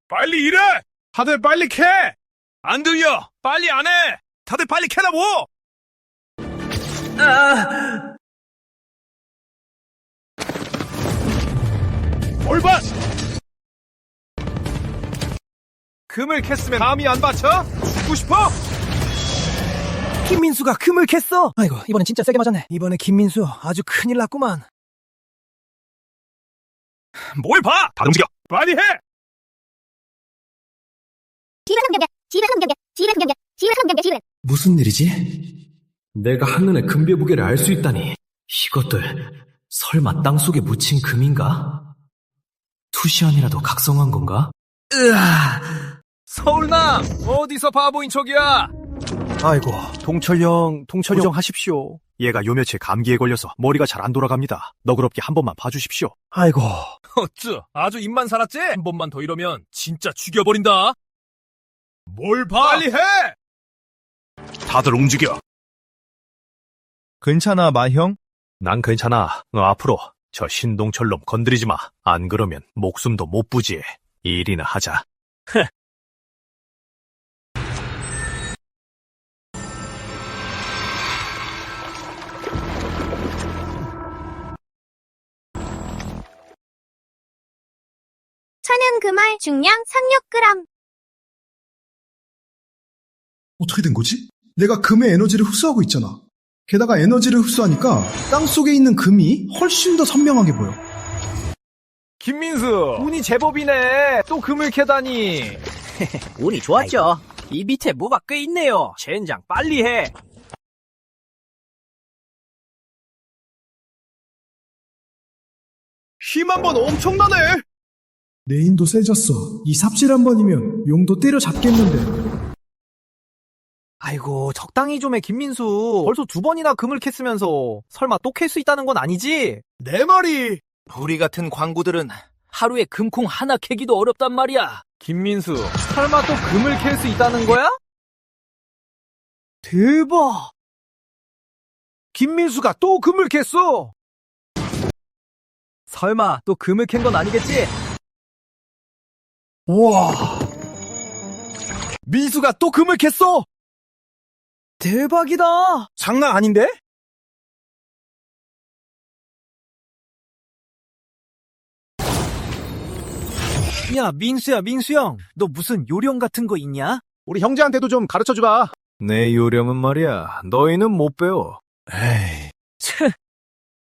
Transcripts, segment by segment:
빨리 일해! 다들 빨리 캐! 안 들려! 빨리 안 해! 다들 빨리 캐라고! 올반! 금을 캤으면 감이 안 받쳐? 죽고 싶어? 김민수가 금을 캤어! 아이고, 이번엔 진짜 세게 맞았네. 이번에 김민수 아주 큰일 났구만. 뭘 봐! 다 움직여! 빨리 해! 무슨 일이지? 내가 한눈에 금괴무게를 알 수 있다니. 이것들 설마 땅속에 묻힌 금인가? 투시안이라도 각성한 건가? 서울남! 어디서 바보인 척이야! 아이고, 동철형 하십시오. 얘가 요 며칠 감기에 걸려서 머리가 잘 안 돌아갑니다. 너그럽게 한 번만 봐주십시오. 아이고, 어쭈, 아주 입만 살았지? 한 번만 더 이러면 진짜 죽여버린다. 뭘 봐! 빨리 해! 다들 움직여. 괜찮아, 마형? 난 괜찮아. 너 앞으로 저 신동철놈 건드리지 마. 안 그러면 목숨도 못 부지해. 일이나 하자. 천연 금알 중량 300g. 어떻게 된 거지? 내가 금의 에너지를 흡수하고 있잖아. 게다가 에너지를 흡수하니까 땅 속에 있는 금이 훨씬 더 선명하게 보여. 김민수, 운이 제법이네. 또 금을 캐다니. 운이 좋았죠. 이 밑에 뭐가 꽤 있네요. 젠장, 빨리 해. 힘 한 번 엄청나네! 내 힘도 세졌어. 이 삽질 한 번이면 용도 때려잡겠는데. 아이고, 적당히 좀 해, 김민수. 벌써 2번이나 금을 캤으면서 설마 또 캘 수 있다는 건 아니지? 내 말이! 우리 같은 광부들은 하루에 금콩 하나 캐기도 어렵단 말이야. 김민수, 설마 또 금을 캘 수 있다는 거야? 대박! 김민수가 또 금을 캤어! 설마 또 금을 캔 건 아니겠지? 우와! 민수가 또 금을 캤어! 대박이다! 장난 아닌데? 야, 민수 형. 너 무슨 요령 같은 거 있냐? 우리 형제한테도 좀 가르쳐주라. 내 요령은 말이야. 너희는 못 배워. 에이.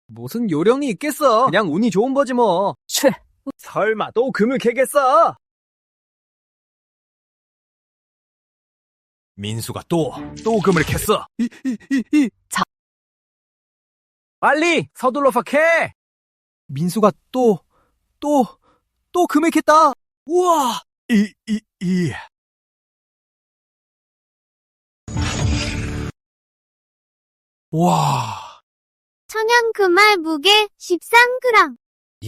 무슨 요령이 있겠어. 그냥 운이 좋은 거지 뭐. 설마 또 금을 캐겠어? 민수가 또 금을 캤어. 빨리 서둘러 캐. 민수가 또 금을 캤다. 우와. 와. 천연 금알 무게 13g.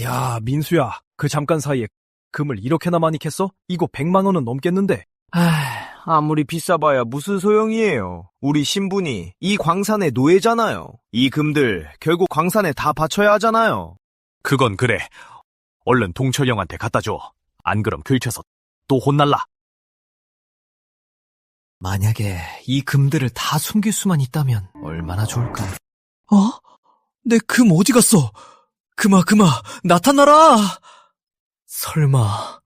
야, 민수야. 그 잠깐 사이에 금을 이렇게나 많이 캤어? 이거 100만 원은 넘겠는데. 아무리 비싸봐야 무슨 소용이에요. 우리 신분이 이 광산의 노예잖아요. 이 금들 결국 광산에 다 바쳐야 하잖아요. 그건 그래. 얼른 동철 형한테 갖다 줘. 안 그럼 긁혀서 또 혼날라. 만약에 이 금들을 다 숨길 수만 있다면 얼마나 좋을까. 내 금 어디 갔어? 금아, 나타나라! 설마...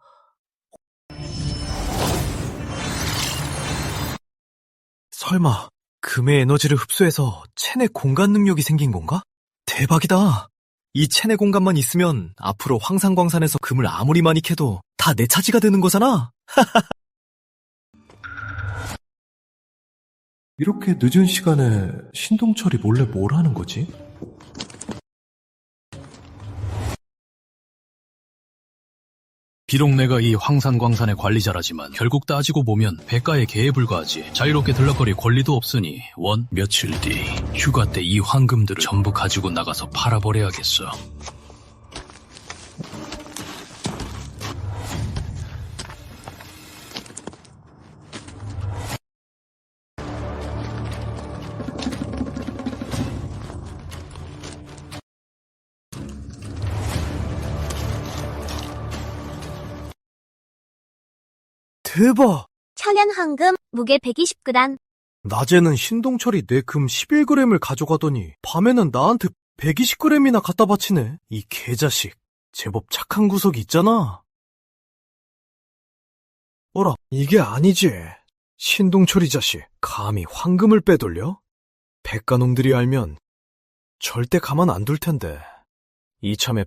설마 금의 에너지를 흡수해서 체내 공간 능력이 생긴 건가? 대박이다. 이 체내 공간만 있으면 앞으로 황산광산에서 금을 아무리 많이 캐도 다 내 차지가 되는 거잖아. 이렇게 늦은 시간에 신동철이 몰래 뭘 하는 거지? 비록 내가 이 황산광산의 관리자라지만 결국 따지고 보면 백가의 개에 불과하지. 자유롭게 들락거릴 권리도 없으니 며칠 뒤 휴가 때 이 황금들을 전부 가지고 나가서 팔아버려야겠어. 대박! 천연 황금, 무게 120g. 낮에는 신동철이 내 금 11g을 가져가더니 밤에는 나한테 120g이나 갖다 바치네. 이 개자식. 제법 착한 구석이 있잖아. 어라, 이게 아니지. 신동철이 자식, 감히 황금을 빼돌려? 백가놈들이 알면 절대 가만 안 둘 텐데. 이참에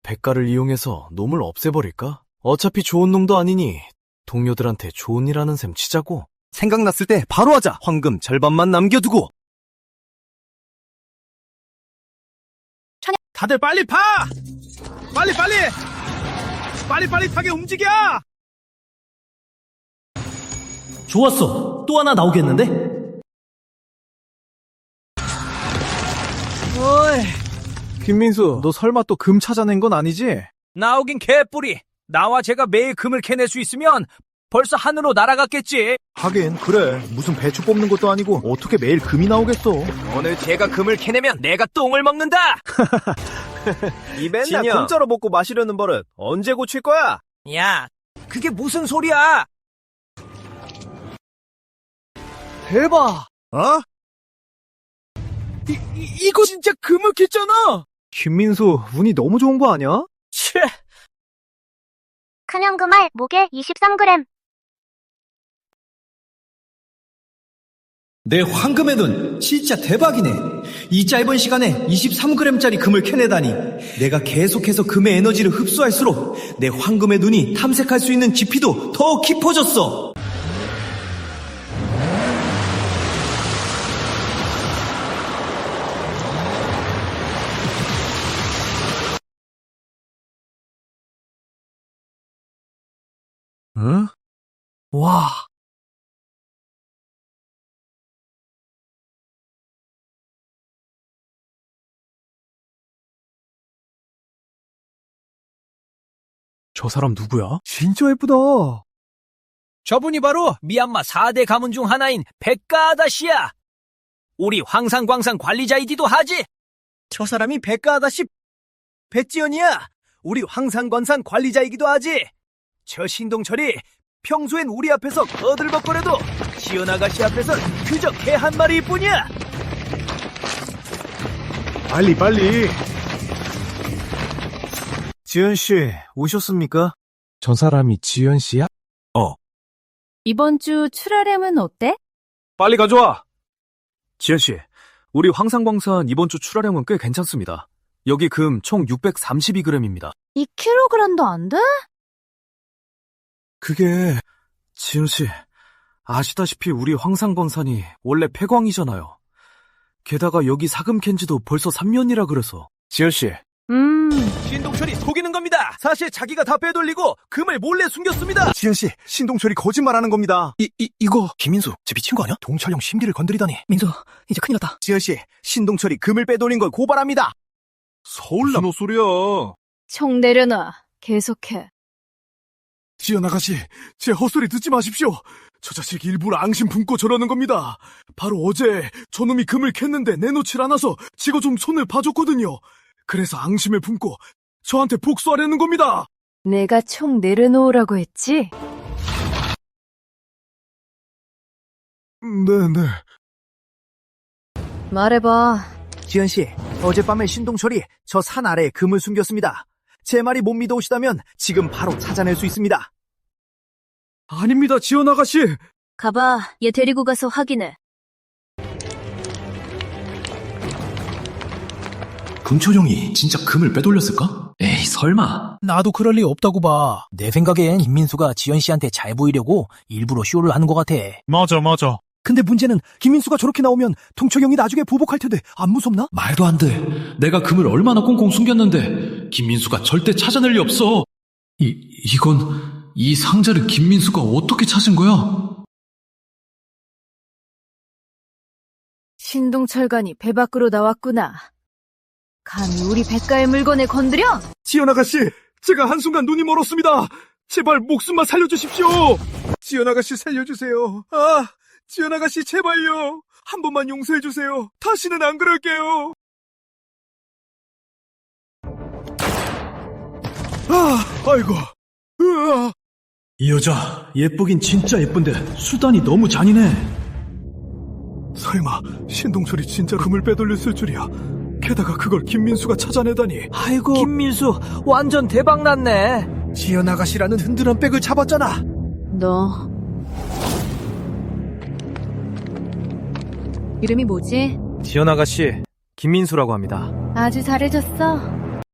백가를 이용해서 놈을 없애버릴까? 어차피 좋은 놈도 아니니 동료들한테 좋은 일 하는 셈 치자고. 생각났을 때 바로 하자. 황금 절반만 남겨두고. 다들 빨리 파! 빨리빠릿하게 움직여! 좋았어. 또 하나 나오겠는데? 어이. 김민수, 너 설마 또 금 찾아낸 건 아니지? 나오긴 개뿔이. 나와 제가 매일 금을 캐낼 수 있으면 벌써 하늘로 날아갔겠지. 하긴 그래. 무슨 배추 뽑는 것도 아니고 어떻게 매일 금이 나오겠어. 오늘 제가 금을 캐내면 내가 똥을 먹는다. 이 맨날 공짜로 먹고 마시려는 버릇 언제 고칠 거야? 야, 그게 무슨 소리야? 대박! 어? 이거 진짜 금을 캤잖아! 김민수, 운이 너무 좋은 거 아니야? 치. 천연 금알, 무게 23g. 내 황금의 눈 진짜 대박이네. 이 짧은 시간에 23g짜리 금을 캐내다니. 내가 계속해서 금의 에너지를 흡수할수록 내 황금의 눈이 탐색할 수 있는 깊이도 더 깊어졌어. 응? 와. 저 사람 누구야? 진짜 예쁘다. 저분이 바로 미얀마 4대 가문 중 하나인 백가 아다씨야. 우리 황산광산 관리자이기도 하지. 저 사람이 백가 아다씨 배지연이야. 우리 황산광산 관리자이기도 하지. 저 신동철이 평소엔 우리 앞에서 거들먹거려도 지연 아가씨 앞에선 그저 개 한 마리일 뿐이야. 빨리. 지은씨, 오셨습니까? 저 사람이 지연 씨야? 이번 주 출하렘은 어때? 빨리 가져와! 지현씨, 우리 황산광산 이번 주 출하량은 꽤 괜찮습니다. 여기 금 총 632g입니다. 2kg도 안 돼? 그게, 지은씨, 아시다시피 우리 황산광산이 원래 폐광이잖아요. 게다가 여기 사금 캔 지도 벌써 3년이라 그래서. 지은씨. 신동철이 속이는 겁니다. 사실 자기가 다 빼돌리고 금을 몰래 숨겼습니다. 지은씨, 신동철이 거짓말하는 겁니다. 이거. 김민수, 쟤 미친 거 아니야? 동철형 심기를 건드리다니. 민수, 이제 큰일 났다. 지은씨, 신동철이 금을 빼돌린 걸 고발합니다. 서울남. 무슨 소리야. 총 내려놔. 계속해. 지연 아가씨, 제 헛소리 듣지 마십시오. 저 자식 일부러 앙심 품고 저러는 겁니다. 바로 어제 저놈이 금을 캤는데 내놓질 않아서 지가 좀 손을 봐줬거든요. 그래서 앙심을 품고 저한테 복수하려는 겁니다. 내가 총 내려놓으라고 했지? 네네. 말해봐. 지연씨, 어젯밤에 신동철이 저 산 아래에 금을 숨겼습니다. 제 말이 못 믿어오시다면 지금 바로 찾아낼 수 있습니다. 아닙니다, 지연 아가씨. 가봐. 얘 데리고 가서 확인해. 금초룡이 진짜 금을 빼돌렸을까? 에이, 설마. 나도 그럴 리 없다고 봐. 내 생각엔 김민수가 지연씨한테 잘 보이려고 일부러 쇼를 하는 것 같아. 맞아. 근데 문제는 김민수가 저렇게 나오면 동철형이 나중에 보복할 텐데 안 무섭나? 말도 안 돼. 내가 금을 얼마나 꽁꽁 숨겼는데 김민수가 절대 찾아낼 리 없어. 이건 이 상자를 김민수가 어떻게 찾은 거야? 신동철관이 배 밖으로 나왔구나. 감히 우리 백가의 물건에 건드려? 지연 아가씨, 제가 한순간 눈이 멀었습니다. 제발 목숨만 살려주십시오. 지연 아가씨 살려주세요. 지연 아가씨 제발요. 한 번만 용서해주세요. 다시는 안 그럴게요. 아이고. 이 여자 예쁘긴 진짜 예쁜데 수단이 너무 잔인해. 설마 신동철이 진짜 금을 빼돌렸을 줄이야. 게다가 그걸 김민수가 찾아내다니. 아이고, 김민수 완전 대박났네. 지연 아가씨라는 든든한 백을 잡았잖아. 너 이름이 뭐지? 지연 아가씨, 김민수라고 합니다. 아주 잘해줬어.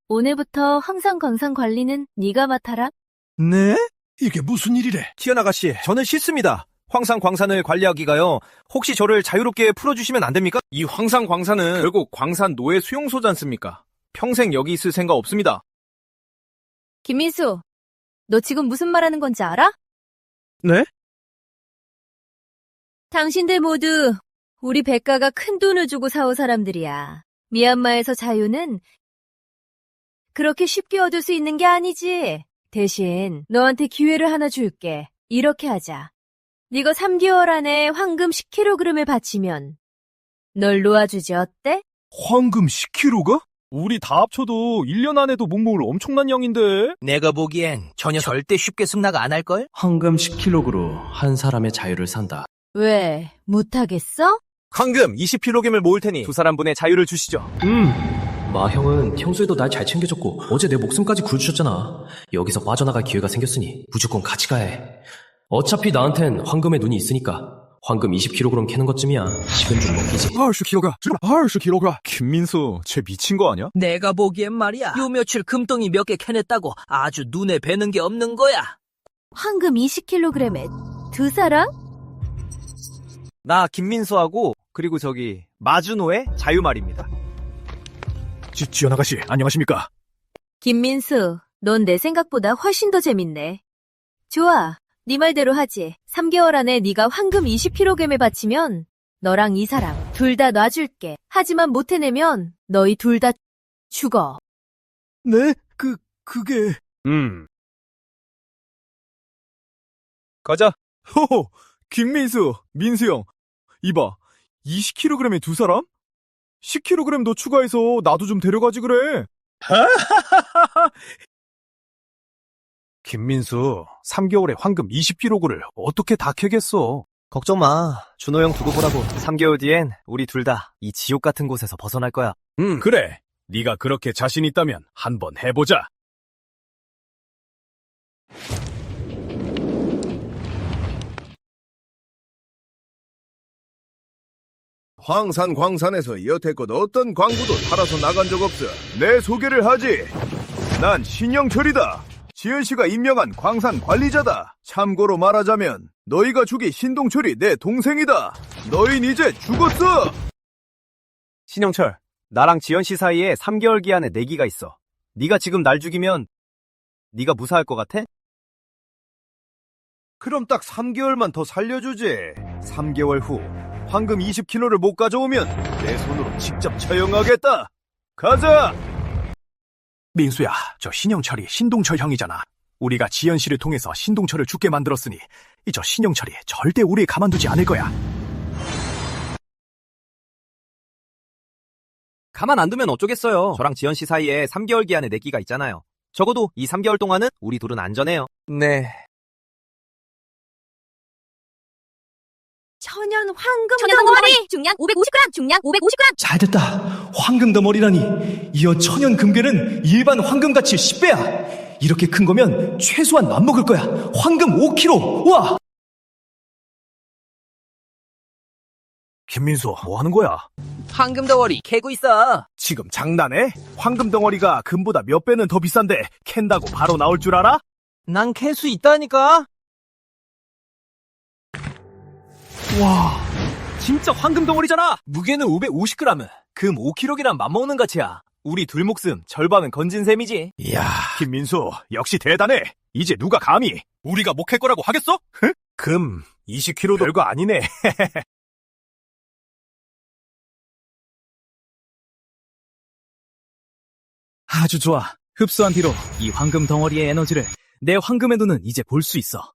오늘부터 황산광산 관리는 네가 맡아라. 네? 이게 무슨 일이래? 지연 아가씨, 저는 싫습니다. 황산광산을 관리하기가요. 혹시 저를 자유롭게 풀어주시면 안 됩니까? 이 황산광산은 결국 광산 노예 수용소지 않습니까? 평생 여기 있을 생각 없습니다. 김민수, 너 지금 무슨 말하는 건지 알아? 네? 당신들 모두 우리 백가가 큰 돈을 주고 사온 사람들이야. 미얀마에서 자유는 그렇게 쉽게 얻을 수 있는 게 아니지. 대신 너한테 기회를 하나 줄게. 이렇게 하자. 네가 3개월 안에 황금 10kg을 바치면 널 놓아주지 어때? 황금 10kg가? 우리 다 합쳐도 1년 안에도 못 모을 엄청난 양인데. 내가 보기엔 전혀 절대 쉽게 승낙 안 할걸? 황금 10kg로 한 사람의 자유를 산다. 왜? 못하겠어? 황금 20kg을 모을 테니 두 사람분의 자유를 주시죠. 마 형은 평소에도 날 잘 챙겨줬고 어제 내 목숨까지 구해주셨잖아. 여기서 빠져나갈 기회가 생겼으니 무조건 같이 가야 해. 어차피 나한텐 황금의 눈이 있으니까 황금 20kg 캐는 것쯤이야 식은 죽 먹기지. 20kg. 김민수, 쟤 미친 거 아니야? 내가 보기엔 말이야. 요 며칠 금덩이 몇 개 캐냈다고 아주 눈에 뵈는 게 없는 거야. 황금 20kg에 두 사람? 나 김민수하고 그리고 저기 마주노의 자유 말입니다. 지연 아가씨, 안녕하십니까? 김민수, 넌 내 생각보다 훨씬 더 재밌네. 좋아, 네 말대로 하지. 3개월 안에 네가 황금 20kg을 바치면 너랑 이 사람 둘 다 놔줄게. 하지만 못 해내면 너희 둘 다 죽어. 네? 그게... 가자. 호호, 김민수, 민수 형. 이봐, 20kg에 두 사람? 10kg 더 추가해서 나도 좀 데려가지 그래. 김민수, 3개월에 황금 20kg를 어떻게 다 캐겠어? 걱정 마. 준호 형 두고 보라고. 3개월 뒤엔 우리 둘 다 이 지옥 같은 곳에서 벗어날 거야. 그래. 네가 그렇게 자신 있다면 한번 해보자. 황산광산에서 여태껏 어떤 광부도 팔아서 나간 적 없어. 내 소개를 하지. 난 신영철이다. 지은씨가 임명한 광산 관리자다. 참고로 말하자면 너희가 죽인 신동철이 내 동생이다. 너흰 이제 죽었어. 신영철, 나랑 지연씨 사이에 3개월 기한의 내기가 있어. 네가 지금 날 죽이면 네가 무사할 것 같아? 그럼 딱 3개월만 더 살려주지. 3개월 후 황금 20kg를 못 가져오면 내 손으로 직접 처형하겠다. 가자! 민수야, 저 신영철이 신동철 형이잖아. 우리가 지연 씨를 통해서 신동철을 죽게 만들었으니 저 신영철이 절대 우리 가만두지 않을 거야. 가만 안 두면 어쩌겠어요. 저랑 지연 씨 사이에 3개월 기한의 내기가 있잖아요. 적어도 이 3개월 동안은 우리 둘은 안전해요. 네. 천연 황금 덩어리 중량 550g 중량 550g. 잘됐다. 황금 덩어리라니. 이어 천연 금괴는 일반 황금가치 10배야. 이렇게 큰 거면 최소한 맘먹을 거야. 황금 5kg. 와! 김민수, 뭐 하는 거야? 황금 덩어리 캐고 있어. 지금 장난해? 황금 덩어리가 금보다 몇 배는 더 비싼데 캔다고 바로 나올 줄 알아? 난 캘 수 있다니까. 와, 진짜 황금 덩어리잖아. 무게는 550g, 금 5kg이란 맘먹는 가치야. 우리 둘 목숨 절반은 건진 셈이지. 이야, 김민수 역시 대단해. 이제 누가 감히 우리가 못 캘 거라고 하겠어? 금 20kg도 별거 아니네. 아주 좋아. 흡수한 뒤로 이 황금 덩어리의 에너지를 내 황금의 눈은 이제 볼 수 있어.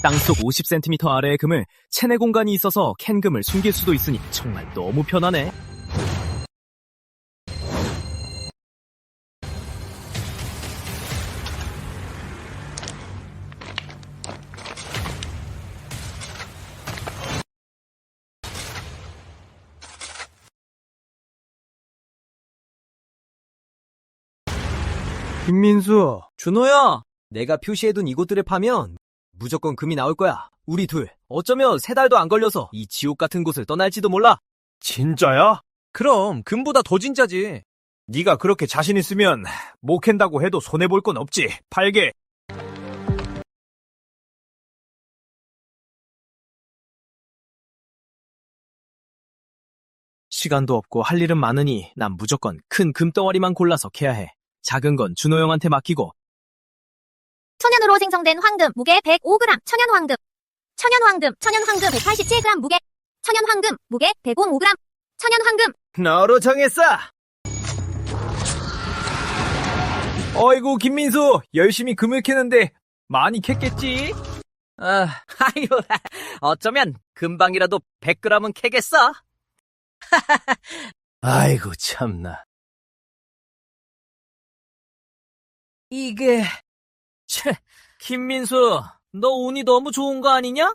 땅속 50cm 아래의 금을 체내 공간이 있어서 캔 금을 숨길 수도 있으니 정말 너무 편하네. 김민수, 준호야. 내가 표시해둔 이곳들을 파면 무조건 금이 나올 거야. 우리 둘 어쩌면 3달도 안 걸려서 이 지옥 같은 곳을 떠날지도 몰라. 진짜야? 그럼 금보다 더 진짜지. 네가 그렇게 자신 있으면 못 캔다고 해도 손해볼 건 없지. 팔게. 시간도 없고 할 일은 많으니 난 무조건 큰 금덩어리만 골라서 캐야 해. 작은 건 준호 형한테 맡기고. 천연으로 생성된 황금, 무게 105g, 천연황금. 천연황금 187g 무게. 천연황금, 무게 105g. 천연황금. 너로 정했어. 어이구, 김민수. 열심히 금을 캐는데 많이 캤겠지? 아유, 어쩌면 금방이라도 100g은 캐겠어. 아이고, 참나. 이게, 김민수, 너 운이 너무 좋은 거 아니냐?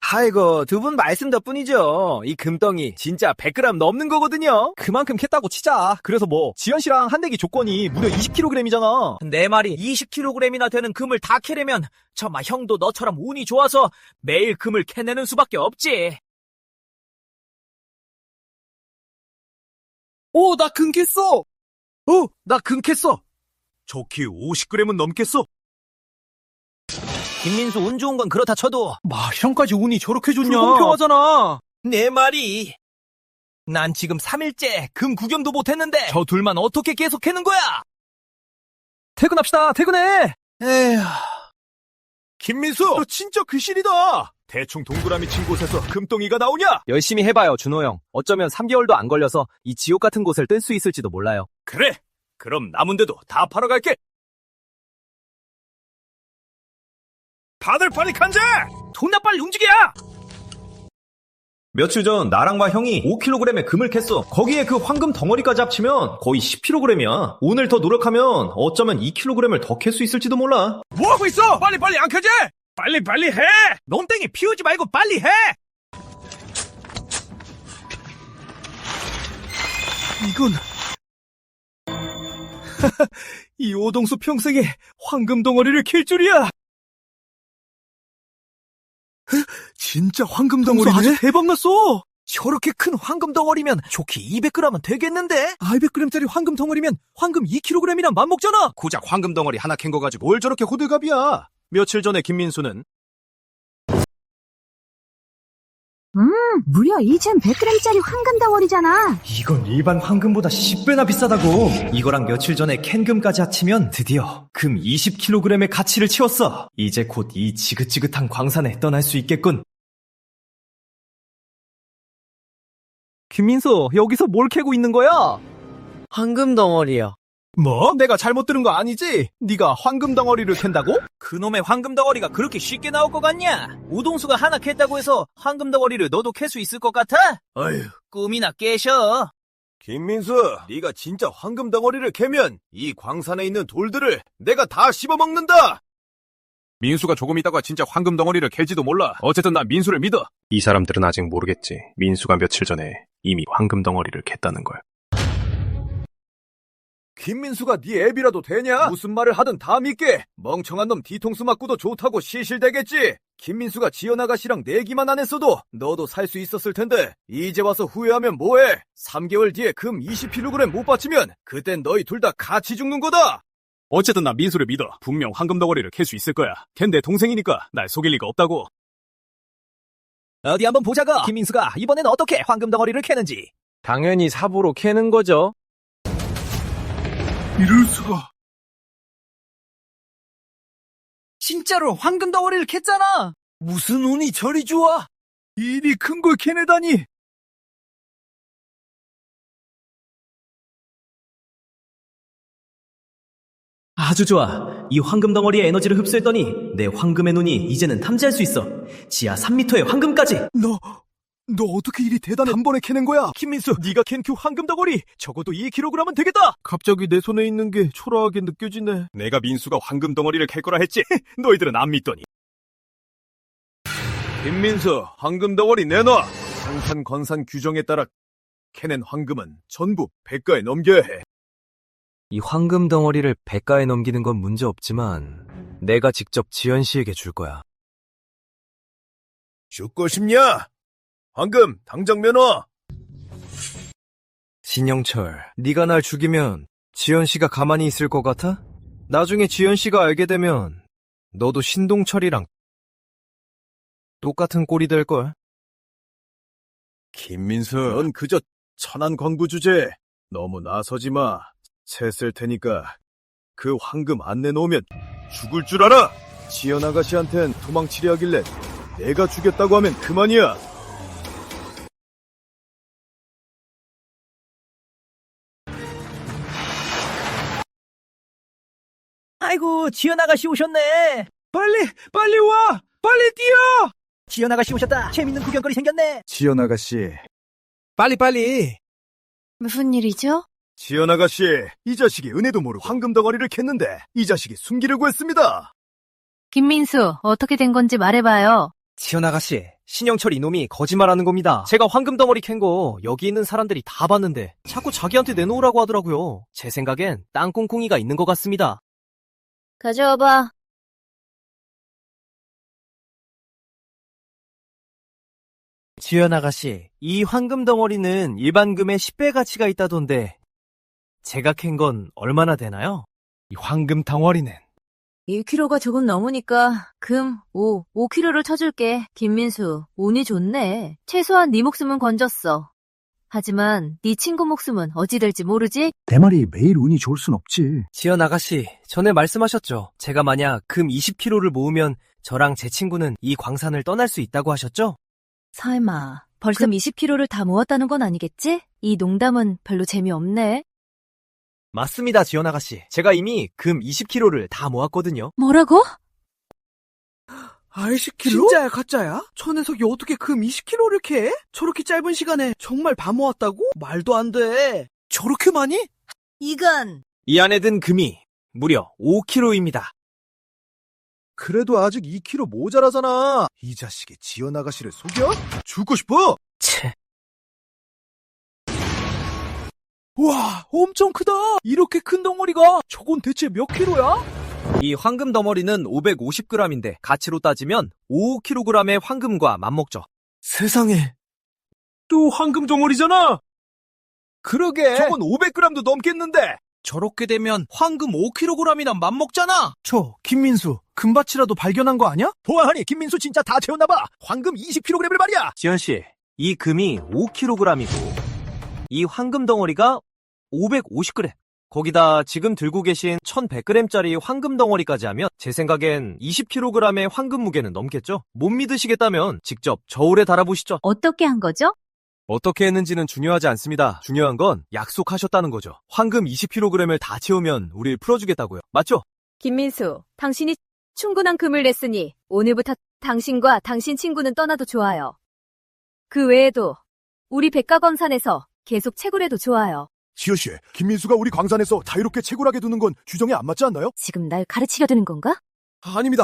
아이고, 두 분 말씀 덕분이죠. 이 금덩이 진짜 100g 넘는 거거든요. 그만큼 캤다고 치자. 그래서 뭐 지현 씨랑 한대기 조건이 무려 20kg이잖아. 내 말이 20kg이나 되는 금을 다 캐려면 저마 형도 너처럼 운이 좋아서 매일 금을 캐내는 수밖에 없지. 오, 나 금 캤어. 나 금 캤어. 좋기 50g은 넘겠어. 김민수 운 좋은 건 그렇다 쳐도 형까지 운이 저렇게 좋냐. 불공평하잖아. 내 말이. 난 지금 3일째 금 구경도 못했는데 저 둘만 어떻게 계속 캐는 거야? 퇴근합시다. 퇴근해. 에휴. 김민수, 너 진짜 귀신이다. 대충 동그라미 친 곳에서 금덩이가 나오냐? 열심히 해봐요, 준호 형. 어쩌면 3개월도 안 걸려서 이 지옥 같은 곳을 뜰 수 있을지도 몰라요. 그래. 그럼 남은데도 다 팔아 갈게. 다들 빨리 간자! 존나 빨리 움직여! 며칠 전 나랑마 형이 5kg의 금을 캤어. 거기에 그 황금 덩어리까지 합치면 거의 10kg이야. 오늘 더 노력하면 어쩌면 2kg을 더 캘 수 있을지도 몰라. 뭐하고 있어? 빨리 안 켜지? 빨리 해! 놈땡이 피우지 말고 빨리 해! 이건 이 오동수 평생에 황금 덩어리를 캘 줄이야. 진짜 황금 덩어리네? 아주 대박났어. 저렇게 큰 황금 덩어리면 좋게 200g은 되겠는데? 200g짜리 황금 덩어리면 황금 2kg이랑 맞먹잖아. 고작 황금 덩어리 하나 캔 거 가지고 뭘 저렇게 호들갑이야. 며칠 전에 김민수는 무려 이젠 100g짜리 황금 덩어리잖아. 이건 일반 황금보다 10배나 비싸다고. 이거랑 며칠 전에 캔 금까지 합치면 드디어 금 20kg의 가치를 채웠어. 이제 곧 이 지긋지긋한 광산에 떠날 수 있겠군. 김민수, 여기서 뭘 캐고 있는 거야? 황금 덩어리요. 뭐? 내가 잘못 들은 거 아니지? 네가 황금 덩어리를 캔다고? 그놈의 황금 덩어리가 그렇게 쉽게 나올 것 같냐? 우동수가 하나 캤다고 해서 황금 덩어리를 너도 캘 수 있을 것 같아? 어휴, 꿈이나 깨셔. 김민수, 네가 진짜 황금 덩어리를 캐면 이 광산에 있는 돌들을 내가 다 씹어먹는다. 민수가 조금 있다가 진짜 황금 덩어리를 캘지도 몰라. 어쨌든 난 민수를 믿어. 이 사람들은 아직 모르겠지. 민수가 며칠 전에 이미 황금 덩어리를 캤다는 걸. 김민수가 네 애비라도 되냐? 무슨 말을 하든 다 믿게. 멍청한 놈 뒤통수 맞고도 좋다고 실실대겠지. 김민수가 지연 아가씨랑 내기만 안 했어도 너도 살 수 있었을 텐데 이제 와서 후회하면 뭐해? 3개월 뒤에 금 20kg 못 받치면 그땐 너희 둘 다 같이 죽는 거다. 어쨌든 난 민수를 믿어. 분명 황금 덩어리를 캘 수 있을 거야. 걘 내 동생이니까 날 속일 리가 없다고. 어디 한번 보자고. 김민수가 이번엔 어떻게 황금 덩어리를 캐는지. 당연히 삽으로 캐는 거죠. 이럴 수가. 진짜로 황금 덩어리를 캤잖아. 무슨 운이 저리 좋아. 이리 큰 걸 캐내다니. 아주 좋아. 이 황금 덩어리의 에너지를 흡수했더니 내 황금의 눈이 이제는 탐지할 수 있어. 지하 3m의 황금까지. 너 어떻게 이리 대단한 한 번에 캐낸 거야? 김민수, 네가 캔 그 황금 덩어리 적어도 2kg은 되겠다. 갑자기 내 손에 있는 게 초라하게 느껴지네. 내가 민수가 황금 덩어리를 캘 거라 했지. 너희들은 안 믿더니. 김민수, 황금 덩어리 내놔. 광산 관산 규정에 따라 캐낸 황금은 전부 백가에 넘겨야 해. 이 황금 덩어리를 백가에 넘기는 건 문제 없지만 내가 직접 지연 씨에게 줄 거야. 죽고 싶냐? 황금 당장 면허. 신영철, 네가 날 죽이면 지연 씨가 가만히 있을 것 같아? 나중에 지연 씨가 알게 되면 너도 신동철이랑 똑같은 꼴이 될걸. 김민수, 넌 그저 천한 광부 주제에 너무 나서지 마. 새 쓸 테니까 그 황금 안 내놓으면 죽을 줄 알아. 지연 아가씨한텐 도망치려 하길래 내가 죽였다고 하면 그만이야. 아이고, 지연 아가씨 오셨네. 빨리 와. 빨리 뛰어. 지연 아가씨 오셨다. 재밌는 구경거리 생겼네. 지연 아가씨. 빨리. 무슨 일이죠? 지연 아가씨, 이 자식이 은혜도 모르고 황금 덩어리를 캤는데 이 자식이 숨기려고 했습니다. 김민수, 어떻게 된 건지 말해봐요. 지연 아가씨, 신영철 이놈이 거짓말하는 겁니다. 제가 황금 덩어리 캔 거 여기 있는 사람들이 다 봤는데 자꾸 자기한테 내놓으라고 하더라고요. 제 생각엔 땅콩콩이가 있는 것 같습니다. 가져와봐. 지연 아가씨, 이 황금 덩어리는 일반 금의 10배 가치가 있다던데 제가 캔 건 얼마나 되나요? 이 황금 덩어리는 1kg가 조금 넘으니까 금 5kg를 쳐줄게. 김민수, 운이 좋네. 최소한 네 목숨은 건졌어. 하지만 네 친구 목숨은 어찌 될지 모르지? 내 말이 매일 운이 좋을 순 없지. 지연 아가씨, 전에 말씀하셨죠? 제가 만약 금 20kg를 모으면 저랑 제 친구는 이 광산을 떠날 수 있다고 하셨죠? 설마 벌써 20kg를 다 모았다는 건 아니겠지? 이 농담은 별로 재미없네. 맞습니다, 지연 아가씨. 제가 이미 금 20kg를 다 모았거든요. 뭐라고? 20kg? 진짜야, 가짜야? 저 녀석이 어떻게 금 20kg를 캐? 저렇게 짧은 시간에 정말 다 모았다고? 말도 안 돼. 저렇게 많이? 이건 이 안에 든 금이 무려 5kg입니다. 그래도 아직 2kg 모자라잖아. 이 자식이 지연 아가씨를 속여? 죽고 싶어? 채. 와, 엄청 크다. 이렇게 큰 덩어리가 저건 대체 몇 킬로야? 이 황금 덩어리는 550g인데 가치로 따지면 5kg의 황금과 맞먹죠. 세상에. 또 황금 덩어리잖아. 그러게. 저건 500g도 넘겠는데. 저렇게 되면 황금 5kg이나 맞먹잖아. 저 김민수 금밭이라도 발견한 거 아니야? 보아하니 김민수 진짜 다 채웠나봐. 황금 20kg을 말이야. 지연씨, 이 금이 5kg이고 이 황금 덩어리가 550g. 거기다 지금 들고 계신 1100g짜리 황금 덩어리까지 하면 제 생각엔 20kg의 황금 무게는 넘겠죠? 못 믿으시겠다면 직접 저울에 달아보시죠. 어떻게 한 거죠? 어떻게 했는지는 중요하지 않습니다. 중요한 건 약속하셨다는 거죠. 황금 20kg을 다 채우면 우릴 풀어주겠다고요. 맞죠? 김민수, 당신이 충분한 금을 냈으니 오늘부터 당신과 당신 친구는 떠나도 좋아요. 그 외에도 우리 백가광산에서 계속 채굴해도 좋아요. 지연씨, 김민수가 우리 광산에서 자유롭게 채굴하게 두는 건 규정에 안 맞지 않나요? 지금 날 가르치려 드는 건가? 아닙니다.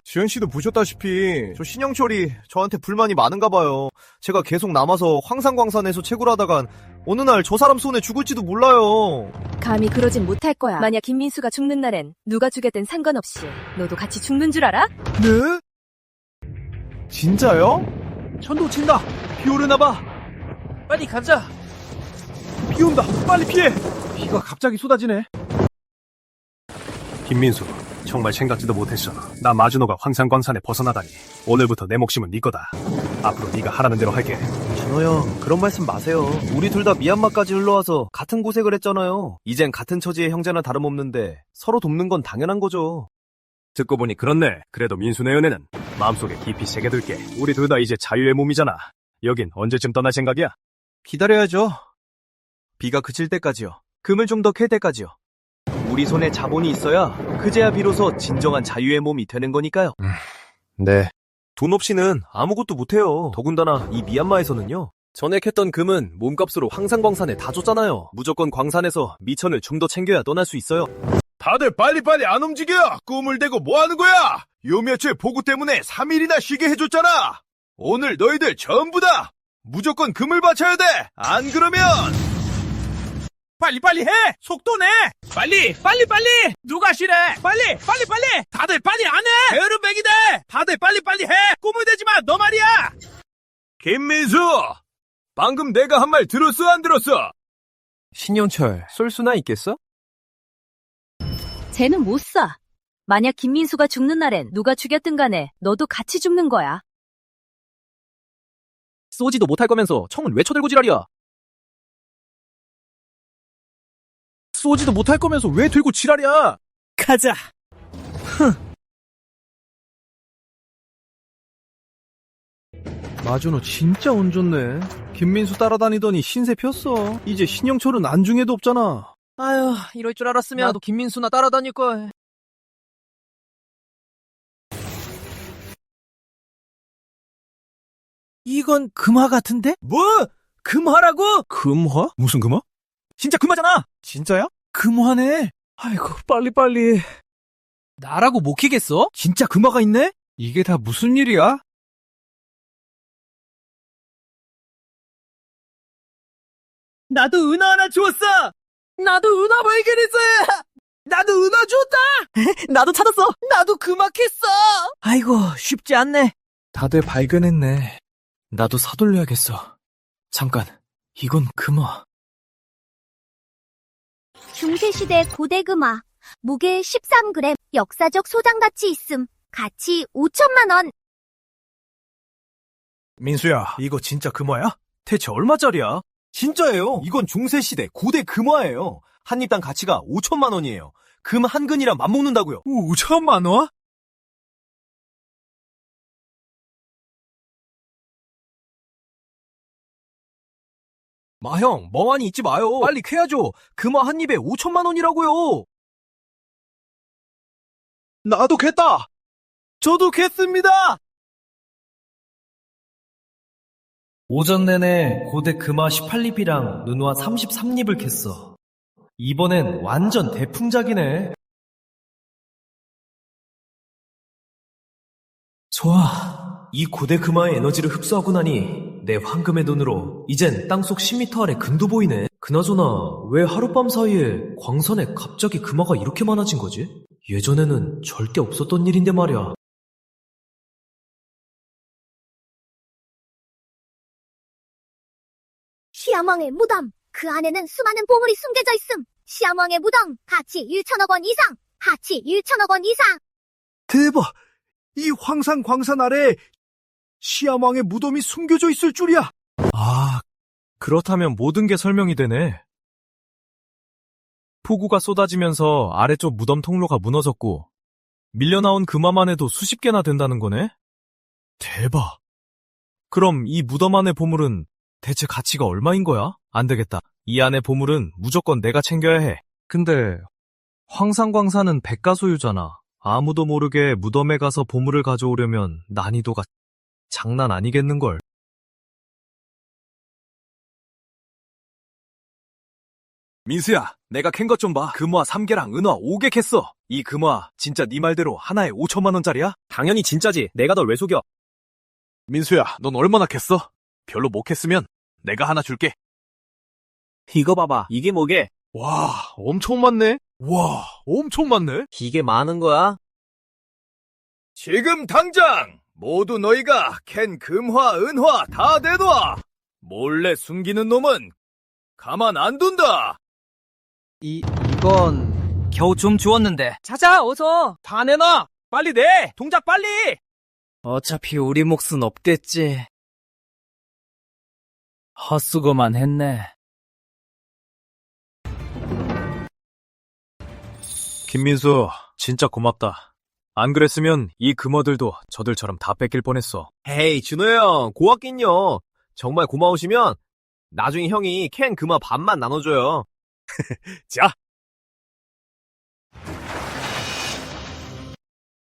지연씨도 보셨다시피 저 신영철이 저한테 불만이 많은가 봐요. 제가 계속 남아서 황산광산에서 채굴하다간 어느 날 저 사람 손에 죽을지도 몰라요. 감히 그러진 못할 거야. 만약 김민수가 죽는 날엔 누가 죽였든 상관없이 너도 같이 죽는 줄 알아? 네? 진짜요? 천도 친다. 비 오르나 봐. 빨리 가자. 비 온다. 빨리 피해. 비가 갑자기 쏟아지네. 김민수, 정말 생각지도 못했어. 나 마주노가 황산광산에 벗어나다니. 오늘부터 내 목숨은 네 거다. 앞으로 네가 하라는 대로 할게. 준호 형, 그런 말씀 마세요. 우리 둘 다 미얀마까지 흘러와서 같은 고생을 했잖아요. 이젠 같은 처지의 형제나 다름없는데 서로 돕는 건 당연한 거죠. 듣고 보니 그렇네. 그래도 민수네 은혜는 마음속에 깊이 새겨둘게. 우리 둘 다 이제 자유의 몸이잖아. 여긴 언제쯤 떠날 생각이야? 기다려야죠. 비가 그칠 때까지요. 금을 좀 더 캘 때까지요. 우리 손에 자본이 있어야 그제야 비로소 진정한 자유의 몸이 되는 거니까요. 네. 돈 없이는 아무것도 못해요. 더군다나 이 미얀마에서는요. 전에 캤던 금은 몸값으로 황산광산에 다 줬잖아요. 무조건 광산에서 미천을 좀 더 챙겨야 떠날 수 있어요. 다들 빨리빨리 안 움직여. 꿈을 대고 뭐 하는 거야? 요 며칠 보고 때문에 3일이나 쉬게 해줬잖아. 오늘 너희들 전부 다 무조건 금을 바쳐야 돼. 안 그러면 빨리 해! 속도 내! 빨리! 누가 싫어? 빨리! 다들 빨리 안 해! 게으름 백이대! 다들 빨리 해! 꾸물대지 마! 너 말이야! 김민수! 방금 내가 한 말 들었어, 안 들었어? 신영철, 쏠 수나 있겠어? 쟤는 못 쏴. 만약 김민수가 죽는 날엔 누가 죽였든 간에 너도 같이 죽는 거야. 쏘지도 못할 거면서 총은 왜 쳐들고 지랄이야? 쏘지도 못할 거면서 왜 들고 지랄이야? 가자! 마준호 진짜 운 좋네. 김민수 따라다니더니 신세 폈어. 이제 신영철은 안중에도 없잖아. 아휴, 이럴 줄 알았으면 나도 김민수나 따라다닐걸. 이건 금화 같은데? 뭐? 금화라고? 금화? 무슨 금화? 진짜 금화잖아! 진짜야? 금화네. 아이고, 빨리. 나라고 못 키겠어? 진짜 금화가 있네? 이게 다 무슨 일이야? 나도 은하 하나 주웠어! 나도 은하 발견했어! 나도 은하 주웠다! 나도 찾았어! 나도 금화했어! 아이고, 쉽지 않네. 다들 발견했네. 나도 사돌려야겠어. 잠깐, 이건 금화. 중세시대 고대 금화. 무게 13g. 역사적 소장 가치 있음. 가치 5천만 원. 민수야, 이거 진짜 금화야? 대체 얼마짜리야? 진짜예요. 이건 중세시대 고대 금화예요. 한 입당 가치가 5천만 원이에요. 금 한 근이랑 맞먹는다고요. 5천만 원? 마형, 멍하니 있지 마요. 빨리 캐야죠. 금화 한 입에 5천만 원이라고요. 나도 겠다! 저도 겠습니다! 오전 내내 고대 금화 18립이랑 눈화 33립을 캤어. 이번엔 완전 대풍작이네. 좋아. 이 고대 금화의 에너지를 흡수하고 나니 내 황금의 눈으로 이젠 땅속 10m 아래 금도 보이네. 그나저나 왜 하룻밤 사이에 광산에 갑자기 금화가 이렇게 많아진 거지? 예전에는 절대 없었던 일인데 말이야. 시암왕의 무덤. 그 안에는 수많은 보물이 숨겨져 있음. 시암왕의 무덤. 가치 1천억 원 이상. 가치 1천억 원 이상. 대박! 이 황산 광산 아래에 시암왕의 무덤이 숨겨져 있을 줄이야! 아, 그렇다면 모든 게 설명이 되네. 폭우가 쏟아지면서 아래쪽 무덤 통로가 무너졌고 밀려나온 금화만 해도 수십 개나 된다는 거네? 대박. 그럼 이 무덤 안의 보물은 대체 가치가 얼마인 거야? 안 되겠다. 이 안의 보물은 무조건 내가 챙겨야 해. 근데 황산광산은 백가 소유잖아. 아무도 모르게 무덤에 가서 보물을 가져오려면 난이도가 장난 아니겠는걸. 민수야, 내가 캔 것 좀 봐. 금화 3개랑 은화 5개 캤어. 이 금화 진짜 네 말대로 하나에 5천만 원짜리야? 당연히 진짜지. 내가 널 왜 속여? 민수야, 넌 얼마나 캤어? 별로 못 캤으면 내가 하나 줄게. 이거 봐봐. 이게 뭐게? 와, 엄청 많네. 와, 엄청 많네. 이게 많은 거야? 지금 당장 모두 너희가 캔 금화, 은화 다 내놔. 몰래 숨기는 놈은 가만 안 둔다. 이건 겨우 좀 주웠는데. 자자, 어서 다 내놔. 빨리 내. 동작 빨리. 어차피 우리 몫은 없겠지. 헛수고만 했네. 김민수, 진짜 고맙다. 안 그랬으면 이 금어들도 저들처럼 다 뺏길 뻔했어. 에이, 준호 형, 고맙긴요. 정말 고마우시면 나중에 형이 캔 금화 반만 나눠줘요. 자,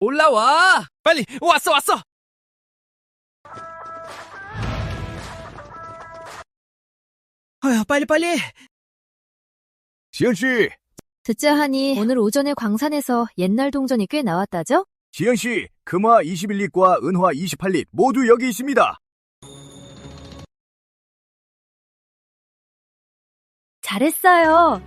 올라와. 빨리. 왔어. 아야, 빨리. 지현씨, 듣자 하니 오늘 오전에 광산에서 옛날 동전이 꽤 나왔다죠? 지현씨, 금화 21립과 은화 28립 모두 여기 있습니다. 잘했어요.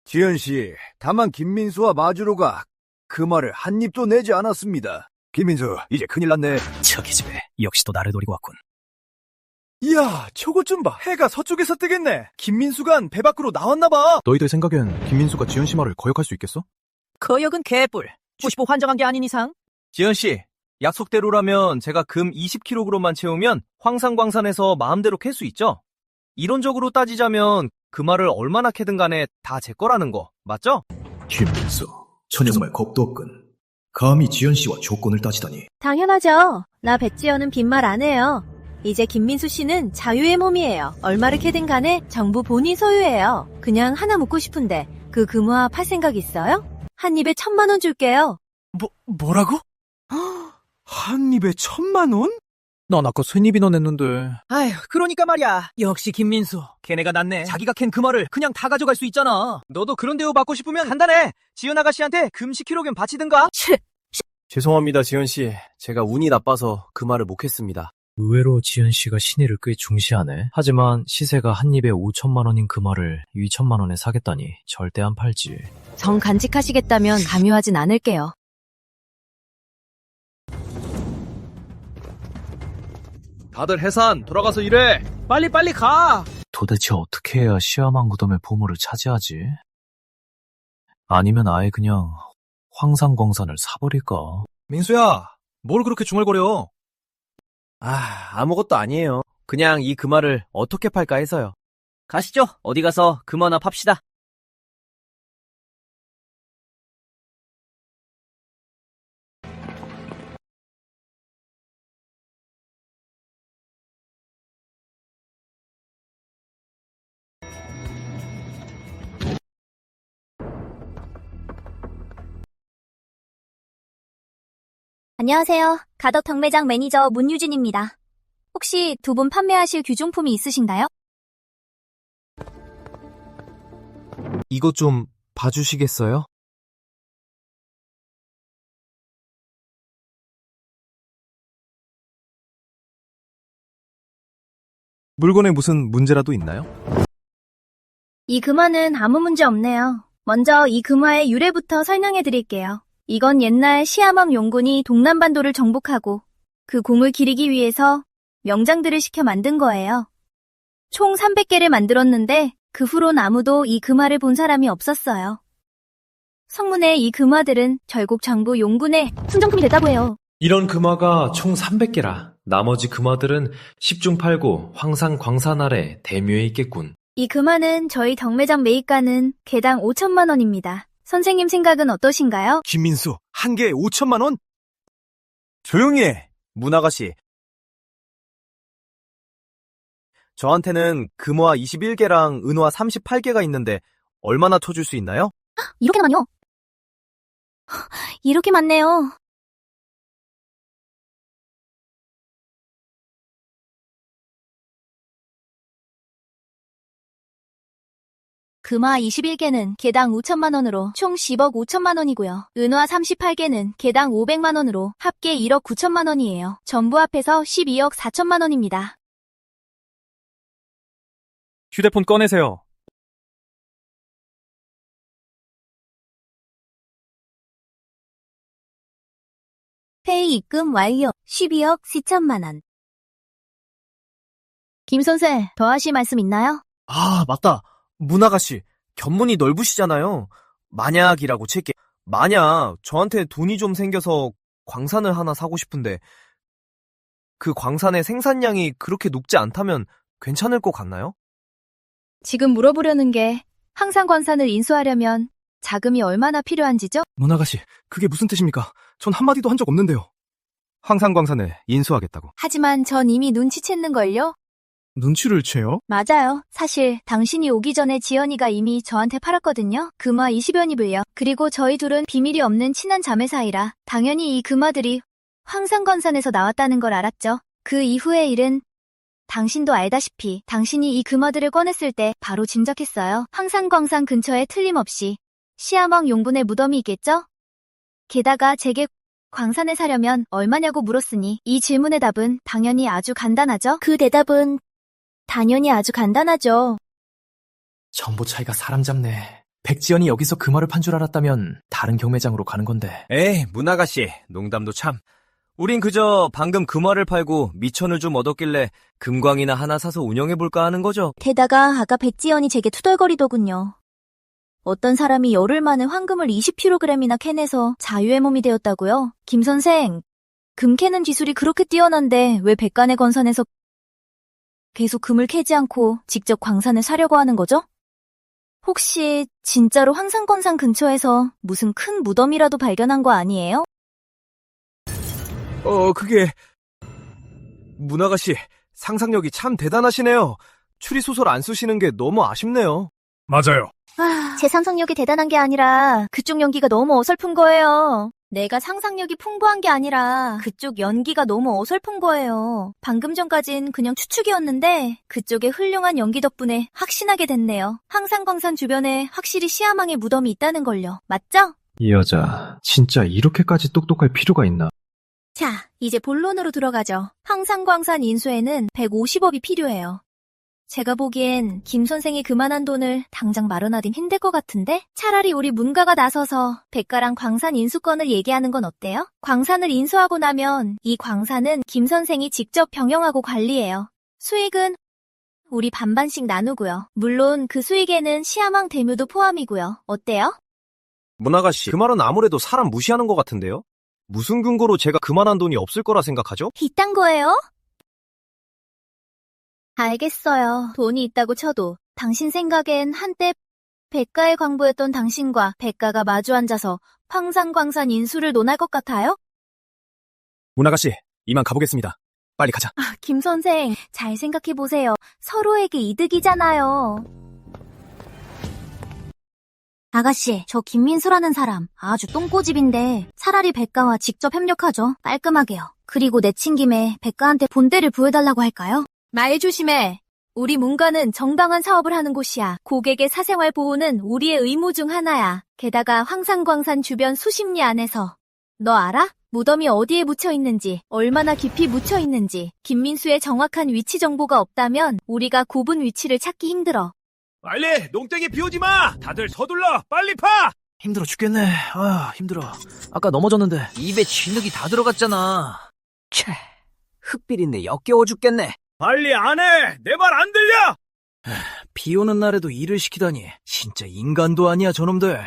지연씨, 다만 김민수와 마주로가 그 말을 한 입도 내지 않았습니다. 김민수, 이제 큰일 났네. 저기 집에 역시 또 나를 노리고 왔군. 이야, 저것 좀 봐. 해가 서쪽에서 뜨겠네. 김민수가 배 밖으로 나왔나봐. 너희들 생각엔 김민수가 지연씨 말을 거역할 수 있겠어? 거역은 개뿔. 95 환정한 게 아닌 이상. 지연씨, 약속대로라면 제가 금 20kg만 채우면 황산광산에서 마음대로 캘 수 있죠? 이론적으로 따지자면 그 말을 얼마나 캐든 간에 다 제 거라는 거, 맞죠? 김민수, 저 녀석 정말 겁도 없군. 감히 지연씨와 조건을 따지다니. 당연하죠. 나 백지연은 빈말 안 해요. 이제 김민수 씨는 자유의 몸이에요. 얼마를 캐든 간에 정부 본인 소유예요. 그냥 하나 묻고 싶은데 그 금화 팔 생각 있어요? 한 입에 1,000만 원 줄게요. 뭐라고? 한 입에 1,000만 원? 난 아까 쇠입이나 냈는데. 아휴, 그러니까 말이야. 역시 김민수. 걔네가 낫네. 자기가 캔 그 말을 그냥 다 가져갈 수 있잖아. 너도 그런 대우 받고 싶으면 간단해. 지연 아가씨한테 금 10kg 바치든가. 죄송합니다, 지연씨. 제가 운이 나빠서 그 말을 못 했습니다. 의외로 지연씨가 신의를 꽤 중시하네. 하지만 시세가 한 입에 5천만 원인 그 말을 2천만 원에 사겠다니 절대 안 팔지. 정 간직하시겠다면 강요하진 않을게요. 다들 해산, 돌아가서 일해. 빨리 가. 도대체 어떻게 해야 시아망 무덤의 보물을 차지하지? 아니면 아예 그냥 황산광산을 사버릴까? 민수야, 뭘 그렇게 중얼거려? 아무것도 아니에요. 그냥 이 금화를 어떻게 팔까 해서요. 가시죠. 어디 가서 금화나 팝시다. 안녕하세요. 가덕 경매장 매니저 문유진입니다. 혹시 두 분 판매하실 귀중품이 있으신가요? 이것 좀 봐주시겠어요? 물건에 무슨 문제라도 있나요? 이 금화는 아무 문제 없네요. 먼저 이 금화의 유래부터 설명해 드릴게요. 이건 옛날 시아망 용군이 동남반도를 정복하고 그 공을 기리기 위해서 명장들을 시켜 만든 거예요. 총 300개를 만들었는데 그 후론 아무도 이 금화를 본 사람이 없었어요. 성문의 이 금화들은 결국 정부 용군의 순정품이 됐다고 해요. 이런 금화가 총 300개라. 나머지 금화들은 10중 8구 황산 광산 아래 대묘에 있겠군. 이 금화는 저희 경매장 매입가는 개당 5천만 원입니다. 선생님 생각은 어떠신가요? 김민수, 한 개에 5천만 원? 조용히 해, 문아가씨. 저한테는 금화 21개랑 은화 38개가 있는데 얼마나 쳐줄 수 있나요? 이렇게 많요? 이렇게 많네요. 금화 21개는 개당 5천만 원으로 총 10억 5천만 원이고요. 은화 38개는 개당 500만 원으로 합계 1억 9천만 원이에요. 전부 합해서 12억 4천만 원입니다. 휴대폰 꺼내세요. 페이 입금 완료. 12억 4천만 원. 김 선생, 더 하실 말씀 있나요? 아, 맞다. 문아가씨, 견문이 넓으시잖아요. 만약이라고 칠게. 만약 저한테 돈이 좀 생겨서 광산을 하나 사고 싶은데 그 광산의 생산량이 그렇게 높지 않다면 괜찮을 것 같나요? 지금 물어보려는 게 황산광산을 인수하려면 자금이 얼마나 필요한지죠? 문아가씨, 그게 무슨 뜻입니까? 전 한마디도 한 적 없는데요. 황산광산을 인수하겠다고. 하지만 전 이미 눈치챘는걸요? 눈치를 채요? 맞아요. 사실 당신이 오기 전에 지연이가 이미 저한테 팔았거든요. 금화 20여 입을요. 그리고 저희 둘은 비밀이 없는 친한 자매 사이라 당연히 이 금화들이 황산광산에서 나왔다는 걸 알았죠. 그 이후의 일은 당신도 알다시피 당신이 이 금화들을 꺼냈을 때 바로 짐작했어요. 황산광산 근처에 틀림없이 시아망 용군의 무덤이 있겠죠? 게다가 제게 광산을 사려면 얼마냐고 물었으니 이 질문의 답은 당연히 아주 간단하죠. 그 대답은 당연히 아주 간단하죠. 정보 차이가 사람 잡네. 백지연이 여기서 금화를 판 줄 알았다면 다른 경매장으로 가는 건데. 에이, 문아가씨, 농담도 참. 우린 그저 방금 금화를 팔고 미천을 좀 얻었길래 금광이나 하나 사서 운영해볼까 하는 거죠. 게다가 아까 백지연이 제게 투덜거리더군요. 어떤 사람이 열흘 만에 황금을 20kg이나 캐내서 자유의 몸이 되었다고요? 김 선생, 금 캐는 기술이 그렇게 뛰어난데 왜 백간의 건산에서 계속 금을 캐지 않고 직접 광산을 사려고 하는 거죠? 혹시 진짜로 황산건산 근처에서 무슨 큰 무덤이라도 발견한 거 아니에요? 그게... 문아가씨, 상상력이 참 대단하시네요. 추리소설 안 쓰시는 게 너무 아쉽네요. 맞아요. 제 상상력이 대단한 게 아니라 그쪽 연기가 너무 어설픈 거예요. 내가 상상력이 풍부한 게 아니라 그쪽 연기가 너무 어설픈 거예요. 방금 전까진 그냥 추측이었는데 그쪽의 훌륭한 연기 덕분에 확신하게 됐네요. 황산광산 주변에 확실히 시아망의 무덤이 있다는 걸요. 맞죠? 이 여자 진짜 이렇게까지 똑똑할 필요가 있나? 자, 이제 본론으로 들어가죠. 황산광산 인수에는 150억이 필요해요. 제가 보기엔 김 선생이 그만한 돈을 당장 마련하긴 힘들 것 같은데 차라리 우리 문가가 나서서 백가랑 광산 인수권을 얘기하는 건 어때요? 광산을 인수하고 나면 이 광산은 김 선생이 직접 병영하고 관리해요. 수익은 우리 반반씩 나누고요. 물론 그 수익에는 시아망 대묘도 포함이고요. 어때요? 문아가씨, 그 말은 아무래도 사람 무시하는 것 같은데요? 무슨 근거로 제가 그만한 돈이 없을 거라 생각하죠? 이딴 거예요? 알겠어요. 돈이 있다고 쳐도 당신 생각엔 한때 백가의 광부였던 당신과 백가가 마주 앉아서 황산광산 인수를 논할 것 같아요? 문아가씨, 이만 가보겠습니다. 빨리 가자. 김 선생, 잘 생각해보세요. 서로에게 이득이잖아요. 아가씨, 저 김민수라는 사람 아주 똥꼬집인데 차라리 백가와 직접 협력하죠. 깔끔하게요. 그리고 내친 김에 백가한테 본때를 보여달라고 할까요? 말 조심해. 우리 문가는 정당한 사업을 하는 곳이야. 고객의 사생활 보호는 우리의 의무 중 하나야. 게다가 황산광산 주변 수십 리 안에서 너 알아? 무덤이 어디에 묻혀 있는지, 얼마나 깊이 묻혀 있는지 김민수의 정확한 위치 정보가 없다면 우리가 굽은 위치를 찾기 힘들어. 빨리 농땡이 비우지 마! 다들 서둘러! 빨리 파! 힘들어 죽겠네. 힘들어. 아까 넘어졌는데. 입에 진흙이 다 들어갔잖아. 흙비린내 역겨워 죽겠네. 빨리 안 해! 내 말 안 들려! 비 오는 날에도 일을 시키다니. 진짜 인간도 아니야 저놈들.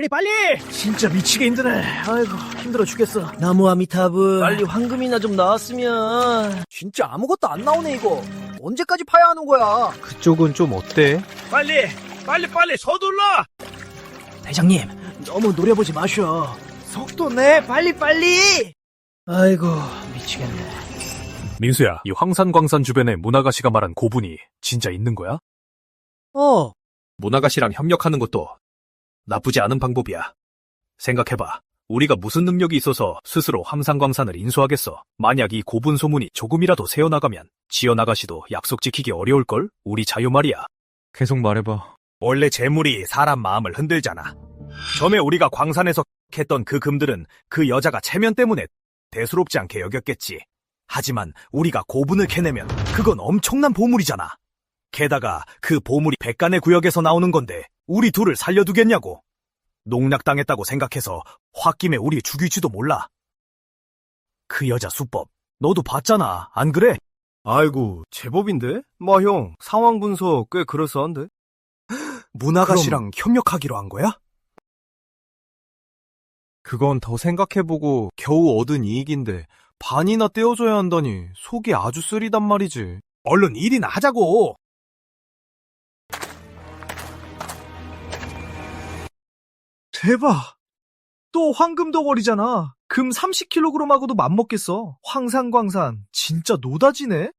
빨리! 진짜 미치게 힘드네. 아이고 힘들어 죽겠어. 나무 아미타브. 빨리 황금이나 좀 나왔으면. 진짜 아무것도 안 나오네 이거. 언제까지 파야 하는 거야? 그쪽은 좀 어때? 빨리 서둘러! 대장님 너무 노려보지 마셔. 속도 내 빨리. 아이고 미치겠네. 민수야, 이 황산광산 주변에 문아가씨가 말한 고분이 진짜 있는 거야? 문아가씨랑 협력하는 것도 나쁘지 않은 방법이야. 생각해봐. 우리가 무슨 능력이 있어서 스스로 황산광산을 인수하겠어. 만약 이 고분 소문이 조금이라도 새어나가면 지연아가씨도 약속 지키기 어려울걸? 우리 자유 말이야. 계속 말해봐. 원래 재물이 사람 마음을 흔들잖아. 전에 우리가 광산에서 캤던 그 금들은 그 여자가 체면 때문에 대수롭지 않게 여겼겠지. 하지만 우리가 고분을 캐내면 그건 엄청난 보물이잖아. 게다가 그 보물이 백간의 구역에서 나오는 건데 우리 둘을 살려두겠냐고. 농락당했다고 생각해서 홧김에 우리 죽일지도 몰라. 그 여자 수법 너도 봤잖아, 안 그래? 아이고, 제법인데? 형, 상황 분석 꽤 그럴싸한데? 문아가씨랑 협력하기로 한 거야? 그건 더 생각해보고 겨우 얻은 이익인데 반이나 떼어줘야 한다니 속이 아주 쓰리단 말이지. 얼른 일이나 하자고. 대박! 또 황금 덩어리잖아. 금 30kg하고도 맘먹겠어. 황산광산 진짜 노다지네.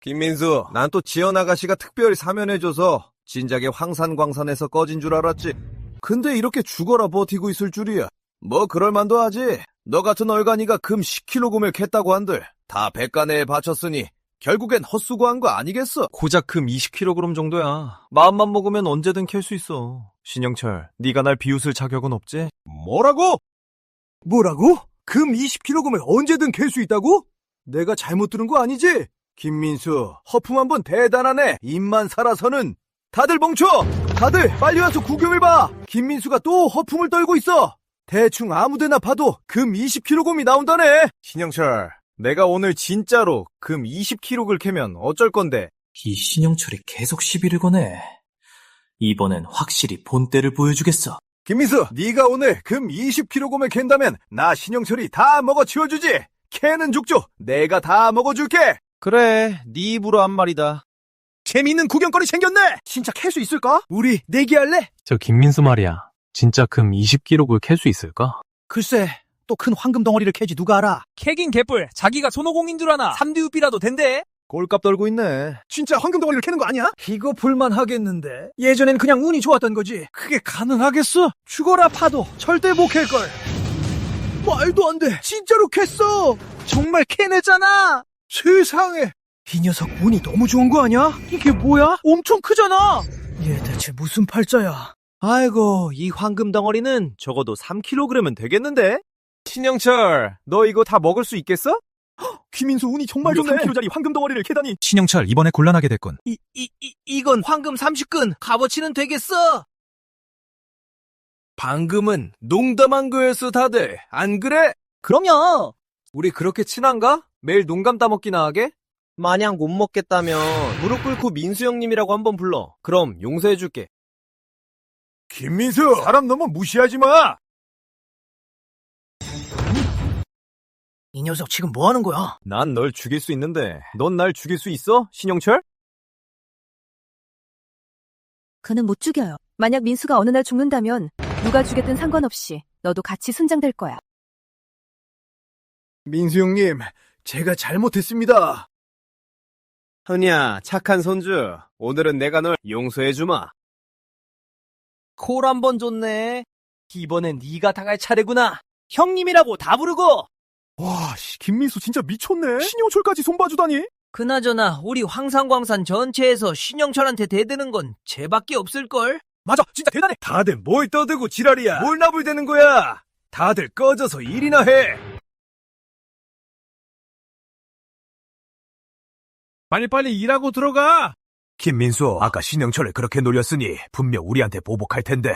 김민수, 난 또 지연 아가씨가 특별히 사면해줘서 진작에 황산광산에서 꺼진 줄 알았지. 근데 이렇게 죽어라 버티고 있을 줄이야. 뭐 그럴만도 하지. 너 같은 얼간이가 금 10kg을 캤다고 한들 다 백간에 바쳤으니 결국엔 헛수고한 거 아니겠어? 고작 금 20kg 정도야. 마음만 먹으면 언제든 캘 수 있어. 신영철, 네가 날 비웃을 자격은 없지? 뭐라고? 금 20kg을 언제든 캘 수 있다고? 내가 잘못 들은 거 아니지? 김민수, 허풍 한 번 대단하네. 입만 살아서는. 다들 멈춰! 다들 빨리 와서 구경을 봐! 김민수가 또 허풍을 떨고 있어! 대충 아무데나 봐도 금 20kg이 나온다네! 신영철, 내가 오늘 진짜로 금 20kg 캐면 어쩔 건데? 이 신영철이 계속 시비를 거네. 이번엔 확실히 본때를 보여주겠어. 김민수, 네가 오늘 금 20kg을 캔다면 나 신영철이 다 먹어 치워주지! 캐는 족족 내가 다 먹어줄게! 그래, 네 입으로 한 말이다. 재미있는 구경거리 생겼네! 진짜 캘 수 있을까? 우리 내기할래? 저 김민수 말이야. 진짜 금 20kg를 캘 수 있을까? 글쎄, 또 큰 황금 덩어리를 캐지 누가 알아? 캐긴 개뿔, 자기가 손오공인 줄 아나. 3듀비라도 된대. 꼴값 떨고 있네. 진짜 황금 덩어리를 캐는 거 아니야? 이거 볼만하겠는데. 예전엔 그냥 운이 좋았던 거지. 그게 가능하겠어? 죽어라 파도 절대 못 캘걸. 말도 안 돼. 진짜로 캤어. 정말 캐냈잖아. 세상에. 이 녀석 운이 너무 좋은 거 아니야? 이게 뭐야? 엄청 크잖아. 얘 대체 무슨 팔자야? 아이고, 이 황금 덩어리는 적어도 3kg은 되겠는데? 신영철, 너 이거 다 먹을 수 있겠어? 김민수 운이 정말 좋네. 3kg짜리 황금 덩어리를 캐다니. 신영철 이번에 곤란하게 됐군. 이건 황금 30근 값어치는 되겠어. 방금은 농담한 거였어, 다들. 안 그래? 그럼요. 우리 그렇게 친한가? 매일 농감 따먹기나 하게? 만약 못 먹겠다면 무릎 꿇고 민수 형님이라고 한번 불러. 그럼 용서해줄게. 김민수, 사람 너무 무시하지 마! 이 녀석 지금 뭐 하는 거야? 난 널 죽일 수 있는데 넌 날 죽일 수 있어? 신영철? 그는 못 죽여요. 만약 민수가 어느 날 죽는다면 누가 죽였든 상관없이 너도 같이 순장될 거야. 민수 형님, 제가 잘못했습니다. 흔이야, 착한 손주. 오늘은 내가 널 용서해주마. 콜 한 번 줬네. 이번엔 네가 당할 차례구나. 형님이라고 다 부르고. 와, 김민수 진짜 미쳤네. 신영철까지 손봐주다니. 그나저나 우리 황산광산 전체에서 신영철한테 대드는 건 쟤밖에 없을걸? 맞아, 진짜 대단해. 다들 뭘 떠들고 지랄이야. 뭘 나불대는 거야. 다들 꺼져서 일이나 해. 빨리빨리 일하고 들어가! 김민수, 아까 신영철을 그렇게 놀렸으니 분명 우리한테 보복할 텐데.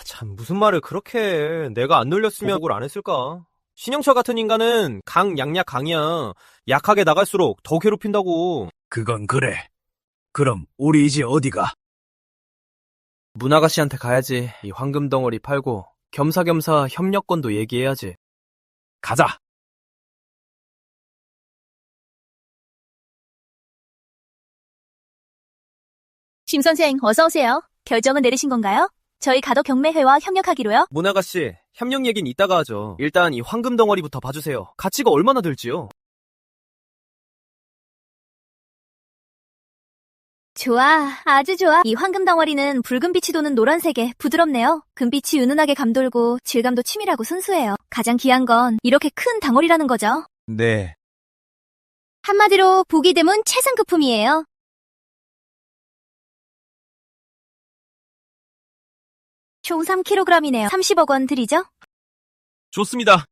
참, 무슨 말을 그렇게 해. 내가 안 놀렸으면 보복을 안 했을까? 신영철 같은 인간은 양약 강이야. 약하게 나갈수록 더 괴롭힌다고. 그건 그래. 그럼 우리 이제 어디가? 문아가씨한테 가야지. 이 황금 덩어리 팔고 겸사겸사 협력권도 얘기해야지. 가자. 심 선생, 어서 오세요. 결정은 내리신 건가요? 저희 가덕 경매회와 협력하기로요. 문아가씨, 협력 얘긴 이따가 하죠. 일단 이 황금 덩어리부터 봐주세요. 가치가 얼마나 들지요? 좋아, 아주 좋아. 이 황금 덩어리는 붉은 빛이 도는 노란색에 부드럽네요. 금빛이 은은하게 감돌고 질감도 치밀하고 순수해요. 가장 귀한 건 이렇게 큰 덩어리라는 거죠. 네. 한마디로 보기 드문 최상급품이에요. 총 3kg이네요. 30억 원 드리죠? 좋습니다.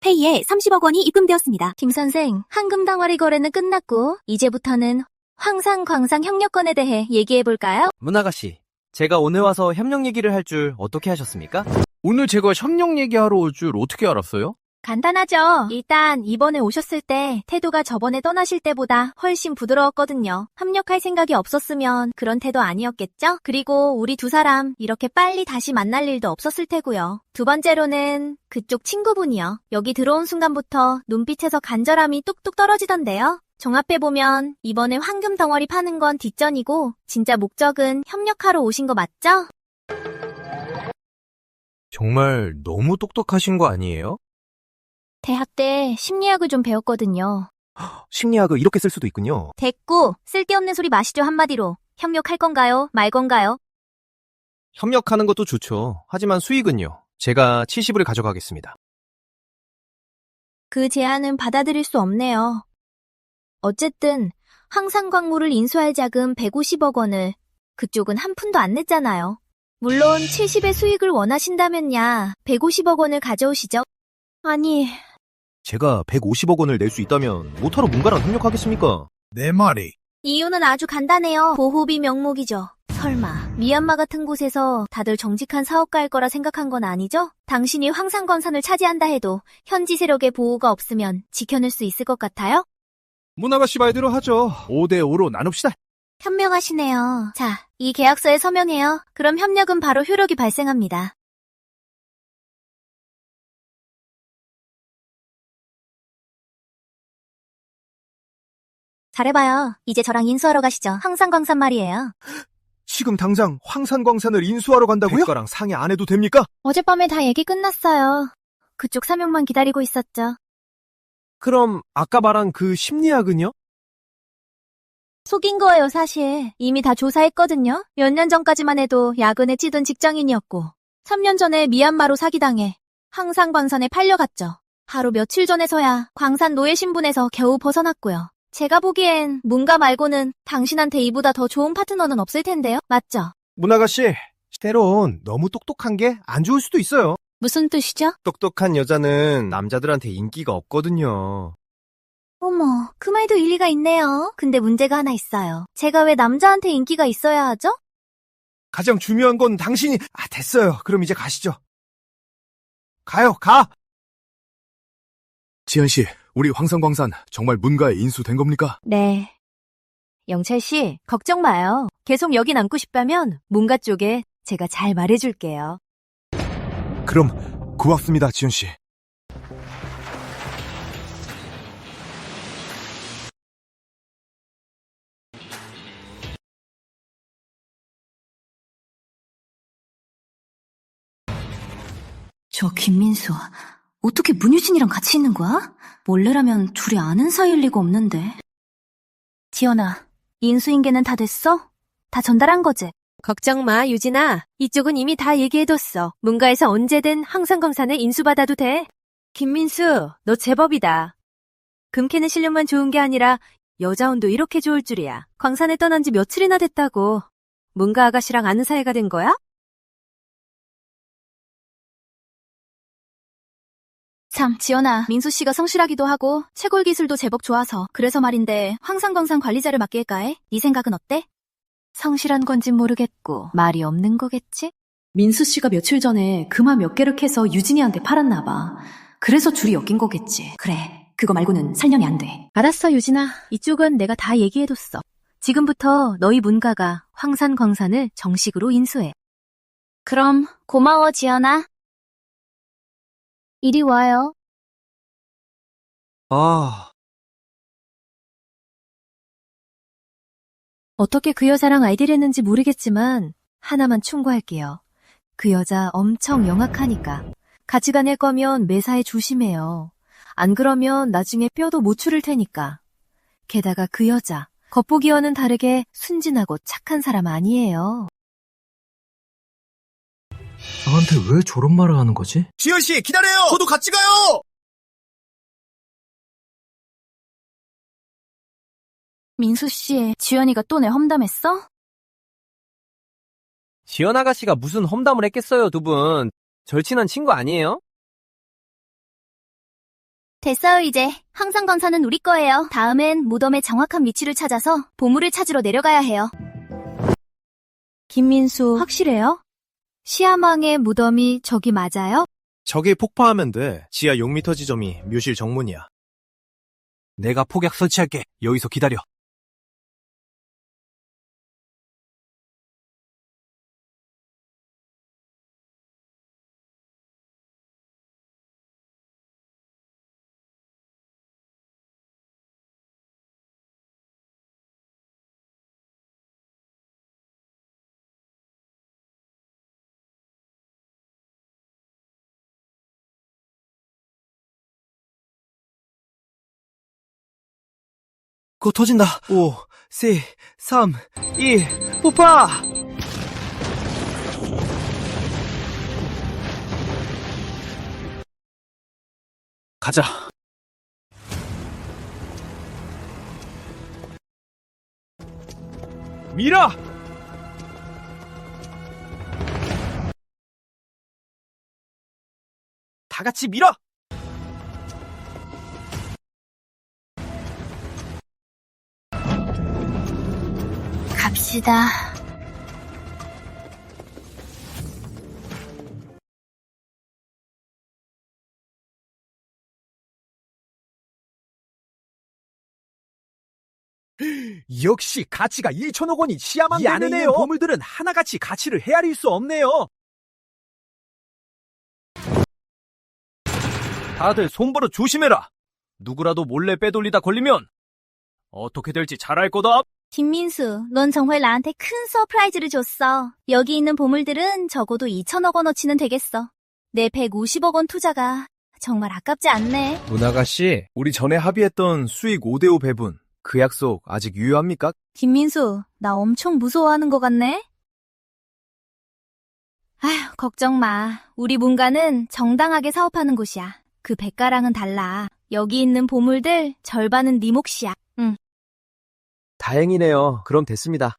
페이에 30억 원이 입금되었습니다. 김 선생, 황금 덩어리 거래는 끝났고 이제부터는 황산광산 협력권에 대해 얘기해볼까요? 문아가씨, 제가 오늘 와서 협력 얘기를 할 줄 어떻게 하셨습니까? 오늘 제가 협력 얘기하러 올 줄 어떻게 알았어요? 간단하죠. 일단 이번에 오셨을 때 태도가 저번에 떠나실 때보다 훨씬 부드러웠거든요. 협력할 생각이 없었으면 그런 태도 아니었겠죠? 그리고 우리 두 사람 이렇게 빨리 다시 만날 일도 없었을 테고요. 두 번째로는 그쪽 친구분이요. 여기 들어온 순간부터 눈빛에서 간절함이 뚝뚝 떨어지던데요. 종합해보면 이번에 황금 덩어리 파는 건 뒷전이고 진짜 목적은 협력하러 오신 거 맞죠? 정말 너무 똑똑하신 거 아니에요? 대학 때 심리학을 좀 배웠거든요. 심리학을 이렇게 쓸 수도 있군요. 됐고, 쓸데없는 소리 마시죠 한마디로. 협력할 건가요? 말 건가요? 협력하는 것도 좋죠. 하지만 수익은요. 제가 70을 가져가겠습니다. 그 제안은 받아들일 수 없네요. 어쨌든 황산광물을 인수할 자금 150억 원을 그쪽은 한 푼도 안 냈잖아요. 물론 70의 수익을 원하신다면야 150억 원을 가져오시죠. 아니, 제가 150억 원을 낼 수 있다면 못하러 문가랑 협력하겠습니까? 내 말이. 이유는 아주 간단해요. 보호비 명목이죠. 설마 미얀마 같은 곳에서 다들 정직한 사업가일 거라 생각한 건 아니죠? 당신이 황산광산을 차지한다 해도 현지 세력의 보호가 없으면 지켜낼 수 있을 것 같아요? 문아가씨 말대로 하죠. 5대5로 나눕시다. 현명하시네요. 자, 이 계약서에 서명해요. 그럼 협력은 바로 효력이 발생합니다. 잘해봐요. 이제 저랑 인수하러 가시죠. 황산광산 말이에요. 지금 당장 황산광산을 인수하러 간다고요? 백가랑 상의 안 해도 됩니까? 어젯밤에 다 얘기 끝났어요. 그쪽 사명만 기다리고 있었죠. 그럼 아까 말한 그 심리학은요? 속인 거예요, 사실. 이미 다 조사했거든요. 몇 년 전까지만 해도 야근에 찌든 직장인이었고 3년 전에 미얀마로 사기당해 황산광산에 팔려갔죠. 하루 며칠 전에서야 광산 노예 신분에서 겨우 벗어났고요. 제가 보기엔 문가 말고는 당신한테 이보다 더 좋은 파트너는 없을 텐데요. 맞죠? 문아가씨, 때론 너무 똑똑한 게 안 좋을 수도 있어요. 무슨 뜻이죠? 똑똑한 여자는 남자들한테 인기가 없거든요. 어머, 그 말도 일리가 있네요. 근데 문제가 하나 있어요. 제가 왜 남자한테 인기가 있어야 하죠? 가장 중요한 건 당신이... 됐어요. 그럼 이제 가시죠. 가요, 가! 지현씨, 우리 황산광산 정말 문가에 인수된 겁니까? 네. 영철 씨, 걱정 마요. 계속 여기 남고 싶다면 문가 쪽에 제가 잘 말해줄게요. 그럼 고맙습니다, 지현씨. 저 김민수, 어떻게 문유진이랑 같이 있는 거야? 원래라면 둘이 아는 사이일 리가 없는데. 지연아, 인수인계는 다 됐어? 다 전달한 거지? 걱정 마, 유진아. 이쪽은 이미 다 얘기해뒀어. 문가에서 언제든 황산광산에 인수받아도 돼. 김민수, 너 제법이다. 금 캐는 실력만 좋은 게 아니라 여자운도 이렇게 좋을 줄이야. 광산에 떠난 지 며칠이나 됐다고. 문가 아가씨랑 아는 사이가 된 거야? 참, 지연아, 민수 씨가 성실하기도 하고 채굴 기술도 제법 좋아서 그래서 말인데 황산광산 관리자를 맡길까 해? 네 생각은 어때? 성실한 건진 모르겠고 말이 없는 거겠지? 민수 씨가 며칠 전에 금화 몇 개를 캐서 유진이한테 팔았나 봐. 그래서 둘이 엮인 거겠지. 그래, 그거 말고는 설명이 안 돼. 알았어, 유진아. 이쪽은 내가 다 얘기해뒀어. 지금부터 너희 문가가 황산광산을 정식으로 인수해. 그럼 고마워, 지연아. 이리 와요. 어떻게 그 여자랑 아이디를 했는지 모르겠지만 하나만 충고할게요. 그 여자 엄청 영악하니까 같이 다닐 거면 매사에 조심해요. 안 그러면 나중에 뼈도 못 추릴 테니까. 게다가 그 여자 겉보기와는 다르게 순진하고 착한 사람 아니에요. 나한테 왜 저런 말을 하는 거지? 지현씨, 기다려요! 저도 같이 가요! 민수 씨, 지연이가 또 내 험담했어? 지연 아가씨가 무슨 험담을 했겠어요, 두 분. 절친한 친구 아니에요? 됐어요, 이제. 황산광산은 우리 거예요. 다음엔 무덤의 정확한 위치를 찾아서 보물을 찾으러 내려가야 해요. 김민수, 확실해요? 시아망의 무덤이 저기 맞아요? 저기 폭파하면 돼. 지하 6m 지점이 묘실 정문이야. 내가 폭약 설치할게. 여기서 기다려. 곧 터진다. 5, 4, 3, 2, 폭파! 가자. 밀어! 다 같이 밀어! 갑시다. 역시 가치가 1천억 원이 치야만 이 안에 되네요. 있는 보물들은 하나같이 가치를 헤아릴 수 없네요. 다들 손버릇 조심해라. 누구라도 몰래 빼돌리다 걸리면 어떻게 될지 잘 알 거다. 김민수, 넌 정말 나한테 큰 서프라이즈를 줬어. 여기 있는 보물들은 적어도 2천억 원어치는 되겠어. 내 150억 원 투자가 정말 아깝지 않네. 문아가씨, 우리 전에 합의했던 수익 5대5 배분, 그 약속 아직 유효합니까? 김민수, 나 엄청 무서워하는 것 같네? 아휴, 걱정 마. 우리 문가는 정당하게 사업하는 곳이야. 그 백가랑은 달라. 여기 있는 보물들 절반은 네 몫이야. 응. 다행이네요. 그럼 됐습니다.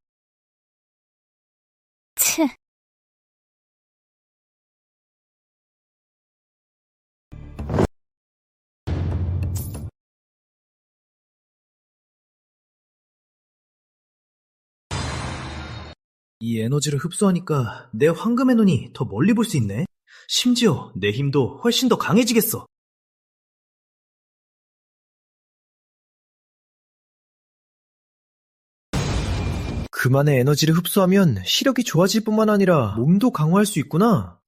치. 이 에너지를 흡수하니까 내 황금의 눈이 더 멀리 볼 수 있네. 심지어 내 힘도 훨씬 더 강해지겠어. 그만의 에너지를 흡수하면 시력이 좋아질 뿐만 아니라 몸도 강화할 수 있구나.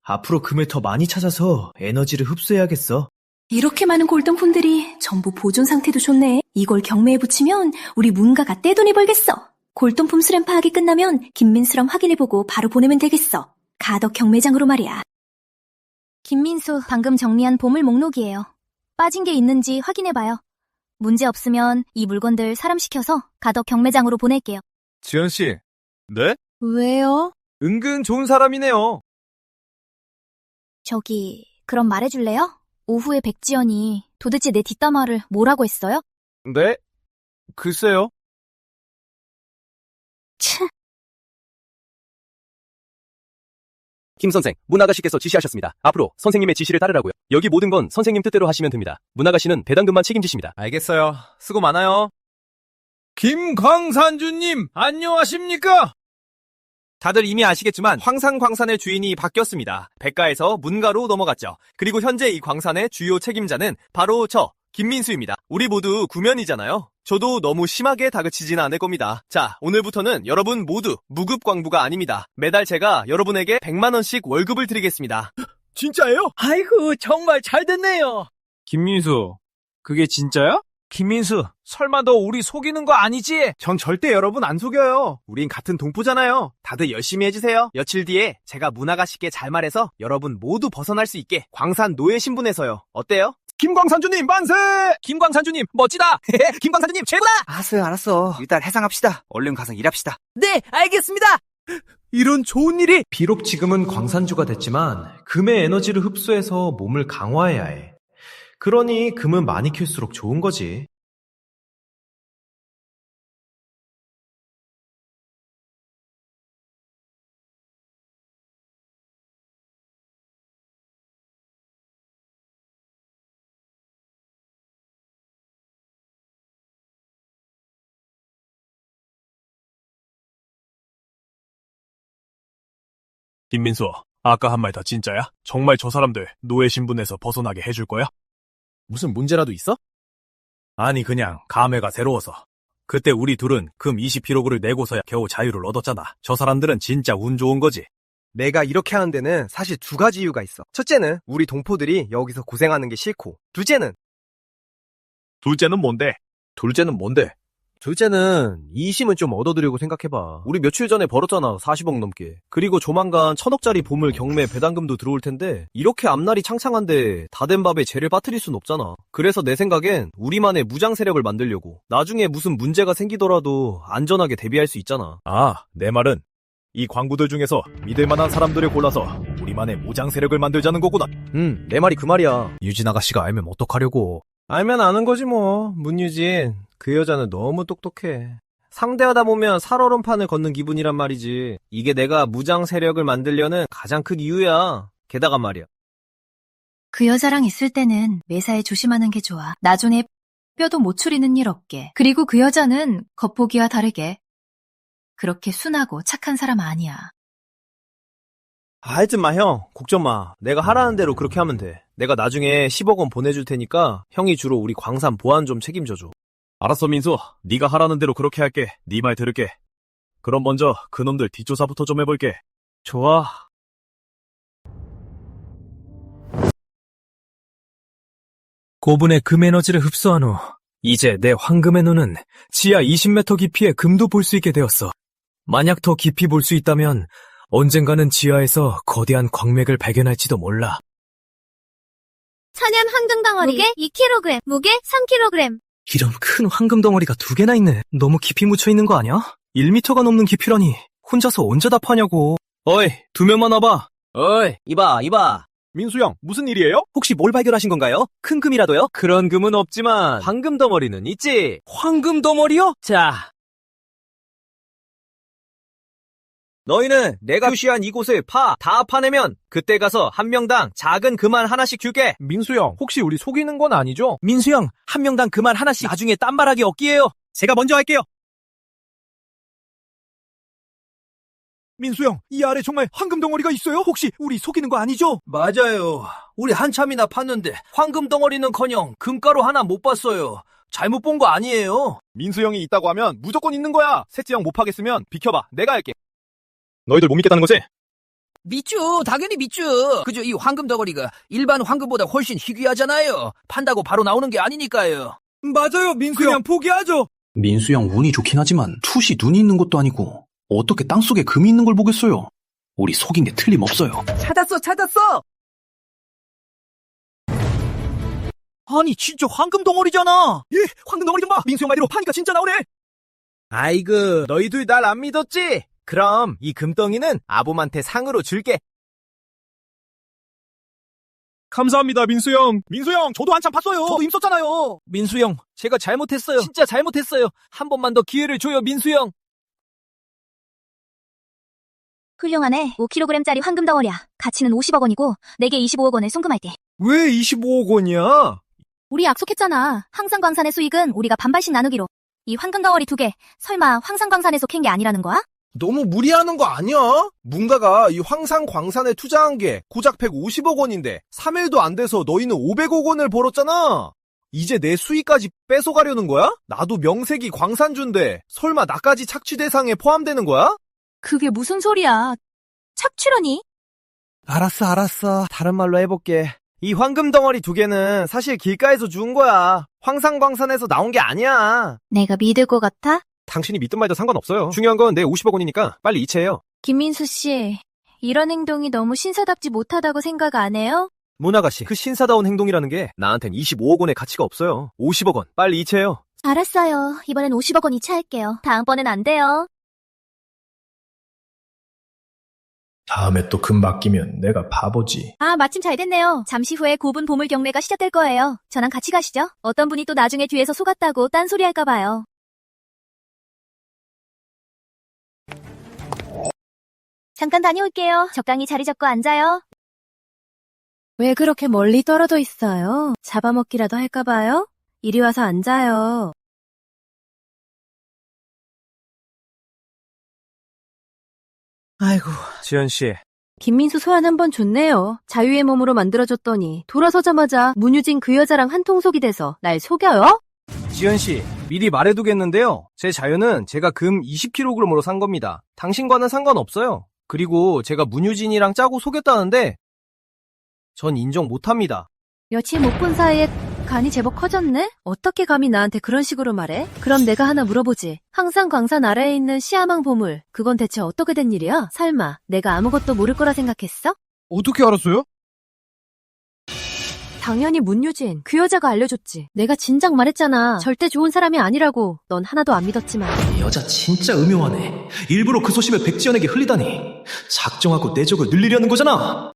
앞으로 금을 더 많이 찾아서 에너지를 흡수해야겠어. 이렇게 많은 골동품들이 전부 보존 상태도 좋네. 이걸 경매에 붙이면 우리 문가가 떼돈이 벌겠어. 골동품 수량 파악이 끝나면 김민수랑 확인해보고 바로 보내면 되겠어. 가덕 경매장으로 말이야. 김민수, 방금 정리한 보물 목록이에요. 빠진 게 있는지 확인해봐요. 문제 없으면 이 물건들 사람 시켜서 가덕 경매장으로 보낼게요. 지연씨. 네? 왜요? 은근 좋은 사람이네요. 저기, 그럼 말해줄래요? 오후에 백지연이 도대체 내 뒷담화를 뭐라고 했어요? 네? 글쎄요. 치. 김 선생, 문 아가씨께서 지시하셨습니다. 앞으로 선생님의 지시를 따르라고요. 여기 모든 건 선생님 뜻대로 하시면 됩니다. 문 아가씨는 배당금만 책임지십니다. 알겠어요. 수고 많아요. 김광산주님, 안녕하십니까? 다들 이미 아시겠지만 황산광산의 주인이 바뀌었습니다. 백가에서 문가로 넘어갔죠. 그리고 현재 이 광산의 주요 책임자는 바로 저 김민수입니다. 우리 모두 구면이잖아요. 저도 너무 심하게 다그치지는 않을 겁니다. 자, 오늘부터는 여러분 모두 무급광부가 아닙니다. 매달 제가 여러분에게 100만 원씩 월급을 드리겠습니다. 진짜예요? 아이고, 정말 잘 됐네요. 김민수, 그게 진짜야? 김민수, 설마 너 우리 속이는 거 아니지? 전 절대 여러분 안 속여요. 우린 같은 동포잖아요. 다들 열심히 해주세요. 며칠 뒤에 제가 문아가씨께 잘 말해서 여러분 모두 벗어날 수 있게 광산 노예 신분해서요. 어때요? 김광산주님 만세! 김광산주님 멋지다! 김광산주님 최고다! 알았어. 일단 해상합시다. 얼른 가서 일합시다. 네, 알겠습니다. 이런 좋은 일이! 비록 지금은 광산주가 됐지만 금의 에너지를 흡수해서 몸을 강화해야 해. 그러니 금은 많이 킬수록 좋은 거지. 김민수, 아까 한 말 다 진짜야? 정말 저 사람들 노예 신분에서 벗어나게 해줄 거야? 무슨 문제라도 있어? 아니 그냥 감회가 새로워서. 그때 우리 둘은 금 20kg를 내고서야 겨우 자유를 얻었잖아. 저 사람들은 진짜 운 좋은 거지. 내가 이렇게 하는 데는 사실 두 가지 이유가 있어. 첫째는 우리 동포들이 여기서 고생하는 게 싫고, 둘째는 뭔데? 둘째는 뭔데? 둘째는 이심은 좀 얻어두려고 생각해봐. 우리 며칠 전에 벌었잖아, 40억 넘게. 그리고 조만간 1000억짜리 보물 경매 배당금도 들어올 텐데 이렇게 앞날이 창창한데 다 된 밥에 재를 빠뜨릴 순 없잖아. 그래서 내 생각엔 우리만의 무장 세력을 만들려고. 나중에 무슨 문제가 생기더라도 안전하게 대비할 수 있잖아. 아, 내 말은 이 광부들 중에서 믿을 만한 사람들을 골라서 우리만의 무장 세력을 만들자는 거구나. 내 말이 그 말이야. 유진 아가씨가 알면 어떡하려고. 알면 아는 거지 뭐. 문유진, 그 여자는 너무 똑똑해. 상대하다 보면 살얼음판을 걷는 기분이란 말이지. 이게 내가 무장 세력을 만들려는 가장 큰 이유야. 게다가 말이야. 그 여자랑 있을 때는 매사에 조심하는 게 좋아. 나중에 뼈도 못 추리는 일 없게. 그리고 그 여자는 겉보기와 다르게 그렇게 순하고 착한 사람 아니야. 하여튼 형, 걱정 마. 내가 하라는 대로 그렇게 하면 돼. 내가 나중에 10억 원 보내줄 테니까 형이 주로 우리 광산 보안 좀 책임져줘. 알았어, 민수. 네가 하라는 대로 그렇게 할게. 네 말 들을게. 그럼 먼저 그놈들 뒷조사부터 좀 해볼게. 좋아. 고분의 금 에너지를 흡수한 후 이제 내 황금의 눈은 지하 20m 깊이의 금도 볼 수 있게 되었어. 만약 더 깊이 볼 수 있다면 언젠가는 지하에서 거대한 광맥을 발견할지도 몰라. 천연 황금 덩어리 무게 2kg, 무게 3kg. 이런 큰 황금 덩어리가 2개나 있네. 너무 깊이 묻혀 있는 거 아니야? 1m가 넘는 깊이라니. 혼자서 언제 다 파냐고. 어이, 2명만 와봐. 어이, 이봐. 민수 형, 무슨 일이에요? 혹시 뭘 발견하신 건가요? 큰 금이라도요? 그런 금은 없지만 황금 덩어리는 있지. 황금 덩어리요? 자, 너희는 내가 표시한 이곳을 다 파내면 그때 가서 한 명당 작은 금알 하나씩 줄게. 민수 형, 혹시 우리 속이는 건 아니죠? 민수 형, 한 명당 금알 하나씩. 나중에 딴말하기 없기에요. 제가 먼저 할게요. 민수 형, 이 아래 정말 황금 덩어리가 있어요? 혹시 우리 속이는 거 아니죠? 맞아요. 우리 한참이나 팠는데 황금 덩어리는커녕 금가루 하나 못 봤어요. 잘못 본 거 아니에요. 민수 형이 있다고 하면 무조건 있는 거야. 셋째 형 못 파겠으면 비켜봐. 내가 할게. 너희들 못 믿겠다는 거지? 믿죠. 당연히 믿죠. 그저 이 황금 덩어리가 일반 황금보다 훨씬 희귀하잖아요. 판다고 바로 나오는 게 아니니까요. 맞아요, 민수 형. 포기하죠. 민수 형 운이 좋긴 하지만 툭이 눈이 있는 것도 아니고 어떻게 땅속에 금이 있는 걸 보겠어요? 우리 속인 게 틀림없어요. 찾았어. 아니, 진짜 황금 덩어리잖아. 예, 황금 덩어리 좀 봐. 민수 형 말대로 파니까 진짜 나오네. 아이고, 너희들 날 안 믿었지? 그럼 이 금덩이는 아범한테 상으로 줄게. 감사합니다, 민수 형. 민수 형, 저도 한참 팠어요. 저도 힘썼잖아요. 민수 형, 제가 잘못했어요. 진짜 잘못했어요. 한 번만 더 기회를 줘요, 민수 형. 훌륭하네. 5kg짜리 황금 덩어리야. 가치는 50억 원이고 4개 25억 원을 송금할게. 왜 25억 원이야? 우리 약속했잖아. 항상광산의 수익은 우리가 반반씩 나누기로. 이 황금 덩어리 2개, 설마 황산광산에서 캔 게 아니라는 거야? 너무 무리하는 거 아니야? 문가가 이 황산광산에 투자한 게 고작 150억 원인데 3일도 안 돼서 너희는 500억 원을 벌었잖아. 이제 내 수익까지 뺏어가려는 거야? 나도 명색이 광산주인데 설마 나까지 착취 대상에 포함되는 거야? 그게 무슨 소리야? 착취라니? 알았어. 다른 말로 해볼게. 이 황금 덩어리 2개는 사실 길가에서 주운 거야. 황산광산에서 나온 게 아니야. 내가 믿을 것 같아? 당신이 믿든 말든 상관없어요. 중요한 건 내 50억 원이니까 빨리 이체해요. 김민수 씨, 이런 행동이 너무 신사답지 못하다고 생각 안 해요? 문아가씨, 그 신사다운 행동이라는 게 나한텐 25억 원의 가치가 없어요. 50억 원, 빨리 이체해요. 알았어요. 이번엔 50억 원 이체할게요. 다음번엔 안 돼요. 다음에 또 금 맡기면 내가 바보지. 아, 마침 잘 됐네요. 잠시 후에 고분 보물 경매가 시작될 거예요. 저랑 같이 가시죠. 어떤 분이 또 나중에 뒤에서 속았다고 딴소리 할까 봐요. 잠깐 다녀올게요. 적당히 자리 잡고 앉아요. 왜 그렇게 멀리 떨어져 있어요? 잡아먹기라도 할까 봐요? 이리 와서 앉아요. 아이고, 지연씨. 김민수 소환 한번 좋네요. 자유의 몸으로 만들어줬더니 돌아서자마자 문유진 그 여자랑 한통속이 돼서 날 속여요? 지연씨, 미리 말해두겠는데요. 제 자유는 제가 금 20kg으로 산 겁니다. 당신과는 상관없어요. 그리고 제가 문유진이랑 짜고 속였다는데 전 인정 못합니다. 며칠 못 본 사이에 간이 제법 커졌네? 어떻게 감히 나한테 그런 식으로 말해? 그럼 내가 하나 물어보지. 항상 광산 아래에 있는 시아망 보물, 그건 대체 어떻게 된 일이야? 설마 내가 아무것도 모를 거라 생각했어? 어떻게 알았어요? 당연히 문유진, 그 여자가 알려줬지. 내가 진작 말했잖아. 절대 좋은 사람이 아니라고. 넌 하나도 안 믿었지만. 이 여자 진짜 음흉하네. 일부러 그 소식을 백지연에게 흘리다니. 작정하고 내 적을 늘리려는 거잖아.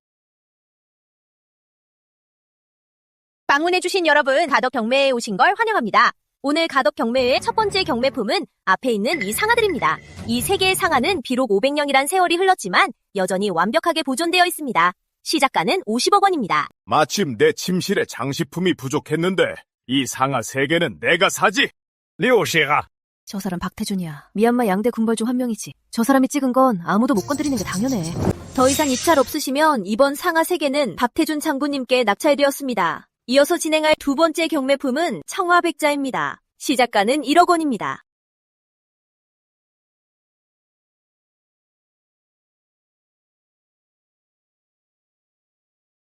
방문해주신 여러분, 가덕 경매에 오신 걸 환영합니다. 오늘 가덕 경매의 첫 번째 경매품은 앞에 있는 이 상아들입니다. 이 3개의 상아는 비록 500년이란 세월이 흘렀지만 여전히 완벽하게 보존되어 있습니다. 시작가는 50억 원입니다. 마침 내 침실에 장식품이 부족했는데 이 상아 3개는 내가 사지. 리오시가 저 사람 박태준이야. 미얀마 양대 군벌 중 한 명이지. 저 사람이 찍은 건 아무도 못 건드리는 게 당연해. 더 이상 입찰 없으시면 이번 상하 3개는 박태준 장군님께 낙찰되었습니다. 이어서 진행할 두 번째 경매품은 청화백자입니다. 시작가는 1억 원입니다.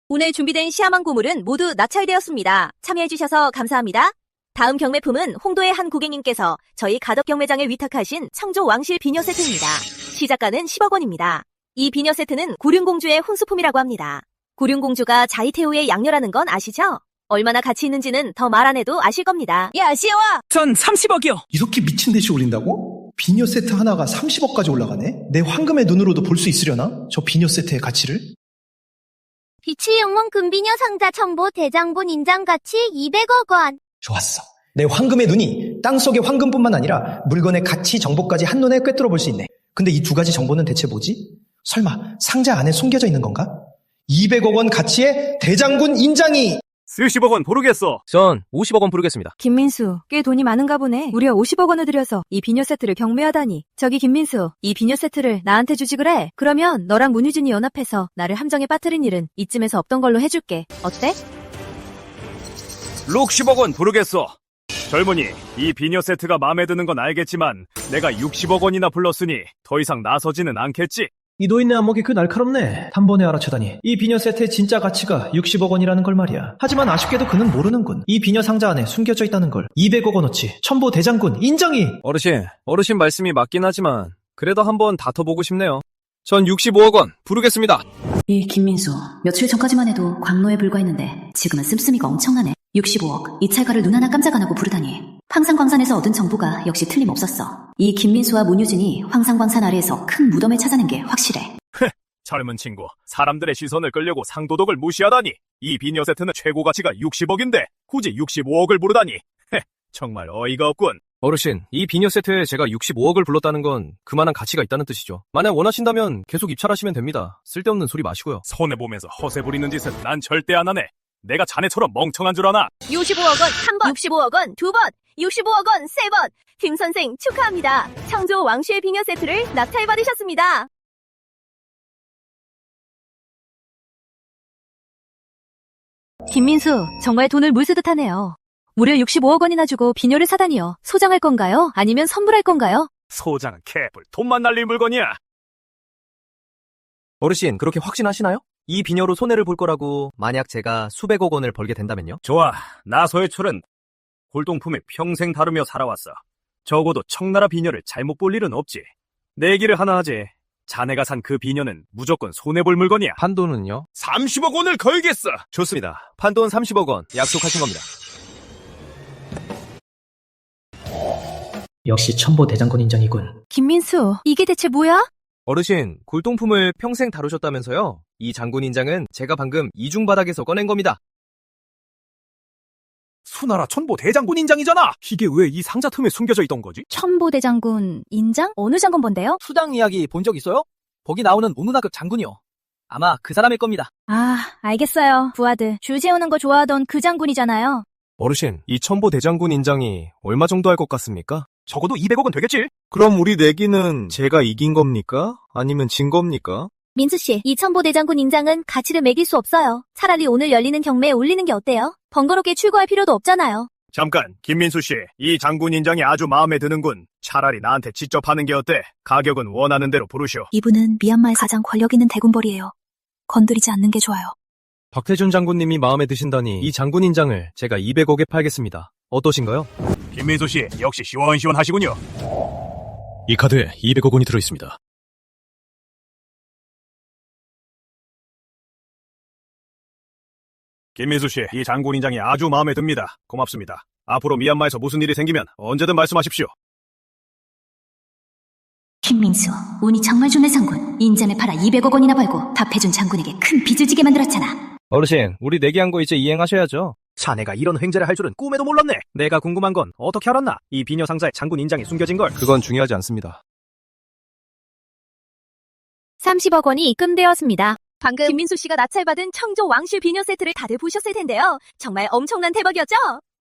오늘 준비된 시아망 고물은 모두 낙찰되었습니다. 참여해주셔서 감사합니다. 다음 경매품은 홍도의 한 고객님께서 저희 가덕 경매장에 위탁하신 청조 왕실 비녀 세트입니다. 시작가는 10억 원입니다. 이 비녀 세트는 고륜공주의 혼수품이라고 합니다. 고륜공주가 자이태우의 양녀라는 건 아시죠? 얼마나 가치 있는지는 더 말 안 해도 아실 겁니다. 야, 시아와! 전 30억이요. 이렇게 미친 듯이 올린다고? 비녀 세트 하나가 30억까지 올라가네? 내 황금의 눈으로도 볼 수 있으려나? 저 비녀 세트의 가치를? 빛이 영문 금비녀 상자 첨보 대장군 인장 가치 200억 원. 좋았어. 내 황금의 눈이 땅속의 황금뿐만 아니라 물건의 가치 정보까지 한눈에 꿰뚫어 볼 수 있네. 근데 이 두 가지 정보는 대체 뭐지? 설마 상자 안에 숨겨져 있는 건가? 200억 원 가치의 대장군 인장이! 수십억 원 부르겠어. 전 50억 원 부르겠습니다. 김민수, 꽤 돈이 많은가 보네. 무려 50억 원을 들여서 이 비녀 세트를 경매하다니. 저기 김민수, 이 비녀 세트를 나한테 주지 그래? 그러면 너랑 문유진이 연합해서 나를 함정에 빠뜨린 일은 이쯤에서 없던 걸로 해줄게. 어때? 60억 원 부르겠어. 젊은이, 이 비녀 세트가 마음에 드는 건 알겠지만 내가 60억 원이나 불렀으니 더 이상 나서지는 않겠지? 이 노인네 안목이 그 날카롭네. 단번에 알아채다니. 이 비녀 세트의 진짜 가치가 60억 원이라는 걸 말이야. 하지만 아쉽게도 그는 모르는군. 이 비녀 상자 안에 숨겨져 있다는 걸. 200억 원어치 첨보 대장군 인정이! 어르신 말씀이 맞긴 하지만 그래도 한번 다퉈보고 싶네요. 전 65억 원 부르겠습니다. 이 김민수, 며칠 전까지만 해도 광로에 불과했는데 지금은 씀씀이가 엄청나네. 65억, 입찰가를 눈 하나 깜짝 안 하고 부르다니. 황산광산에서 얻은 정보가 역시 틀림없었어. 이 김민수와 문유진이 황산광산 아래에서 큰 무덤을 찾아낸 게 확실해. 젊은 친구, 사람들의 시선을 끌려고 상도덕을 무시하다니. 이 비녀 세트는 최고 가치가 60억인데 굳이 65억을 부르다니. 정말 어이가 없군. 어르신, 이 비녀 세트에 제가 65억을 불렀다는 건 그만한 가치가 있다는 뜻이죠. 만약 원하신다면 계속 입찰하시면 됩니다. 쓸데없는 소리 마시고요. 손해보면서 허세 부리는 짓은 난 절대 안 하네. 내가 자네처럼 멍청한 줄 아나? 65억 원 한 번, 65억 원 두 번, 65억 원 세 번. 김 선생 축하합니다. 청조 왕실 비녀 세트를 낙찰받으셨습니다. 김민수, 정말 돈을 물 쓰듯 하네요. 무려 65억 원이나 주고 비녀를 사다니요. 소장할 건가요? 아니면 선물할 건가요? 소장은 개뿔, 돈만 날릴 물건이야. 어르신, 그렇게 확신하시나요? 이 비녀로 손해를 볼 거라고 만약 제가 수백억 원을 벌게 된다면요? 좋아, 나 서해철은 골동품을 평생 다루며 살아왔어. 적어도 청나라 비녀를 잘못 볼 일은 없지. 내 얘기를 하나 하지. 자네가 산 그 비녀는 무조건 손해볼 물건이야. 판돈은요? 30억 원을 걸겠어. 좋습니다. 판돈 30억 원 약속하신 겁니다. 역시 첨보 대장군 인장이군. 김민수, 이게 대체 뭐야? 어르신, 골동품을 평생 다루셨다면서요? 이 장군 인장은 제가 방금 이중바닥에서 꺼낸 겁니다. 수나라 천보 대장군 인장이잖아. 이게 왜 이 상자 틈에 숨겨져 있던 거지? 첨보 대장군 인장? 어느 장군 본데요? 수당 이야기 본 적 있어요? 거기 나오는 오누나급 장군이요. 아마 그 사람일 겁니다. 아, 알겠어요. 부하들, 줄 세우는 거 좋아하던 그 장군이잖아요. 어르신, 이 첨보 대장군 인장이 얼마 정도 할 것 같습니까? 적어도 200억은 되겠지? 그럼 우리 내기는 제가 이긴 겁니까? 아니면 진 겁니까? 민수씨, 이 첨보 대장군 인장은 가치를 매길 수 없어요. 차라리 오늘 열리는 경매에 올리는 게 어때요? 번거롭게 출고할 필요도 없잖아요. 잠깐, 김민수 씨. 이 장군 인장이 아주 마음에 드는군. 차라리 나한테 직접 하는 게 어때? 가격은 원하는 대로 부르시오. 이분은 미얀마의 가장 권력 있는 대군벌이에요. 건드리지 않는 게 좋아요. 박태준 장군님이 마음에 드신다니 이 장군 인장을 제가 200억에 팔겠습니다. 어떠신가요? 김민수 씨, 역시 시원시원하시군요. 이 카드에 200억 원이 들어있습니다. 김민수 씨, 이 장군 인장이 아주 마음에 듭니다. 고맙습니다. 앞으로 미얀마에서 무슨 일이 생기면 언제든 말씀하십시오. 김민수, 운이 정말 좋네 장군. 인장을 팔아 200억 원이나 벌고 답해준 장군에게 큰 빚을 지게 만들었잖아. 어르신, 우리 내기한 거 이제 이행하셔야죠. 자네가 이런 횡재를 할 줄은 꿈에도 몰랐네. 내가 궁금한 건 어떻게 알았나? 이 비녀 상자에 장군 인장이 숨겨진 걸. 그건 중요하지 않습니다. 30억 원이 입금되었습니다. 방금 김민수 씨가 낙찰받은 청조 왕실 비녀 세트를 다들 보셨을 텐데요. 정말 엄청난 대박이었죠?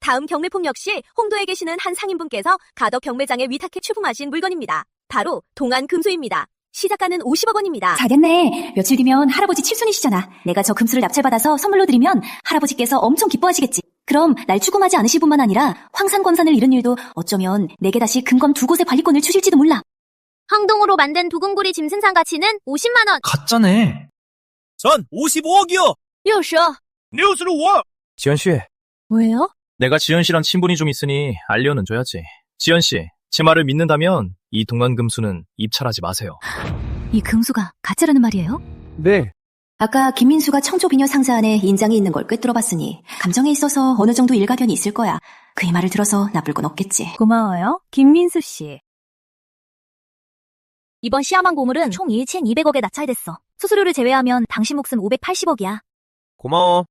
다음 경매품 역시 홍도에 계시는 한 상인분께서 가덕 경매장에 위탁해 출품하신 물건입니다. 바로 동안 금수입니다. 시작가는 50억 원입니다. 잘 됐네. 며칠 뒤면 할아버지 칠순이시잖아. 내가 저 금수를 납찰받아서 선물로 드리면 할아버지께서 엄청 기뻐하시겠지. 그럼 날 추궁하지 않으실 뿐만 아니라 황산광산을 잃은 일도 어쩌면 내게 다시 금검 2곳의 관리권을 주실지도 몰라. 황동으로 만든 두근구리 짐승상 가치는 50만 원. 가짜네. 전 55억이요. 60억. 65억. 지연씨, 왜요? 내가 지연씨랑 친분이 좀 있으니 알려는 줘야지. 지연씨, 제 말을 믿는다면 이 동안금수는 입찰하지 마세요. 이 금수가 가짜라는 말이에요? 네. 아까 김민수가 청조비녀 상자 안에 인장이 있는 걸 꿰뚫어봤으니 감정에 있어서 어느 정도 일가견이 있을 거야. 그의 말을 들어서 나쁠 건 없겠지. 고마워요. 김민수 씨. 이번 시야망 보물은 총 1,200억에 낙찰됐어. 수수료를 제외하면 당신 몫은 580억이야. 고마워.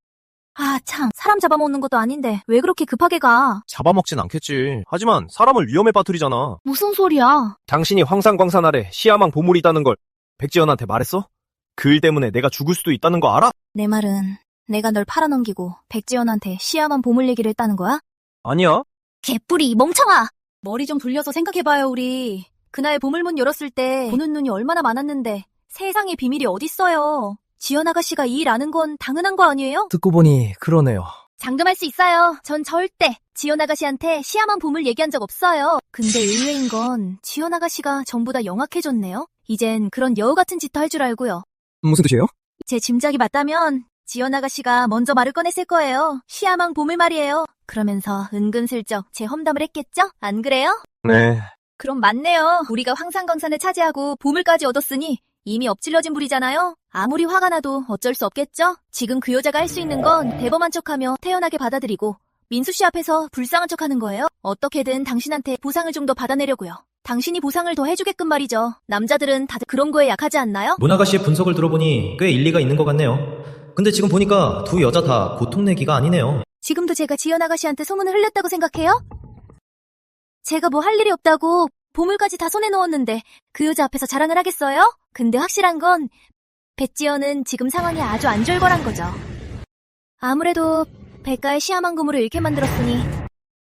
아, 참. 사람 잡아먹는 것도 아닌데 왜 그렇게 급하게 가? 잡아먹진 않겠지. 하지만 사람을 위험에 빠뜨리잖아. 무슨 소리야? 당신이 황산광산 아래 시야망 보물이 있다는 걸 백지연한테 말했어? 그 일 때문에 내가 죽을 수도 있다는 거 알아? 내 말은 내가 널 팔아넘기고 백지연한테 시야만 보물 얘기를 했다는 거야? 아니야. 개뿔이 멍청아! 머리 좀 돌려서 생각해봐요, 우리. 그날 보물문 열었을 때 보는 눈이 얼마나 많았는데 세상에 비밀이 어딨어요. 지연 아가씨가 이 일 아는 건 당연한 거 아니에요? 듣고 보니 그러네요. 장담할 수 있어요. 전 절대 지연 아가씨한테 시야만 보물 얘기한 적 없어요. 근데 의외인 건 지연 아가씨가 전부 다 영악해졌네요. 이젠 그런 여우 같은 짓도 할 줄 알고요. 무슨 뜻이에요? 제 짐작이 맞다면 지연 아가씨가 먼저 말을 꺼냈을 거예요. 시야망 보물 말이에요. 그러면서 은근슬쩍 제 험담을 했겠죠? 안 그래요? 네. 그럼 맞네요. 우리가 황산광산을 차지하고 보물까지 얻었으니 이미 엎질러진 불이잖아요. 아무리 화가 나도 어쩔 수 없겠죠? 지금 그 여자가 할 수 있는 건 대범한 척하며 태연하게 받아들이고 민수 씨 앞에서 불쌍한 척하는 거예요. 어떻게든 당신한테 보상을 좀 더 받아내려고요. 당신이 보상을 더 해주게끔 말이죠. 남자들은 다들 그런 거에 약하지 않나요? 문 아가씨의 분석을 들어보니 꽤 일리가 있는 것 같네요. 근데 지금 보니까 두 여자 다 고통내기가 아니네요. 지금도 제가 지연 아가씨한테 소문을 흘렸다고 생각해요? 제가 뭐 할 일이 없다고 보물까지 다 손에 넣었는데 그 여자 앞에서 자랑을 하겠어요? 근데 확실한 건 백지연은 지금 상황이 아주 안 절걸한 거죠. 아무래도 백가의 시야망 그물을 잃게 만들었으니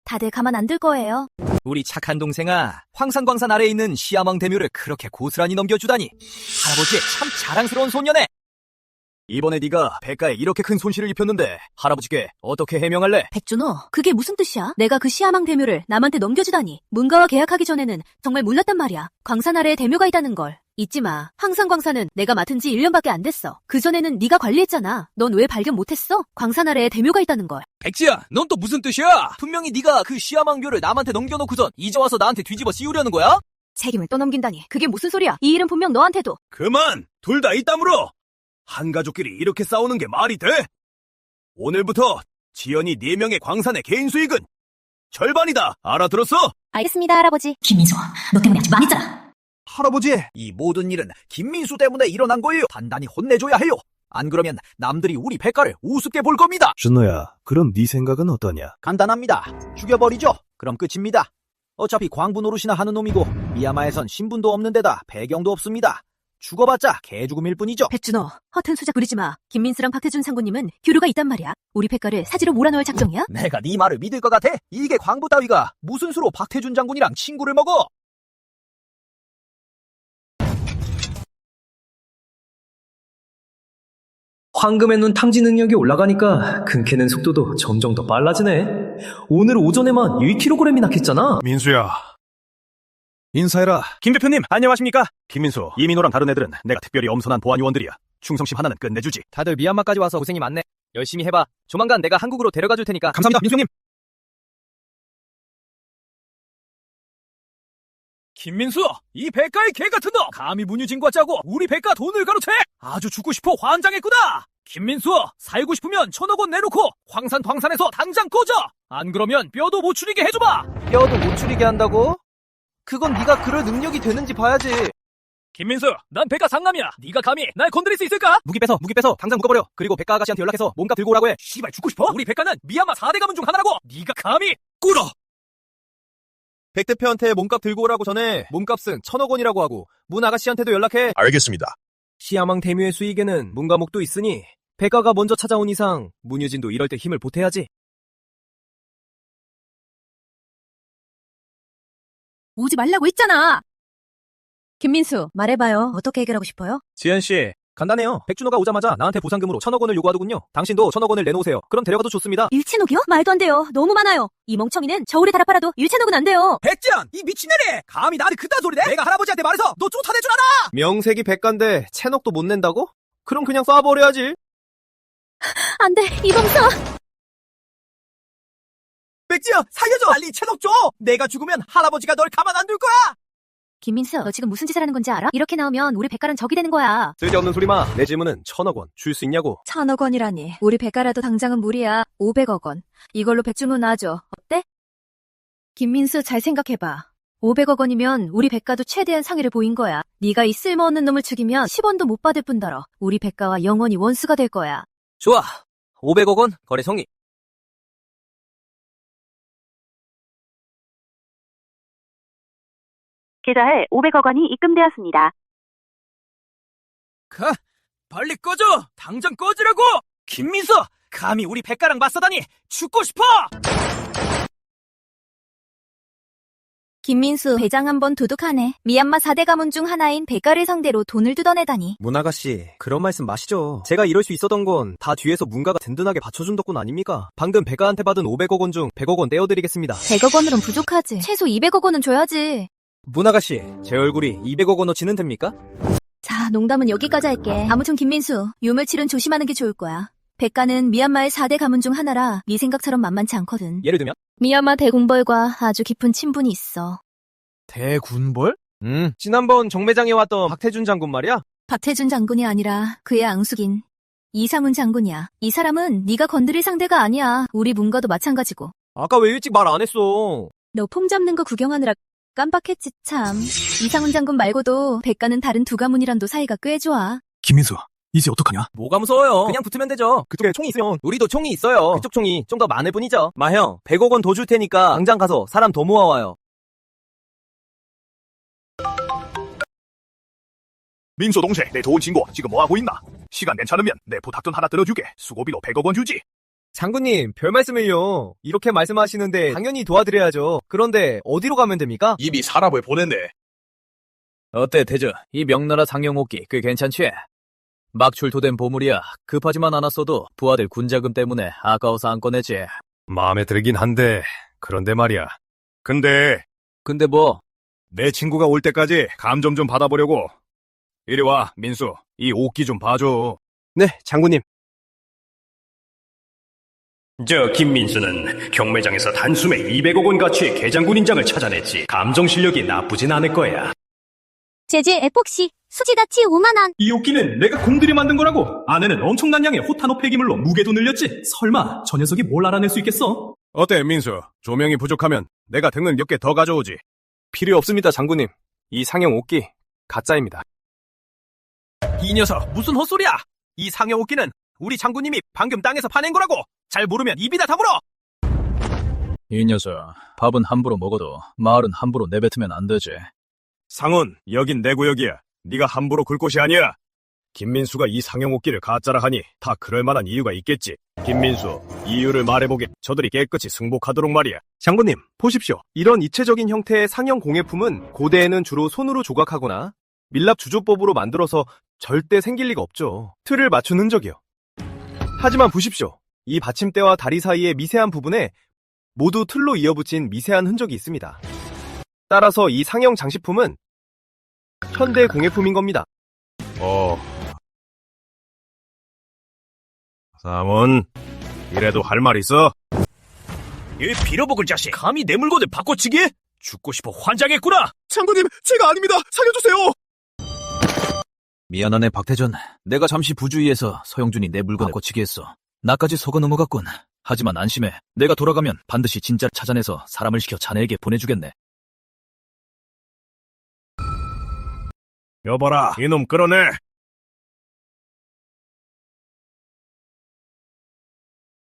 다들 가만 안 둘 거예요. 우리 착한 동생아, 황산광산 아래에 있는 시야망 대묘를 그렇게 고스란히 넘겨주다니. 할아버지의 참 자랑스러운 손녀네. 이번에 네가 백가에 이렇게 큰 손실을 입혔는데 할아버지께 어떻게 해명할래? 백준호, 그게 무슨 뜻이야? 내가 그 시야망 대묘를 남한테 넘겨주다니. 문가와 계약하기 전에는 정말 몰랐단 말이야. 광산 아래에 대묘가 있다는 걸. 잊지 마. 황산광산은 내가 맡은 지 1년밖에 안 됐어. 그전에는 네가 관리했잖아. 넌 왜 발견 못했어? 광산 아래에 대묘가 있다는 걸. 백지야, 넌 또 무슨 뜻이야? 분명히 네가 그 시야망묘를 남한테 넘겨놓고선 이제 와서 나한테 뒤집어 씌우려는 거야? 책임을 떠넘긴다니. 그게 무슨 소리야? 이 일은 분명 너한테도. 그만! 둘 다 이따물어! 한 가족끼리 이렇게 싸우는 게 말이 돼? 오늘부터 지연이 4명의 광산의 개인 수익은 절반이다. 알아들었어? 알겠습니다, 할아버지. 김민수, 너 때문에 아주 망했잖아. 할아버지, 이 모든 일은 김민수 때문에 일어난 거예요. 단단히 혼내줘야 해요. 안 그러면 남들이 우리 백가를 우습게 볼 겁니다. 준호야, 그럼 네 생각은 어떠냐? 간단합니다. 죽여버리죠. 그럼 끝입니다. 어차피 광부 노릇이나 하는 놈이고 미야마에선 신분도 없는 데다 배경도 없습니다. 죽어봤자 개죽음일 뿐이죠. 백준호, 허튼 수작 부리지 마. 김민수랑 박태준 상구님은 교류가 있단 말이야. 우리 백가를 사지로 몰아넣을 작정이야? 내가 네 말을 믿을 것 같아? 이게 광부 따위가 무슨 수로 박태준 장군이랑 친구를 먹어? 황금의 눈 탐지 능력이 올라가니까 금캐는 속도도 점점 더 빨라지네. 오늘 오전에만 1kg이 낙했잖아. 민수야. 인사해라. 김 대표님, 안녕하십니까? 김민수. 이민호랑 다른 애들은 내가 특별히 엄선한 보안 요원들이야. 충성심 하나는 끝내주지. 다들 미얀마까지 와서 고생이 많네. 열심히 해봐. 조만간 내가 한국으로 데려가 줄 테니까. 감사합니다, 민수 형님. 김민수, 이 백가의 개 같은 너! 감히 문유진과 짜고 우리 백가 돈을 가로채! 아주 죽고 싶어 환장했구나! 김민수, 살고 싶으면 1,000억 원 내놓고 광산에서 당장 꺼져! 안 그러면 뼈도 못 추리게 해줘봐! 뼈도 못 추리게 한다고? 그건 네가 그럴 능력이 되는지 봐야지. 김민수, 난 백가 상남이야. 네가 감히 날 건드릴 수 있을까? 무기 빼서 당장 묶어버려. 그리고 백가 아가씨한테 연락해서 몸값 들고 오라고 해. 씨발 죽고 싶어? 우리 백가는 미얀마 4대 가문 중 하나라고! 네가 감히 꿇어! 백 대표한테 몸값 들고 오라고 전에 몸값은 1,000억 원이라고 하고 문 아가씨한테도 연락해. 알겠습니다. 시야망 대묘의 수익에는 문과목도 있으니 백가가 먼저 찾아온 이상 문유진도 이럴 때 힘을 보태야지. 오지 말라고 했잖아. 김민수, 말해봐요. 어떻게 해결하고 싶어요? 지연씨, 간단해요. 백준호가 오자마자 나한테 보상금으로 1,000억 원을 요구하더군요. 당신도 1,000억 원을 내놓으세요. 그럼 데려가도 좋습니다. 1,000억이요? 말도 안 돼요. 너무 많아요. 이 멍청이는 저울에 달아 팔아도 1,000억은 안 돼요. 백지연, 이 미친년이! 감히 나한테 그딴 소리 내? 내가 할아버지한테 말해서 너 쫓아낼 줄 알아! 명색이 백가인데 천억도 못 낸다고? 그럼 그냥 쏴버려야지. 안 돼, 이범서! 백지연, 살려줘! 빨리 1,000억 줘! 내가 죽으면 할아버지가 널 가만 안 둘 거야! 김민수, 너 지금 무슨 짓을 하는 건지 알아? 이렇게 나오면 우리 백가랑 적이 되는 거야. 쓸데없는 소리 마. 내 질문은 1,000억 원 줄 수 있냐고. 1,000억 원이라니. 우리 백가라도 당장은 무리야. 500억 원. 이걸로 백준호 놔줘. 어때? 김민수, 잘 생각해봐. 500억 원이면 우리 백가도 최대한 상의를 보인 거야. 네가 이 쓸모없는 놈을 죽이면 10원도 못 받을 뿐더러 우리 백가와 영원히 원수가 될 거야. 좋아. 500억 원 거래 성의. 계좌에 500억 원이 입금되었습니다. 빨리 꺼져! 당장 꺼지라고! 김민수! 감히 우리 백가랑 맞서다니! 죽고 싶어! 김민수, 배장 한번 도둑하네. 미얀마 4대 가문 중 하나인 백가를 상대로 돈을 뜯어내다니. 문아가씨, 그런 말씀 마시죠. 제가 이럴 수 있었던 건 다 뒤에서 문가가 든든하게 받쳐준 덕분 아닙니까? 방금 백가한테 받은 500억 원 중 100억 원 떼어드리겠습니다. 100억 원으론 부족하지. 최소 200억 원은 줘야지. 문아가씨, 제 얼굴이 200억 원어치는 됩니까? 자, 농담은 여기까지 할게. 아무튼 김민수, 유물칠은 조심하는 게 좋을 거야. 백가는 미얀마의 4대 가문 중 하나라 네 생각처럼 만만치 않거든. 예를 들면? 미얀마 대군벌과 아주 깊은 친분이 있어. 대군벌? 지난번 정매장에 왔던 박태준 장군 말이야? 박태준 장군이 아니라 그의 앙숙인 이상훈 장군이야. 이 사람은 네가 건드릴 상대가 아니야. 우리 문가도 마찬가지고. 아까 왜 일찍 말 안 했어? 너 폼 잡는 거 구경하느라 깜빡했지 참. 이상훈 장군 말고도 백가는 다른 두 가문이랑도 사이가 꽤 좋아. 김민수, 이제 어떡하냐? 뭐가 무서워요? 그냥 붙으면 되죠. 그쪽에 총이 있으면 우리도 총이 있어요. 그쪽 총이 좀 더 많을 뿐이죠. 마형, 100억 원 더 줄 테니까 당장 가서 사람 더 모아와요. 민수 동생, 내 좋은 친구 지금 뭐하고 있나? 시간 괜찮으면 내 부탁 좀 하나 들어주게. 수고비로 100억 원 주지. 장군님, 별 말씀을요. 이렇게 말씀하시는데 당연히 도와드려야죠. 그런데 어디로 가면 됩니까? 이미 사람을 보냈네. 어때, 대저? 이 명나라 상영옥기 꽤 괜찮지? 막 출토된 보물이야. 급하지만 않았어도 부하들 군자금 때문에 아까워서 안 꺼내지. 마음에 들긴 한데, 그런데 말이야. 근데 뭐? 내 친구가 올 때까지 감 좀 받아보려고. 이리 와, 민수. 이 옥기 좀 봐줘. 네, 장군님. 저 김민수는 경매장에서 단숨에 200억 원 가치의 개장군 인장을 찾아냈지. 감정 실력이 나쁘진 않을 거야. 재질 에폭시, 수지가치 5만원. 이 옥기는 내가 공들여 만든 거라고. 안에는 엄청난 양의 호타노 폐기물로 무게도 늘렸지. 설마 저 녀석이 뭘 알아낼 수 있겠어? 어때, 민수? 조명이 부족하면 내가 등을 몇 개 더 가져오지. 필요 없습니다, 장군님. 이 상형 옥기 가짜입니다. 이 녀석 무슨 헛소리야! 이 상형 옥기는 우리 장군님이 방금 땅에서 파낸 거라고! 잘 모르면 입이나 다물어! 이 녀석, 밥은 함부로 먹어도 말은 함부로 내뱉으면 안 되지. 상훈, 여긴 내 구역이야. 네가 함부로 글 곳이 아니야. 김민수가 이 상형옥기를 가짜라 하니 다 그럴 만한 이유가 있겠지. 김민수, 이유를 말해보게. 저들이 깨끗이 승복하도록 말이야. 장군님, 보십시오. 이런 입체적인 형태의 상형 공예품은 고대에는 주로 손으로 조각하거나 밀랍 주조법으로 만들어서 절대 생길 리가 없죠. 틀을 맞춘 흔적이요. 하지만 보십시오. 이 받침대와 다리 사이의 미세한 부분에 모두 틀로 이어붙인 미세한 흔적이 있습니다. 따라서 이 상형 장식품은 현대 공예품인 겁니다. 상훈, 이래도 할 말 있어? 이 빌어먹을 자식! 감히 내 물건을 바꿔치기? 죽고 싶어 환장했구나! 장군님, 제가 아닙니다! 살려주세요! 미안하네, 박태전. 내가 잠시 부주의해서 서영준이 내 물건 바꿔치기 했어. 나까지 속아 넘어갔군. 하지만 안심해. 내가 돌아가면 반드시 진짜를 찾아내서 사람을 시켜 자네에게 보내주겠네. 여봐라, 이놈 끌어내.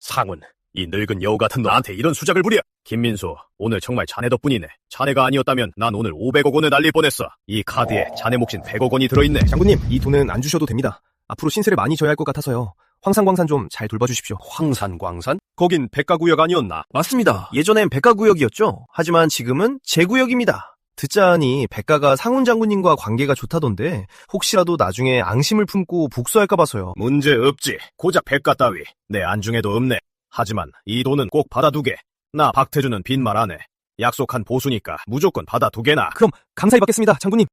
상훈, 이 늙은 여우 같은 너한테 이런 수작을 부려. 김민수, 오늘 정말 자네 덕분이네. 자네가 아니었다면 난 오늘 500억 원을 날릴 뻔했어. 이 카드에 자네 몫인 100억 원이 들어있네. 장군님, 이 돈은 안 주셔도 됩니다. 앞으로 신세를 많이 져야 할 것 같아서요. 황산광산 좀 잘 돌봐주십시오. 황산광산? 거긴 백가구역 아니었나? 맞습니다. 예전엔 백가구역이었죠. 하지만 지금은 제 구역입니다. 듣자하니 백가가 상훈 장군님과 관계가 좋다던데 혹시라도 나중에 앙심을 품고 복수할까 봐서요. 문제 없지. 고작 백가 따위 내 안중에도 없네. 하지만 이 돈은 꼭 받아두게. 나 박태준은 빈말 안 해. 약속한 보수니까 무조건 받아두게나. 그럼 감사히 받겠습니다, 장군님.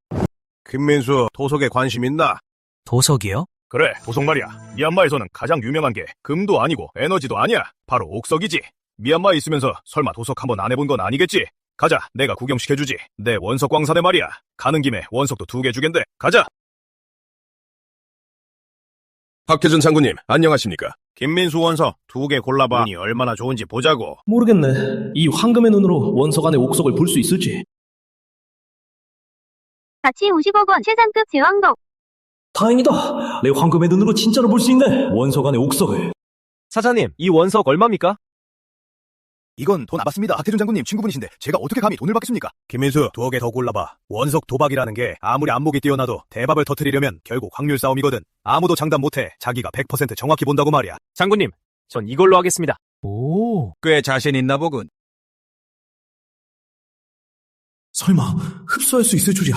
김민수, 도석에 관심 있나? 도석이요? 그래, 도석 말이야. 미얀마에서는 가장 유명한 게 금도 아니고 에너지도 아니야. 바로 옥석이지. 미얀마에 있으면서 설마 도석 한번 안 해본 건 아니겠지? 가자, 내가 구경시켜주지. 내 원석 광산에 말이야. 가는 김에 원석도 2개 주겐데. 가자! 박태준 장군님, 안녕하십니까? 김민수 원석 2개 골라봐. 눈이 얼마나 좋은지 보자고. 모르겠네. 이 황금의 눈으로 원석 안의 옥석을 볼 수 있을지. 가치 50억 원 최상급 제왕석. 다행이다. 내 황금의 눈으로 진짜로 볼 수 있네. 원석 안의 옥석을. 사장님, 이 원석 얼마입니까? 이건 돈 안 받습니다. 박태준 장군님 친구분이신데 제가 어떻게 감히 돈을 받겠습니까? 김민수, 2개 더 골라봐. 원석 도박이라는 게 아무리 안목이 뛰어나도 대박을 터뜨리려면 결국 확률 싸움이거든. 아무도 장담 못해. 자기가 100% 정확히 본다고 말이야. 장군님, 전 이걸로 하겠습니다. 오, 꽤 자신 있나 보군. 설마 흡수할 수 있을 줄이야.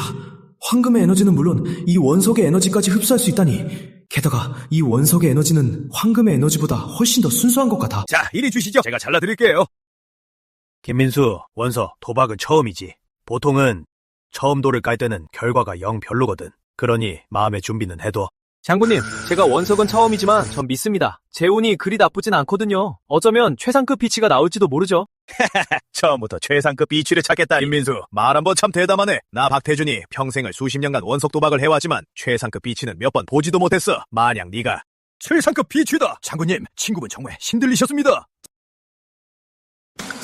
황금의 에너지는 물론 이 원석의 에너지까지 흡수할 수 있다니. 게다가 이 원석의 에너지는 황금의 에너지보다 훨씬 더 순수한 것 같아. 자, 이리 주시죠. 제가 잘라드릴게요. 김민수, 원석, 도박은 처음이지. 보통은 처음 돌을 깔 때는 결과가 영 별로거든. 그러니 마음의 준비는 해둬. 장군님, 제가 원석은 처음이지만 전 믿습니다. 제 운이 그리 나쁘진 않거든요. 어쩌면 최상급 비치가 나올지도 모르죠. 처음부터 최상급 비취를 찾겠다. 김민수, 말 한번 참 대담하네. 나 박태준이 평생을 수십 년간 원석 도박을 해왔지만 최상급 비치는 몇 번 보지도 못했어. 만약 네가 최상급 비취다. 장군님, 친구분 정말 힘들리셨습니다.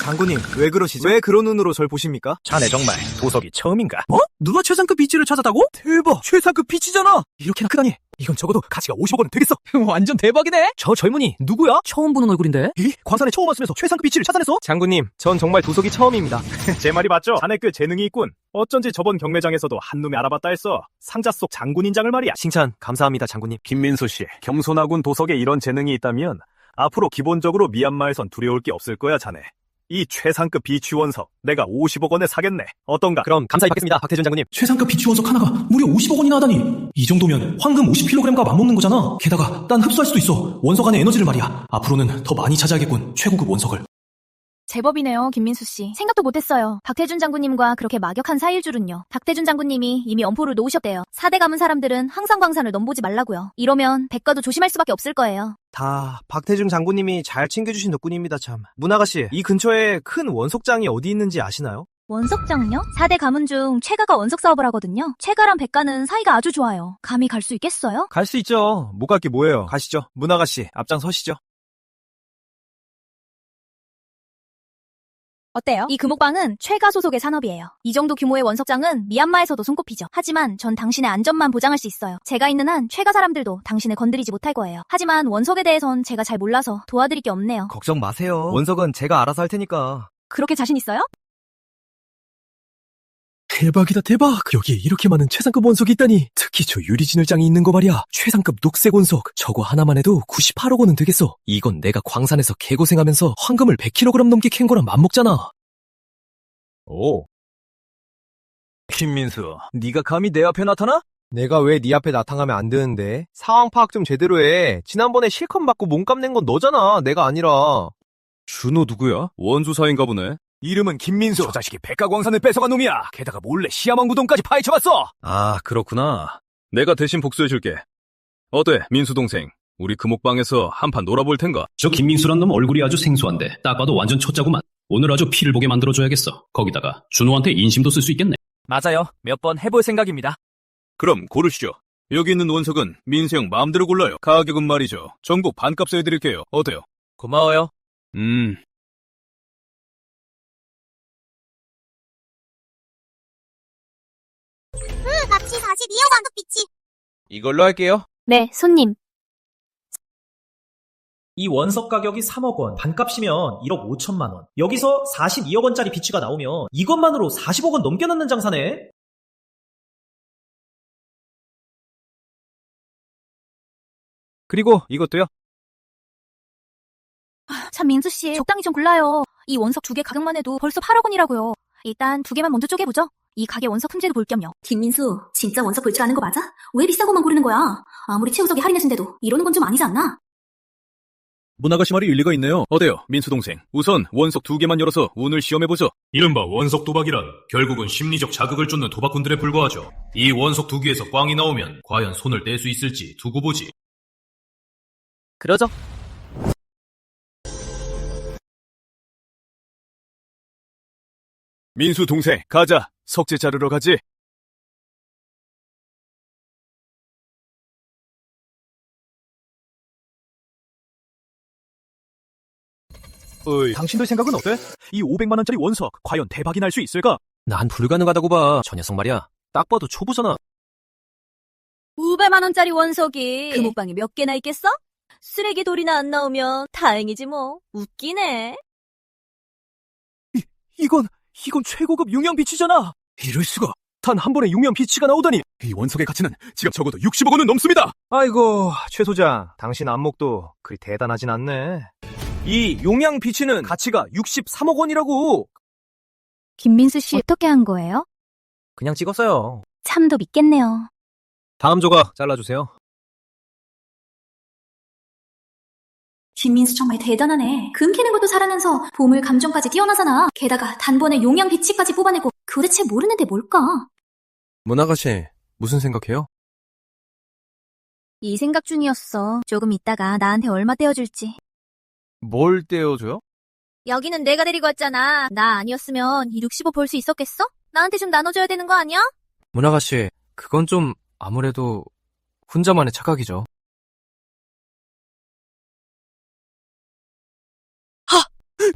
장군님, 왜 그러시죠? 왜 그런 눈으로 절 보십니까? 자네 정말 도석이 처음인가? 뭐? 누가 최상급 비치를 찾았다고? 대박! 최상급 비치잖아! 이렇게나 크다니! 이건 적어도 가치가 50억 원은 되겠어! 완전 대박이네! 저 젊은이 누구야? 처음 보는 얼굴인데? 이? 광산에 처음 왔으면서 최상급 비치를 찾아냈어? 장군님, 전 정말 도석이 처음입니다. 제 말이 맞죠? 자네 꽤 재능이 있군. 어쩐지 저번 경매장에서도 한눈에 알아봤다 했어. 상자 속 장군 인장을 말이야. 칭찬 감사합니다, 장군님. 김민수 씨, 겸손하군. 도석에 이런 재능이 있다면 앞으로 기본적으로 미얀마에선 두려울 게 없을 거야, 자네. 이 최상급 비취 원석 내가 50억 원에 사겠네. 어떤가? 그럼 감사히 받겠습니다, 박태준 장군님. 최상급 비취 원석 하나가 무려 50억 원이나 하다니. 이 정도면 황금 50kg과 맞먹는 거잖아. 게다가 난 흡수할 수도 있어. 원석 안의 에너지를 말이야. 앞으로는 더 많이 찾아야겠군, 최고급 원석을. 제법이네요, 김민수 씨. 생각도 못했어요. 박태준 장군님과 그렇게 막역한 사이일 줄은요. 박태준 장군님이 이미 엄포를 놓으셨대요. 4대 가문 사람들은 항상 광산을 넘보지 말라고요. 이러면 백가도 조심할 수밖에 없을 거예요. 다 박태준 장군님이 잘 챙겨주신 덕분입니다, 참. 문아가씨, 이 근처에 큰 원석장이 어디 있는지 아시나요? 원석장요? 4대 가문 중 최가가 원석 사업을 하거든요. 최가랑 백가는 사이가 아주 좋아요. 감히 갈 수 있겠어요? 갈 수 있죠. 못 갈 게 뭐예요. 가시죠. 문아가씨, 앞장서시죠. 어때요? 이 금옥방은 최가 소속의 산업이에요. 이 정도 규모의 원석장은 미얀마에서도 손꼽히죠. 하지만 전 당신의 안전만 보장할 수 있어요. 제가 있는 한 최가 사람들도 당신을 건드리지 못할 거예요. 하지만 원석에 대해선 제가 잘 몰라서 도와드릴 게 없네요. 걱정 마세요. 원석은 제가 알아서 할 테니까. 그렇게 자신 있어요? 대박이다, 대박! 여기에 이렇게 많은 최상급 원석이 있다니. 특히 저 유리진을장이 있는 거 말이야. 최상급 녹색 원석. 저거 하나만 해도 98억 원은 되겠어. 이건 내가 광산에서 개고생하면서 황금을 100kg 넘게 캔 거랑 맞먹잖아. 오. 김민수, 네가 감히 내 앞에 나타나? 내가 왜 네 앞에 나타나면 안 되는데? 상황 파악 좀 제대로 해. 지난번에 실컷 맞고 몸값 낸 건 너잖아, 내가 아니라. 준호 누구야? 원주사인가 보네. 이름은 김민수. 저 자식이 백가광산을 뺏어간 놈이야. 게다가 몰래 시야망 구동까지 파헤쳐봤어. 아, 그렇구나. 내가 대신 복수해줄게. 어때, 민수 동생? 우리 금옥방에서 한판 놀아볼 텐가? 저 김민수란 놈 얼굴이 아주 생소한데 딱 봐도 완전 초짜구만. 오늘 아주 피를 보게 만들어줘야겠어. 거기다가 준호한테 인심도 쓸 수 있겠네. 맞아요. 몇 번 해볼 생각입니다. 그럼 고르시죠. 여기 있는 원석은 민수 형 마음대로 골라요. 가격은 말이죠. 전국 반값에 해드릴게요. 어때요? 고마워요. 가치 42억 원급 비치. 이걸로 할게요. 네, 손님. 이 원석 가격이 3억 원, 반값이면 1억 5천만 원. 여기서 42억 원짜리 비치가 나오면 이것만으로 40억 원 넘게 넣는 장사네. 그리고 이것도요. 참, 민수씨, 적당히 좀 골라요. 이 원석 2개 가격만 해도 벌써 8억 원이라고요. 일단 2개만 먼저 쪼개보죠. 이 가게 원석 품질도 볼 겸요. 김민수, 진짜 원석 볼 줄 아는 거 맞아? 왜 비싼 것만 고르는 거야? 아무리 최우석이 할인해준데도 이러는 건 좀 아니지 않나? 문아가씨 말이 일리가 있네요. 어때요, 민수 동생? 우선 원석 2개만 열어서 운을 시험해보죠. 이른바 원석 도박이란 결국은 심리적 자극을 쫓는 도박꾼들에 불과하죠. 이 원석 2개에서 꽝이 나오면 과연 손을 뗄 수 있을지 두고 보지. 그러죠. 민수 동생, 가자. 석재 자르러 가지. 당신들 생각은 어때? 이 500만원짜리 원석, 과연 대박이 날 수 있을까? 난 불가능하다고 봐. 저 녀석 말이야. 딱 봐도 초보잖아. 500만 원짜리 원석이 금옥방에 몇 개나 있겠어? 쓰레기 돌이나 안 나오면 다행이지 뭐. 웃기네. 이건 최고급 용량 비치잖아. 이럴 수가. 단 한 번에 용량 비치가 나오다니. 이 원석의 가치는 지금 적어도 60억 원은 넘습니다. 아이고, 최 소장, 당신 안목도 그리 대단하진 않네. 이 용량 비치는 가치가 63억 원이라고. 김민수 씨 어떻게 한 거예요? 그냥 찍었어요. 참도 믿겠네요. 다음 조각 잘라주세요. 김민수 정말 대단하네. 금 캐는 것도 잘하면서 보물 감정까지 뛰어나잖아. 게다가 단번에 용량 비치까지 뽑아내고 도대체 모르는데 뭘까? 문아가씨, 무슨 생각해요? 이 생각 중이었어. 조금 있다가 나한테 얼마 떼어줄지. 뭘 떼어줘요? 여기는 내가 데리고 왔잖아. 나 아니었으면 이 65 볼 수 있었겠어? 나한테 좀 나눠줘야 되는 거 아니야? 문아가씨, 그건 좀 아무래도 혼자만의 착각이죠.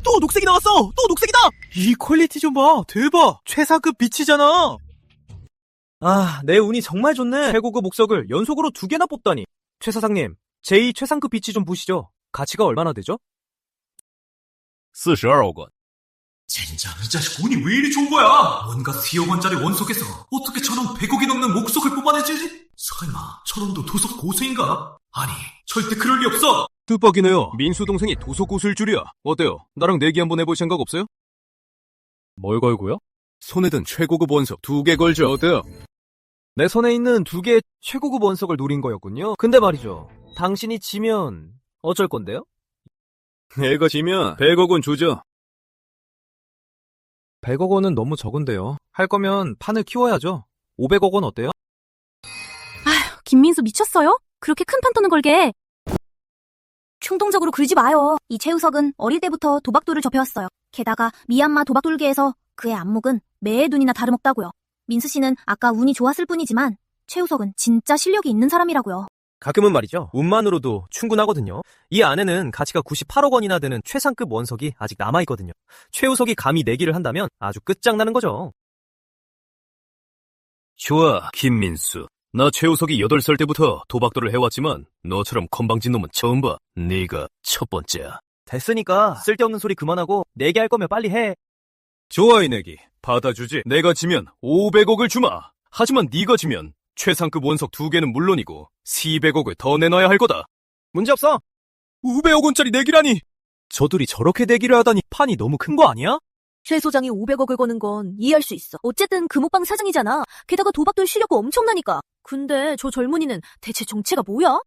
또 녹색이 나왔어! 또 녹색이다! 이 퀄리티 좀 봐! 대박! 최상급 빛이잖아! 아, 내 운이 정말 좋네. 최고급 목석을 연속으로 2개나 뽑다니. 최 사장님, 제2 최상급 빛이 좀 보시죠. 가치가 얼마나 되죠? 42억 원. 젠장, 이 자식 운이 왜 이리 좋은 거야? 뭔가 3억 원짜리 원석에서 어떻게 저런 100억이 넘는 목석을 뽑아내지? 설마 저런도 도석 고수인가? 아니, 절대 그럴 리 없어! 뜻밖이네요. 민수 동생이 도서 고수일 줄이야. 어때요? 나랑 내기 한번 해볼 생각 없어요? 뭘 걸고요? 손에 든 최고급 원석 2개 걸죠. 어때요? 내 손에 있는 2개의 최고급 원석을 노린 거였군요. 근데 말이죠. 당신이 지면 어쩔 건데요? 내가 지면 100억 원 주죠. 100억 원은 너무 적은데요. 할 거면 판을 키워야죠. 500억 원 어때요? 아휴, 김민수 미쳤어요? 그렇게 큰 판 떠는 걸게. 충동적으로 굴지 마요. 이 최우석은 어릴 때부터 도박도를 접해왔어요. 게다가 미얀마 도박돌기에서 그의 안목은 매의 눈이나 다름없다고요. 민수 씨는 아까 운이 좋았을 뿐이지만 최우석은 진짜 실력이 있는 사람이라고요. 가끔은 말이죠. 운만으로도 충분하거든요. 이 안에는 가치가 98억 원이나 되는 최상급 원석이 아직 남아있거든요. 최우석이 감히 내기를 한다면 아주 끝장나는 거죠. 좋아, 김민수. 나 최우석이 8살 때부터 도박도를 해왔지만 너처럼 건방진 놈은 처음 봐. 네가 첫 번째야. 됐으니까 쓸데없는 소리 그만하고 내기 할 거면 빨리 해. 좋아, 이 내기. 받아주지. 내가 지면 500억을 주마. 하지만 네가 지면 최상급 원석 2개는 물론이고 200억을 더 내놔야 할 거다. 문제없어. 500억 원짜리 내기라니. 저들이 저렇게 내기를 하다니 판이 너무 큰 거 아니야? 최 소장이 500억을 거는 건 이해할 수 있어. 어쨌든 금옥방 사장이잖아. 게다가 도박돌 실력도 엄청나니까. 근데 저 젊은이는 대체 정체가 뭐야?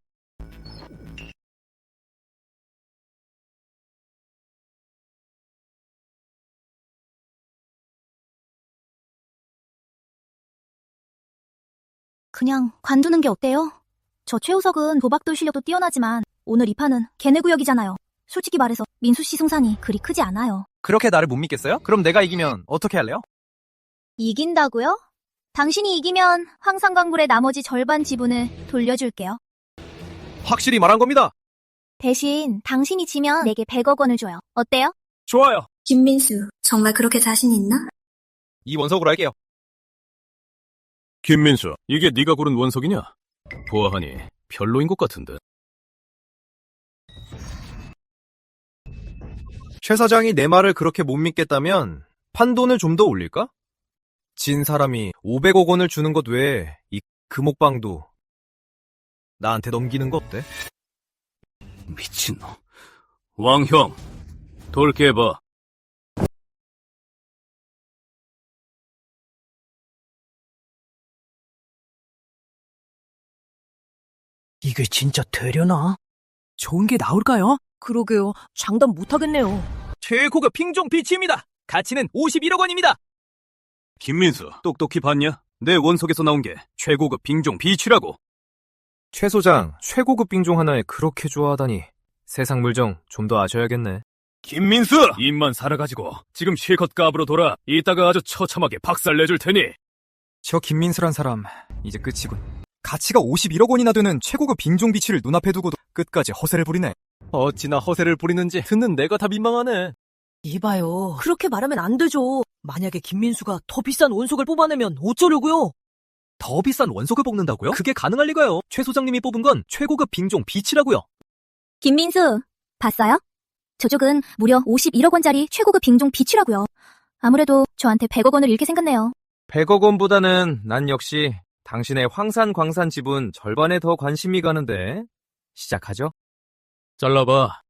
그냥 관두는 게 어때요? 저 최우석은 도박돌 실력도 뛰어나지만 오늘 이 판은 걔네 구역이잖아요. 솔직히 말해서 민수 씨 승산이 그리 크지 않아요. 그렇게 나를 못 믿겠어요? 그럼 내가 이기면 어떻게 할래요? 이긴다고요? 당신이 이기면 황산광굴의 나머지 절반 지분을 돌려줄게요. 확실히 말한 겁니다. 대신 당신이 지면 내게 100억 원을 줘요. 어때요? 좋아요. 김민수, 정말 그렇게 자신 있나? 이 원석으로 할게요. 김민수, 이게 네가 고른 원석이냐? 보아하니 별로인 것 같은데. 최 사장이 내 말을 그렇게 못 믿겠다면 판돈을 좀 더 올릴까? 진 사람이 500억 원을 주는 것 외에 이 금옥방도 나한테 넘기는 거 어때? 미친놈. 왕형, 돌게 해봐. 이게 진짜 되려나? 좋은 게 나올까요? 그러게요. 장담 못하겠네요. 최고급 빙종 비치입니다. 가치는 51억 원입니다. 김민수, 똑똑히 봤냐? 내 원석에서 나온 게 최고급 빙종 비치라고. 최 소장, 최고급 빙종 하나에 그렇게 좋아하다니. 세상 물정 좀 더 아셔야겠네. 김민수! 입만 살아가지고 지금 실컷 값으로 돌아. 이따가 아주 처참하게 박살내줄 테니. 저 김민수란 사람 이제 끝이군. 가치가 51억 원이나 되는 최고급 빙종 비치를 눈앞에 두고도 끝까지 허세를 부리네. 어찌나 허세를 부리는지 듣는 내가 다 민망하네. 이봐요. 그렇게 말하면 안 되죠. 만약에 김민수가 더 비싼 원석을 뽑아내면 어쩌려고요? 더 비싼 원석을 뽑는다고요? 그게 가능할 리가요. 최 소장님이 뽑은 건 최고급 빙종 비치라고요. 김민수, 봤어요? 저쪽은 무려 51억 원짜리 최고급 빙종 비치라고요. 아무래도 저한테 100억 원을 잃게 생겼네요. 100억 원보다는 난 역시 당신의 황산 광산 지분 절반에 더 관심이 가는데. 시작하죠? 잘라봐.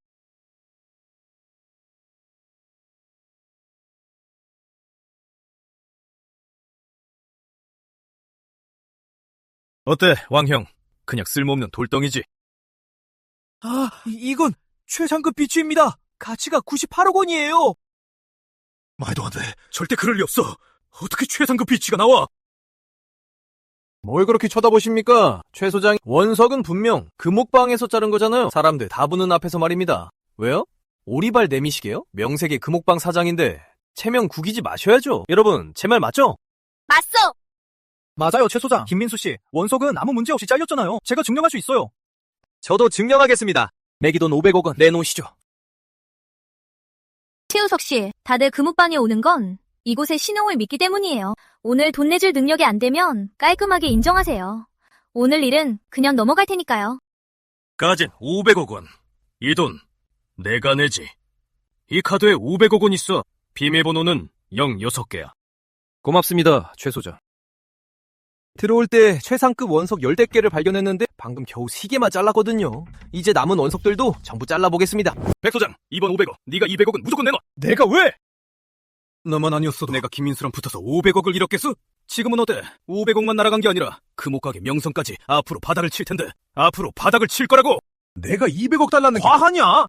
어때, 왕형? 그냥 쓸모없는 돌덩이지. 아, 이건 최상급 비치입니다. 가치가 98억 원이에요. 말도 안 돼. 절대 그럴 리 없어. 어떻게 최상급 비치가 나와? 뭘 그렇게 쳐다보십니까? 최 소장, 원석은 분명 금옥방에서 자른 거잖아요. 사람들 다 보는 앞에서 말입니다. 왜요? 오리발 내미시게요? 명색이 금옥방 사장인데 체면 구기지 마셔야죠. 여러분, 제 말 맞죠? 맞소! 맞아요, 최 소장. 김민수 씨, 원석은 아무 문제 없이 잘렸잖아요. 제가 증명할 수 있어요. 저도 증명하겠습니다. 매기 돈 500억 원 내놓으시죠. 최우석 씨, 다들 금옥방에 오는 건 이곳의 신용을 믿기 때문이에요. 오늘 돈 내줄 능력이 안 되면 깔끔하게 인정하세요. 오늘 일은 그냥 넘어갈 테니까요. 가진 500억 원. 이 돈 내가 내지. 이 카드에 500억 원 있어. 비밀번호는 06개야. 고맙습니다, 최 소장. 들어올 때 최상급 원석 10대개를 발견했는데 방금 겨우 3개만 잘랐거든요. 이제 남은 원석들도 전부 잘라보겠습니다. 백 소장, 이번 500억, 네가 200억은 무조건 내놔. 내가 왜? 너만 아니었어도 내가 김민수랑 붙어서 500억을 잃었겠어? 지금은 어때? 500억만 날아간 게 아니라 금옥가게 명성까지 앞으로 바닥을 칠 텐데. 앞으로 바닥을 칠 거라고. 내가 200억 달라는 게 과하냐?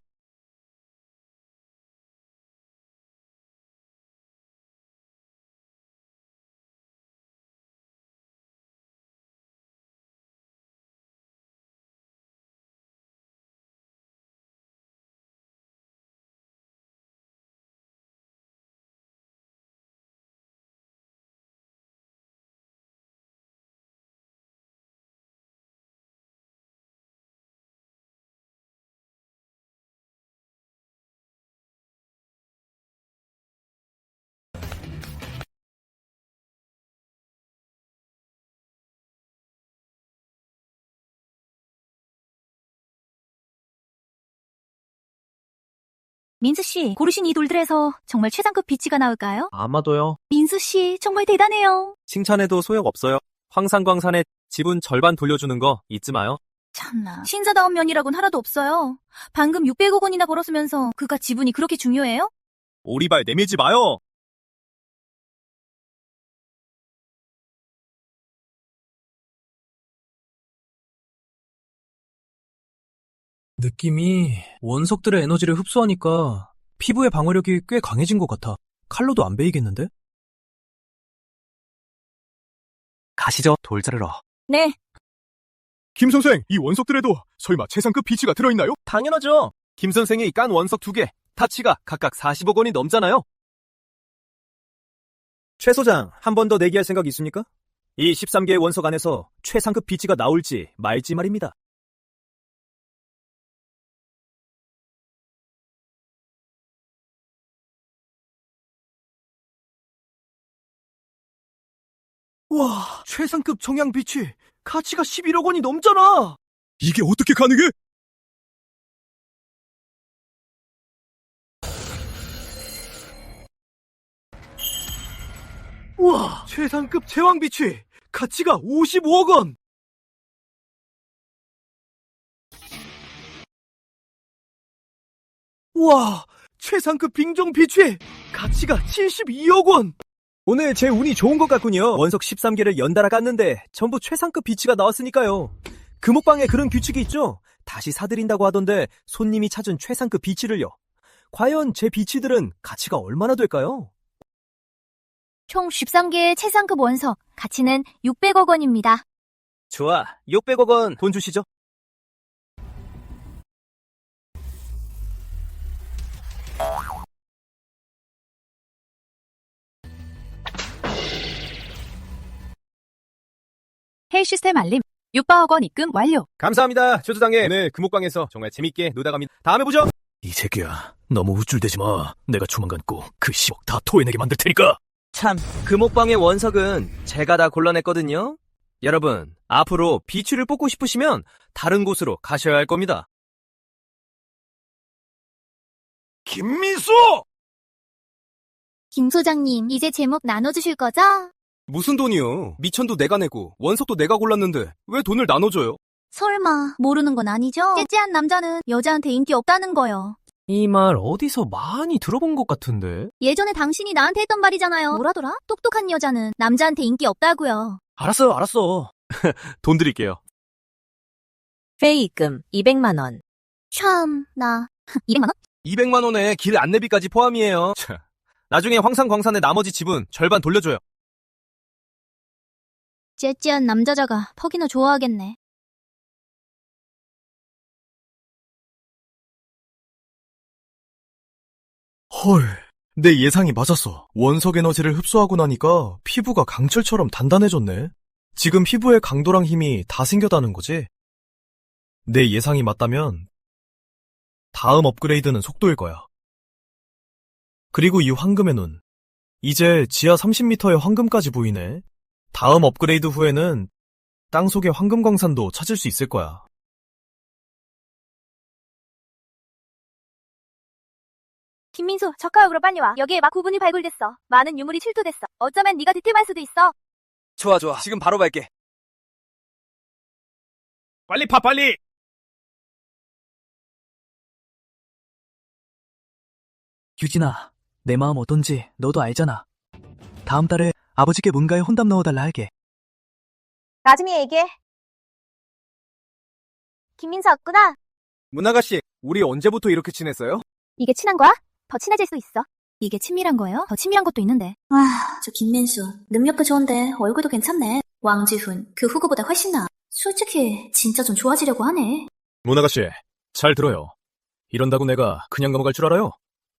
민수 씨, 고르신 이 돌들에서 정말 최상급 비치가 나올까요? 아마도요. 민수 씨, 정말 대단해요. 칭찬해도 소용없어요. 황산광산에 지분 절반 돌려주는 거 잊지 마요. 참나, 신사다운 면이라곤 하나도 없어요. 방금 600억 원이나 벌었으면서 그가 지분이 그렇게 중요해요? 오리발 내밀지 마요. 느낌이 원석들의 에너지를 흡수하니까 피부의 방어력이 꽤 강해진 것 같아. 칼로도 안 베이겠는데? 가시죠, 돌 자르러. 네. 김 선생, 이 원석들에도 설마 최상급 비치가 들어있나요? 당연하죠. 김 선생이 깐 원석 2개, 타치가 각각 40억 원이 넘잖아요. 최 소장, 한 번 더 내기할 생각 있습니까? 이 13개의 원석 안에서 최상급 비치가 나올지 말지 말입니다. 와, 최상급 정양 비치 가치가 11억 원이 넘잖아. 이게 어떻게 가능해? 우와, 최상급 제왕 비치 가치가 55억 원. 우와, 최상급 빙종 비치 가치가 72억 원. 오늘 제 운이 좋은 것 같군요. 원석 13개를 연달아 깠는데 전부 최상급 비치가 나왔으니까요. 금옥방에 그런 규칙이 있죠? 다시 사드린다고 하던데 손님이 찾은 최상급 비치를요. 과연 제 비치들은 가치가 얼마나 될까요? 총 13개의 최상급 원석, 가치는 600억 원입니다. 좋아, 600억 원 돈 주시죠. 헬 시스템 알림. 600억 원 입금 완료. 감사합니다, 조조장님. 오늘 금옥방에서 정말 재밌게 놀다 갑니다. 다음에 보죠. 이 새끼야, 너무 우쭐대지 마. 내가 조만간 꼭 그 10억 다 토해내게 만들 테니까. 참, 금옥방의 원석은 제가 다 골라냈거든요. 여러분, 앞으로 비추를 뽑고 싶으시면 다른 곳으로 가셔야 할 겁니다. 김민수! 김 소장님, 이제 제목 나눠주실 거죠? 무슨 돈이요? 미천도 내가 내고 원석도 내가 골랐는데 왜 돈을 나눠줘요? 설마 모르는 건 아니죠? 째째한 남자는 여자한테 인기 없다는 거요. 이 말 어디서 많이 들어본 것 같은데? 예전에 당신이 나한테 했던 말이잖아요. 뭐라더라? 똑똑한 여자는 남자한테 인기 없다고요. 알았어. 돈 드릴게요. 페이 입금 200만 원. 참, 나 200만 원? 200만 원에 길 안내비까지 포함이에요. 나중에 황산광산의 나머지 지분 절반 돌려줘요. 째째한 남자자가 퍽이나 좋아하겠네. 헐, 내 예상이 맞았어. 원석 에너지를 흡수하고 나니까 피부가 강철처럼 단단해졌네. 지금 피부의 강도랑 힘이 다 생겼다는 거지? 내 예상이 맞다면 다음 업그레이드는 속도일 거야. 그리고 이 황금의 눈. 이제 지하 30m의 황금까지 보이네. 다음 업그레이드 후에는 땅속의 황금 광산도 찾을 수 있을 거야. 김민수, 저가역으로 빨리 와. 여기에 막 구분이 발굴됐어. 많은 유물이 출토됐어. 어쩌면 네가 득템할 수도 있어. 좋아. 지금 바로 갈게. 빨리 파, 빨리! 유진아, 내 마음 어떤지 너도 알잖아. 다음 달에 아버지께 문가에 혼담 넣어달라 할게. 나중에 얘기해. 김민수 왔구나. 문아가씨, 우리 언제부터 이렇게 친했어요? 이게 친한 거야? 더 친해질 수 있어. 이게 친밀한 거예요? 더 친밀한 것도 있는데. 저 김민수, 능력도 좋은데 얼굴도 괜찮네. 왕지훈, 그 후보보다 훨씬 나아. 솔직히 진짜 좀 좋아지려고 하네. 문아가씨, 잘 들어요. 이런다고 내가 그냥 넘어갈 줄 알아요?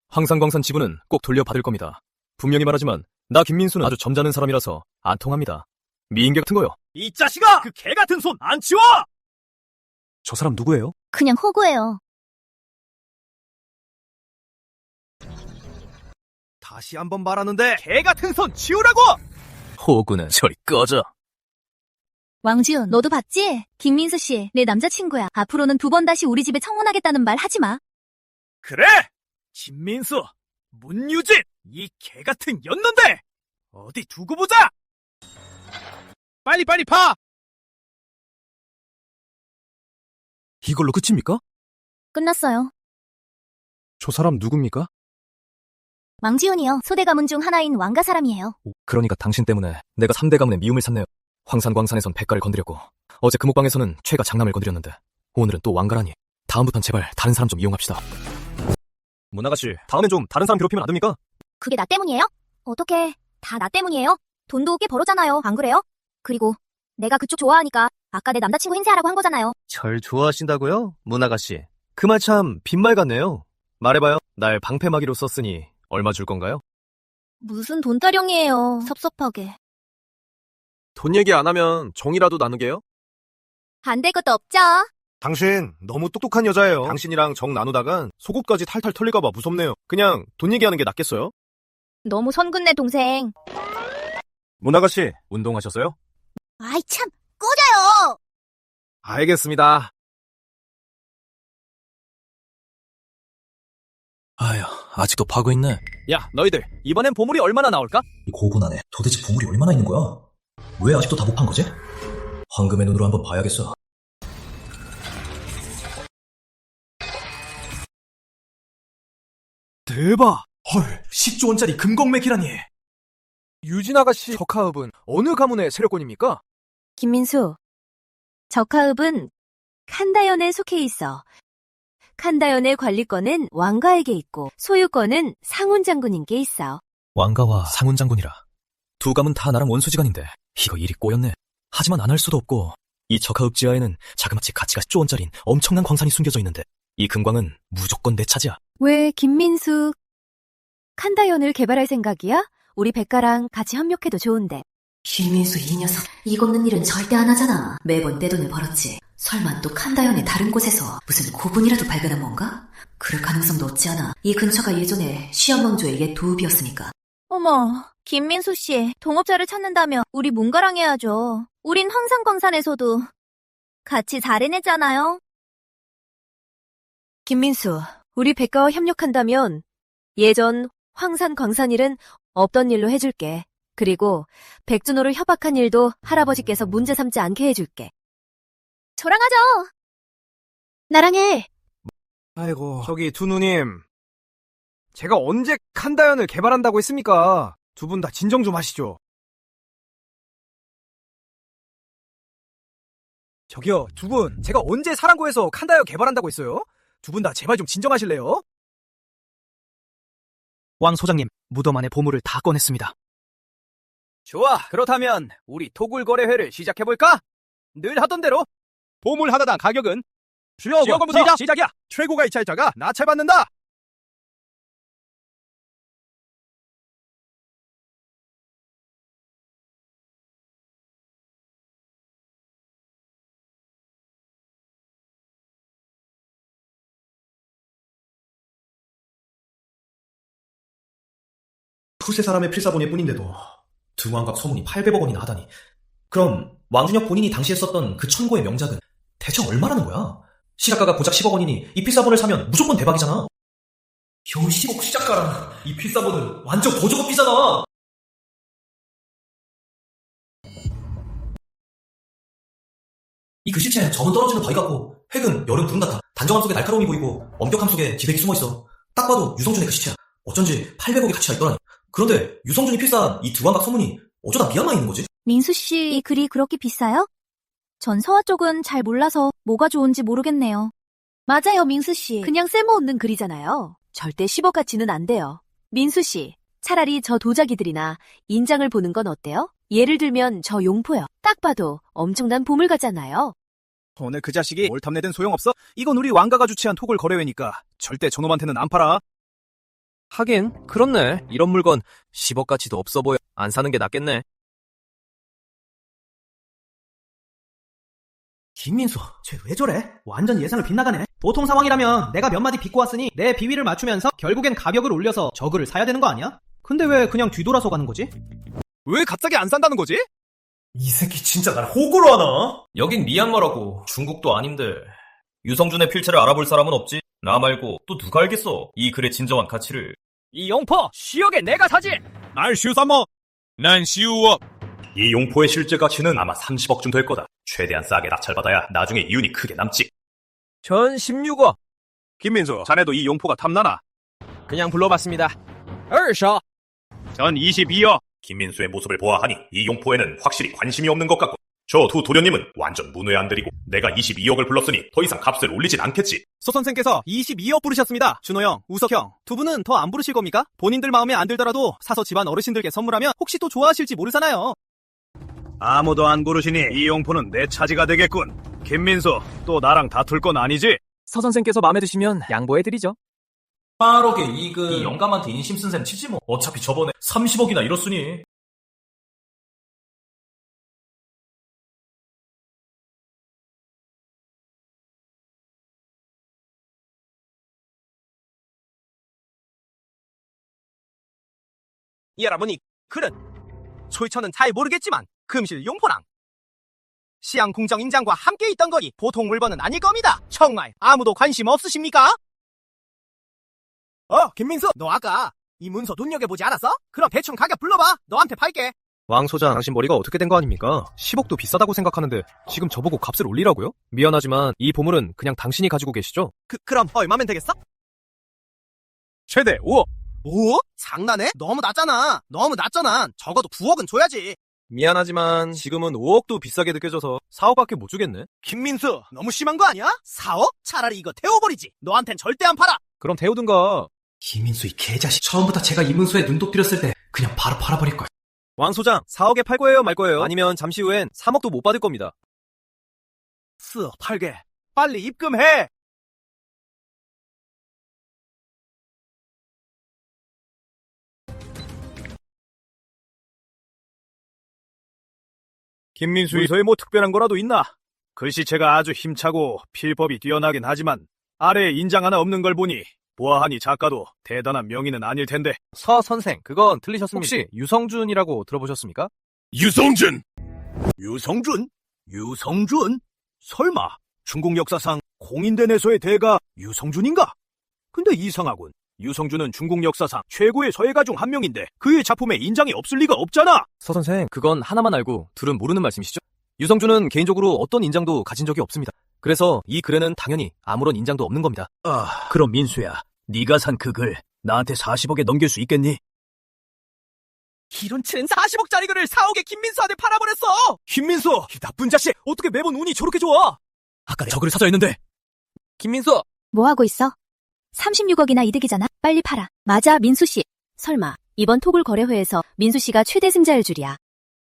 황산광산 지분은 꼭 돌려받을 겁니다. 분명히 말하지만 나 김민수는 아주 점잖은 사람이라서 안 통합니다. 미인계 같은 거요. 이 자식아! 그 개 같은 손 안 치워! 저 사람 누구예요? 그냥 호구예요. 다시 한번 말하는데 개 같은 손 치우라고! 호구는 저리 꺼져. 왕지훈, 너도 봤지? 김민수 씨, 내 남자친구야. 앞으로는 2번 다시 우리 집에 청혼하겠다는 말 하지 마. 그래! 김민수, 문유진, 이 개 같은 연놈들! 어디 두고 보자! 빨리 파! 이걸로 끝입니까? 끝났어요. 저 사람 누굽니까? 왕지훈이요. 소대 가문 중 하나인 왕가 사람이에요. 그러니까 당신 때문에 내가 3대 가문의 미움을 샀네요. 황산광산에선 백가를 건드렸고 어제 금옥방에서는 최가 장남을 건드렸는데 오늘은 또 왕가라니. 다음부턴 제발 다른 사람 좀 이용합시다. 문아가씨, 다음엔 좀 다른 사람 괴롭히면 안 됩니까? 그게 나 때문이에요? 어떻게 다 나 때문이에요? 돈도 꽤 벌었잖아요. 안 그래요? 그리고 내가 그쪽 좋아하니까 아까 내 남자친구 행세하라고 한 거잖아요. 절 좋아하신다고요? 문아가씨. 그 말 참 빈말 같네요. 말해봐요. 날 방패막이로 썼으니 얼마 줄 건가요? 무슨 돈 타령이에요. 섭섭하게. 돈 얘기 안 하면 정이라도 나누게요? 안 될 것도 없죠. 당신 너무 똑똑한 여자예요. 당신이랑 정 나누다간 속옷까지 탈탈 털릴까봐 무섭네요. 그냥 돈 얘기하는 게 낫겠어요? 너무 선긋네, 동생. 문아가씨, 운동하셨어요? 아이 참, 꺼져요. 알겠습니다. 아휴, 아직도 파고 있네. 야, 너희들 이번엔 보물이 얼마나 나올까? 이 고분 안에 도대체 보물이 얼마나 있는 거야? 왜 아직도 다 못 판 거지? 황금의 눈으로 한번 봐야겠어. 대박! 헐, 10조 원짜리 금광맥이라니. 유진 아가씨 적하읍은 어느 가문의 세력권입니까? 김민수, 적하읍은 칸다연에 속해 있어. 칸다연의 관리권은 왕가에게 있고 소유권은 상훈 장군님께 있어. 왕가와 상훈 장군이라. 두 감은 다 나랑 원수지간인데 이거 일이 꼬였네. 하지만 안 할 수도 없고 이 적하읍 지하에는 자그마치 가치가 10조 원짜린 엄청난 광산이 숨겨져 있는데 이 금광은 무조건 내 차지야. 왜 김민수 칸다연을 개발할 생각이야? 우리 백가랑 같이 협력해도 좋은데. 김민수 이 녀석 이거 없는 일은 절대 안 하잖아. 매번 떼돈을 벌었지. 설마 또 칸다연의 다른 곳에서 무슨 고분이라도 발견한 건가? 그럴 가능성도 없지 않아. 이 근처가 예전에 시험왕조의 옛 도읍이었으니까. 어머, 김민수 씨, 동업자를 찾는다며 우리 문가랑 해야죠. 우린 황산광산에서도 같이 잘 해냈잖아요. 김민수, 우리 백가와 협력한다면 예전 황산광산 일은 없던 일로 해줄게. 그리고 백준호를 협박한 일도 할아버지께서 문제 삼지 않게 해줄게. 저랑 하죠. 나랑 해. 아이고, 저기 두 누님. 제가 언제 칸다연을 개발한다고 했습니까? 두 분 다 진정 좀 하시죠. 저기요, 두 분. 제가 언제 사랑고에서 칸다연 개발한다고 했어요? 두 분 다 제발 좀 진정하실래요? 왕 소장님, 무덤 안의 보물을 다 꺼냈습니다. 좋아, 그렇다면 우리 토굴 거래회를 시작해볼까? 늘 하던 대로 보물 하나당 가격은 10억 원부터 시작이야. 최고 가입자가 나찰받는다. 후세 사람의 필사본일 뿐인데도 등왕각 소문이 800억 원이나 하다니. 그럼 왕준혁 본인이 당시에 썼던 그 천고의 명작은 대체 얼마라는 거야? 시작가가 고작 10억 원이니 이 필사본을 사면 무조건 대박이잖아. 겨우 10억 시작가랑 이 필사본은 완전 보조급비잖아. 이 글씨체는 점은 떨어지는 바위 같고 획은 여름 구름 같아. 단정함 속에 날카로움이 보이고 엄격함 속에 기백이 숨어있어. 딱 봐도 유성준의 글씨체야. 어쩐지 800억의 가치가 있더라니. 그런데 유성준이 필사한 이 등왕각 소문이 어쩌다 미얀마에 있는 거지? 민수 씨, 이 글이 그렇게 비싸요? 전 서화 쪽은 잘 몰라서 뭐가 좋은지 모르겠네요. 맞아요, 민수 씨. 그냥 쓸모없는 글이잖아요. 절대 10억 가치는 안 돼요. 민수 씨, 차라리 저 도자기들이나 인장을 보는 건 어때요? 예를 들면 저 용포요. 딱 봐도 엄청난 보물 같잖아요. 오늘 그 자식이 뭘 탐내든 소용없어. 이건 우리 왕가가 주최한 토굴 거래회니까 절대 저놈한테는 안 팔아. 하긴 그렇네. 이런 물건 10억 가치도 없어 보여. 안 사는 게 낫겠네. 김민수, 쟤 왜 저래? 완전 예상을 빗나가네. 보통 상황이라면 내가 몇 마디 빚고 왔으니 내 비위를 맞추면서 결국엔 가격을 올려서 저그를 사야 되는 거 아니야? 근데 왜 그냥 뒤돌아서 가는 거지? 왜 갑자기 안 산다는 거지? 이 새끼 진짜 날 호구로 하나? 여긴 미얀마라고 중국도 아닌데 유성준의 필체를 알아볼 사람은 없지? 나 말고 또 누가 알겠어 이 글의 진정한 가치를. 이 용포 10억에 내가 사지. 날 13억. 난 15억. 이 용포의 실제 가치는 아마 30억쯤 될 거다. 최대한 싸게 낙찰받아야 나중에 이윤이 크게 남지. 전 16억. 김민수, 자네도 이 용포가 탐나나? 그냥 불러봤습니다. 얼셔. 전 22억. 김민수의 모습을 보아하니 이 용포에는 확실히 관심이 없는 것 같고 저 두 도련님은 완전 문외 안 들이고 내가 22억을 불렀으니 더 이상 값을 올리진 않겠지. 서 선생께서 22억 부르셨습니다. 준호 형, 우석 형, 두 분은 더 안 부르실 겁니까? 본인들 마음에 안 들더라도 사서 집안 어르신들께 선물하면 혹시 또 좋아하실지 모르잖아요. 아무도 안 고르시니 이 용포는 내 차지가 되겠군. 김민수, 또 나랑 다툴 건 아니지? 서 선생께서 마음에 드시면 양보해드리죠. 8억의 이익은 이 영감한테 인심 쓴 셈 치지 뭐. 어차피 저번에 30억이나 잃었으니. 여러분이 글은 솔처는 잘 모르겠지만 금실 용포랑 시양 궁정 인장과 함께 있던 거니 보통 물건은 아닐 겁니다. 정말 아무도 관심 없으십니까? 김민수, 너 아까 이 문서 눈여겨보지 않았어? 그럼 대충 가격 불러봐. 너한테 팔게. 왕 소장, 당신 머리가 어떻게 된 거 아닙니까? 10억도 비싸다고 생각하는데 지금 저보고 값을 올리라고요? 미안하지만 이 보물은 그냥 당신이 가지고 계시죠? 그럼 얼마면 되겠어? 최대 5억. 5억? 장난해? 너무 낮잖아. 적어도 9억은 줘야지. 미안하지만 지금은 5억도 비싸게 느껴져서 4억밖에 못 주겠네. 김민수, 너무 심한 거 아니야? 4억? 차라리 이거 태워버리지. 너한텐 절대 안 팔아. 그럼 태우든가. 김민수 이 개자식. 처음부터 제가 이문수에 눈독 들였을 때 그냥 바로 팔아버릴걸. 왕 소장, 4억에 팔 거예요, 말 거예요? 아니면 잠시 후엔 3억도 못 받을 겁니다. 팔게. 빨리 입금해. 김민수에서의 뭐 특별한 거라도 있나? 글씨체가 아주 힘차고 필법이 뛰어나긴 하지만 아래에 인장 하나 없는 걸 보니 보아하니 작가도 대단한 명의는 아닐 텐데. 서 선생, 그건 틀리셨습니다. 혹시 유성준이라고 들어보셨습니까? 유성준! 유성준? 설마 중국 역사상 공인대내서의 대가 유성준인가? 근데 이상하군. 유성준은 중국 역사상 최고의 서예가 중 한 명인데 그의 작품에 인장이 없을 리가 없잖아. 서 선생, 그건 하나만 알고 둘은 모르는 말씀이시죠? 유성준은 개인적으로 어떤 인장도 가진 적이 없습니다. 그래서 이 글에는 당연히 아무런 인장도 없는 겁니다. 그럼 민수야, 네가 산 그 글 나한테 40억에 넘길 수 있겠니? 이런 챈 40억짜리 글을 4억에 김민수한테 팔아버렸어. 김민수! 이 나쁜 자식! 어떻게 매번 운이 저렇게 좋아? 아까 저 글을 사자 했는데. 김민수! 뭐 하고 있어? 36억이나 이득이잖아. 빨리 팔아. 맞아, 민수 씨. 설마 이번 토굴 거래회에서 민수 씨가 최대 승자일 줄이야.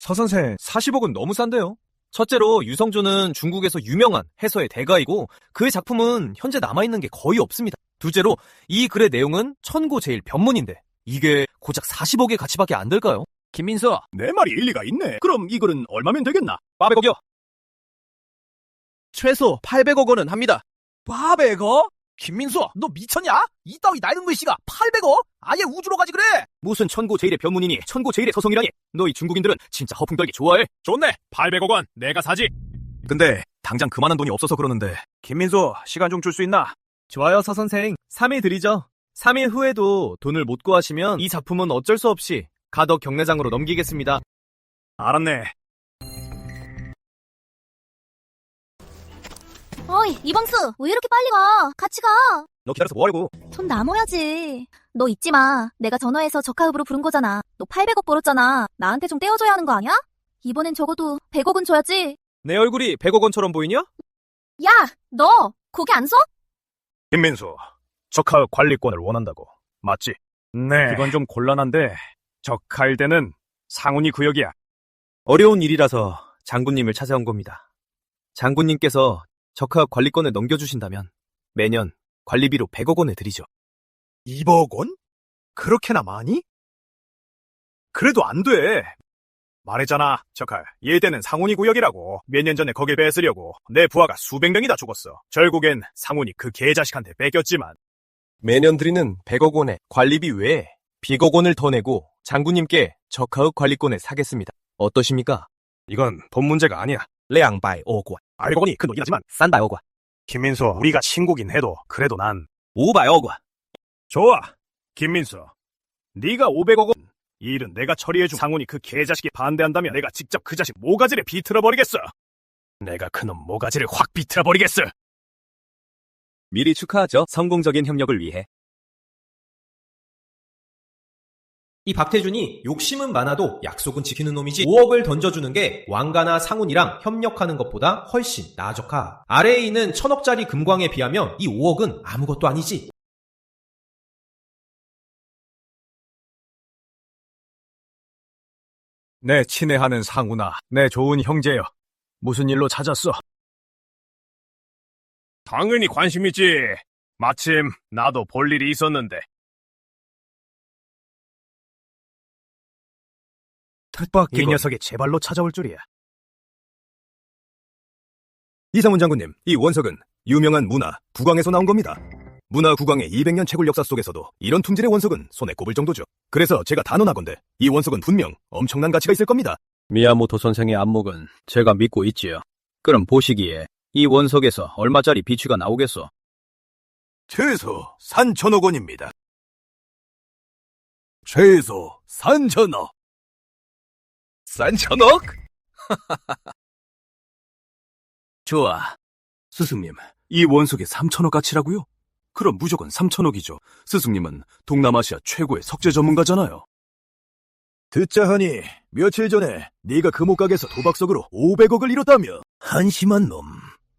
서 선생, 40억은 너무 싼데요? 첫째로 유성준은 중국에서 유명한 해서의 대가이고 그의 작품은 현재 남아있는 게 거의 없습니다. 둘째로 이 글의 내용은 천고 제일 변문인데 이게 고작 40억의 가치밖에 안 될까요? 김민수! 내 말이 일리가 있네. 그럼 이 글은 얼마면 되겠나? 400억이요. 최소 800억 원은 합니다. 400억? 김민수, 너 미쳤냐? 이 따위 낡은 글씨가 800억? 아예 우주로 가지 그래. 무슨 천고 제일의 변문이니 천고 제일의 서성이라니. 너희 중국인들은 진짜 허풍 떨기 좋아해. 좋네. 800억 원 내가 사지. 근데 당장 그만한 돈이 없어서 그러는데 김민수 시간 좀 줄 수 있나? 좋아요, 서 선생. 3일 드리죠. 3일 후에도 돈을 못 구하시면 이 작품은 어쩔 수 없이 가덕 경례장으로 넘기겠습니다. 알았네. 어이, 이범수, 왜 이렇게 빨리 가? 같이 가. 너 기다려서 뭐하려고? 돈 남아야지. 너 잊지 마. 내가 전화해서 적하읍으로 부른 거잖아. 너 800억 벌었잖아. 나한테 좀 떼어줘야 하는 거 아니야? 이번엔 적어도 100억은 줘야지. 내 얼굴이 100억 원처럼 보이냐? 야, 너 고개 안 서? 김민수, 적하읍 관리권을 원한다고. 맞지? 네. 그건 좀 곤란한데 적하일대는 상훈이 구역이야. 어려운 일이라서 장군님을 찾아온 겁니다. 장군님께서 적하읍 관리권을 넘겨주신다면 매년 관리비로 100억 원을 드리죠. 200억 원? 그렇게나 많이? 그래도 안 돼. 말했잖아, 적할. 일대는 상훈이 구역이라고. 몇 년 전에 거길 뺏으려고 내 부하가 수백 명이 다 죽었어. 결국엔 상훈이 그 개자식한테 뺏겼지만. 매년 드리는 100억 원의 관리비 외에 100억 원을 더 내고 장군님께 적하읍 관리권을 사겠습니다. 어떠십니까? 이건 돈 문제가 아니야. 200억 원. 알고 보니 큰 돈이긴 하지만 300억 원. 김민수, 우리가 친구긴 해도 그래도 난 500억 원. 좋아. 김민수, 네가 500억 원. 이 일은 내가 처리해주고 상훈이 그 개자식이 반대한다면 내가 직접 그 자식 모가지를 비틀어버리겠어. 내가 그놈 모가지를 확 비틀어버리겠어. 미리 축하하죠. 성공적인 협력을 위해. 이 박태준이 욕심은 많아도 약속은 지키는 놈이지 5억을 던져주는 게 왕가나 상훈이랑 협력하는 것보다 훨씬 나아적하. 아래에 있는 1000억짜리 금광에 비하면 이 5억은 아무것도 아니지. 내 친애하는 상훈아, 내 좋은 형제여. 무슨 일로 찾았어? 당연히 관심 있지. 마침 나도 볼 일이 있었는데. 뜻밖의 이 녀석이 제 발로 찾아올 줄이야. 이상훈 장군님, 이 원석은 유명한 문화, 국왕에서 나온 겁니다. 문화 국왕의 200년 채굴 역사 속에서도 이런 품질의 원석은 손에 꼽을 정도죠. 그래서 제가 단언하건대 이 원석은 분명 엄청난 가치가 있을 겁니다. 미야모토 선생의 안목은 제가 믿고 있지요. 그럼 보시기에 이 원석에서 얼마짜리 비취가 나오겠소? 최소 3천억 원입니다. 최소 3천억. 3천억? 좋아. 스승님, 이 원석이 3천억 가치라고요? 그럼 무조건 3천억이죠. 스승님은 동남아시아 최고의 석재 전문가잖아요. 듣자 하니 며칠 전에 네가 금옥각에서 도박석으로 500억을 잃었다며. 한심한 놈.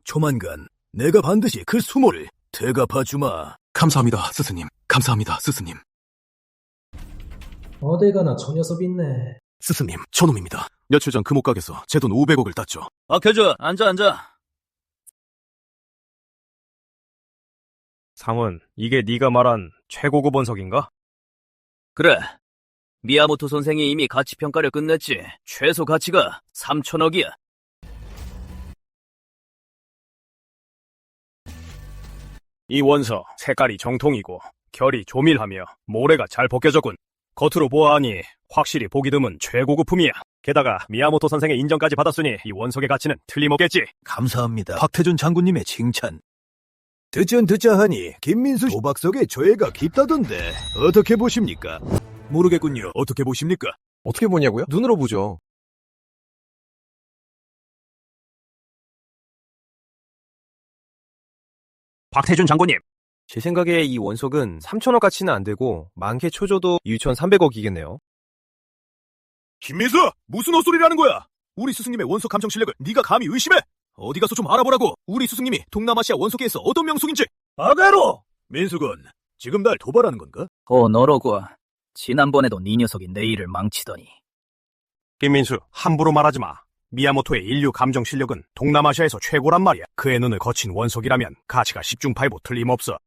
조만간 내가 반드시 그 수모를 대갚아주마. 감사합니다, 스승님. 감사합니다, 스승님. 어딜 가나 저 녀석 있네. 스승님, 저놈입니다. 며칠 전 금옥각에서 제 돈 500억을 땄죠. 박혜준, 앉아. 상훈, 이게 네가 말한 최고급 원석인가? 그래. 미야모토 선생이 이미 가치평가를 끝냈지. 최소 가치가 3천억이야. 이 원석, 색깔이 정통이고 결이 조밀하며 모래가 잘 벗겨졌군. 겉으로 보아하니 확실히 보기 드문 최고급품이야. 게다가 미야모토 선생의 인정까지 받았으니 이 원석의 가치는 틀림없겠지. 감사합니다. 박태준 장군님의 칭찬. 듣자 하니 김민수 도박석의 죄가 깊다던데 어떻게 보십니까? 모르겠군요. 어떻게 보십니까? 어떻게 보냐고요? 눈으로 보죠. 박태준 장군님. 제 생각에 이 원석은 3천억 가치는 안 되고 많게 초조도 2,300억이겠네요. 김민수! 무슨 헛소리라는 거야? 우리 스승님의 원석 감정 실력을 네가 감히 의심해? 어디 가서 좀 알아보라고. 우리 스승님이 동남아시아 원석계에서 어떤 명성인지. 아가로! 민수군, 지금 날 도발하는 건가? 너로고. 지난번에도 네 녀석이 내 일을 망치더니. 김민수, 함부로 말하지 마. 미야모토의 인류 감정 실력은 동남아시아에서 최고란 말이야. 그의 눈을 거친 원석이라면 가치가 10중8구 틀림없어.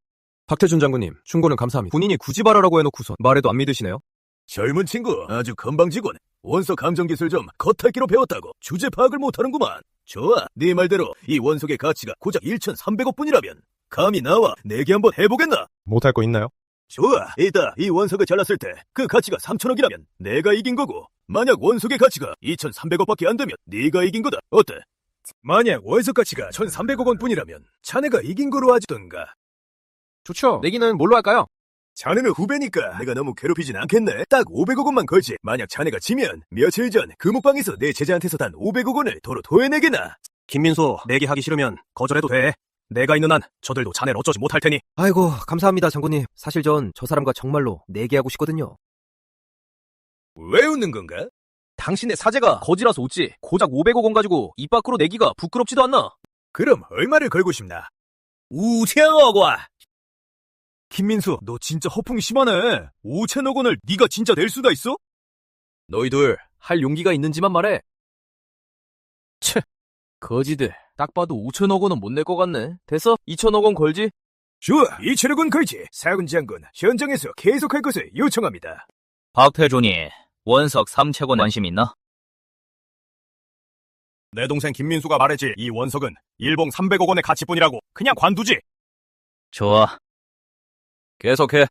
박태준 장군님, 충고는 감사합니다. 본인이 굳이 말하라고 해놓고서 말해도 안 믿으시네요? 젊은 친구, 아주 건방지군. 원석 감정 기술 좀 겉핥기로 배웠다고 주제 파악을 못하는구만. 좋아, 네 말대로 이 원석의 가치가 고작 1,300억 뿐이라면 감히 나와 내기 한번 해보겠나? 못할 거 있나요? 좋아, 이따 이 원석을 잘랐을 때 그 가치가 3천억이라면 내가 이긴 거고, 만약 원석의 가치가 2,300억밖에 안 되면 네가 이긴 거다. 어때? 만약 원석 가치가 1,300억 원 뿐이라면 자네가 이긴 거로 하지던가. 좋죠. 내기는 뭘로 할까요? 자네는 후배니까 내가 너무 괴롭히진 않겠네. 딱 500억 원만 걸지. 만약 자네가 지면 며칠 전 금옥방에서 내 제자한테서 단 500억 원을 도로 토해내게나. 김민수, 내기 하기 싫으면 거절해도 돼. 내가 있는 한 저들도 자네를 어쩌지 못할 테니. 아이고, 감사합니다, 장군님. 사실 전 저 사람과 정말로 내기하고 싶거든요. 왜 웃는 건가? 당신의 사제가 거지라서 웃지. 고작 500억 원 가지고 입 밖으로 내기가 부끄럽지도 않나? 그럼 얼마를 걸고 싶나? 5천억 원! 김민수, 너 진짜 허풍이 심하네. 5천억 원을 네가 진짜 낼 수가 있어? 너희들 할 용기가 있는지만 말해. 채, 거지들. 딱 봐도 5천억 원은 못 낼 것 같네. 됐어? 2천억 원 걸지? 좋아, 2천억 원 걸지. 사군 장군, 현장에서 계속할 것을 요청합니다. 박태준이 원석 3채권 관심 있나? 내 동생 김민수가 말했지. 이 원석은 일봉 300억 원의 가치뿐이라고. 그냥 관두지. 좋아. 계속해.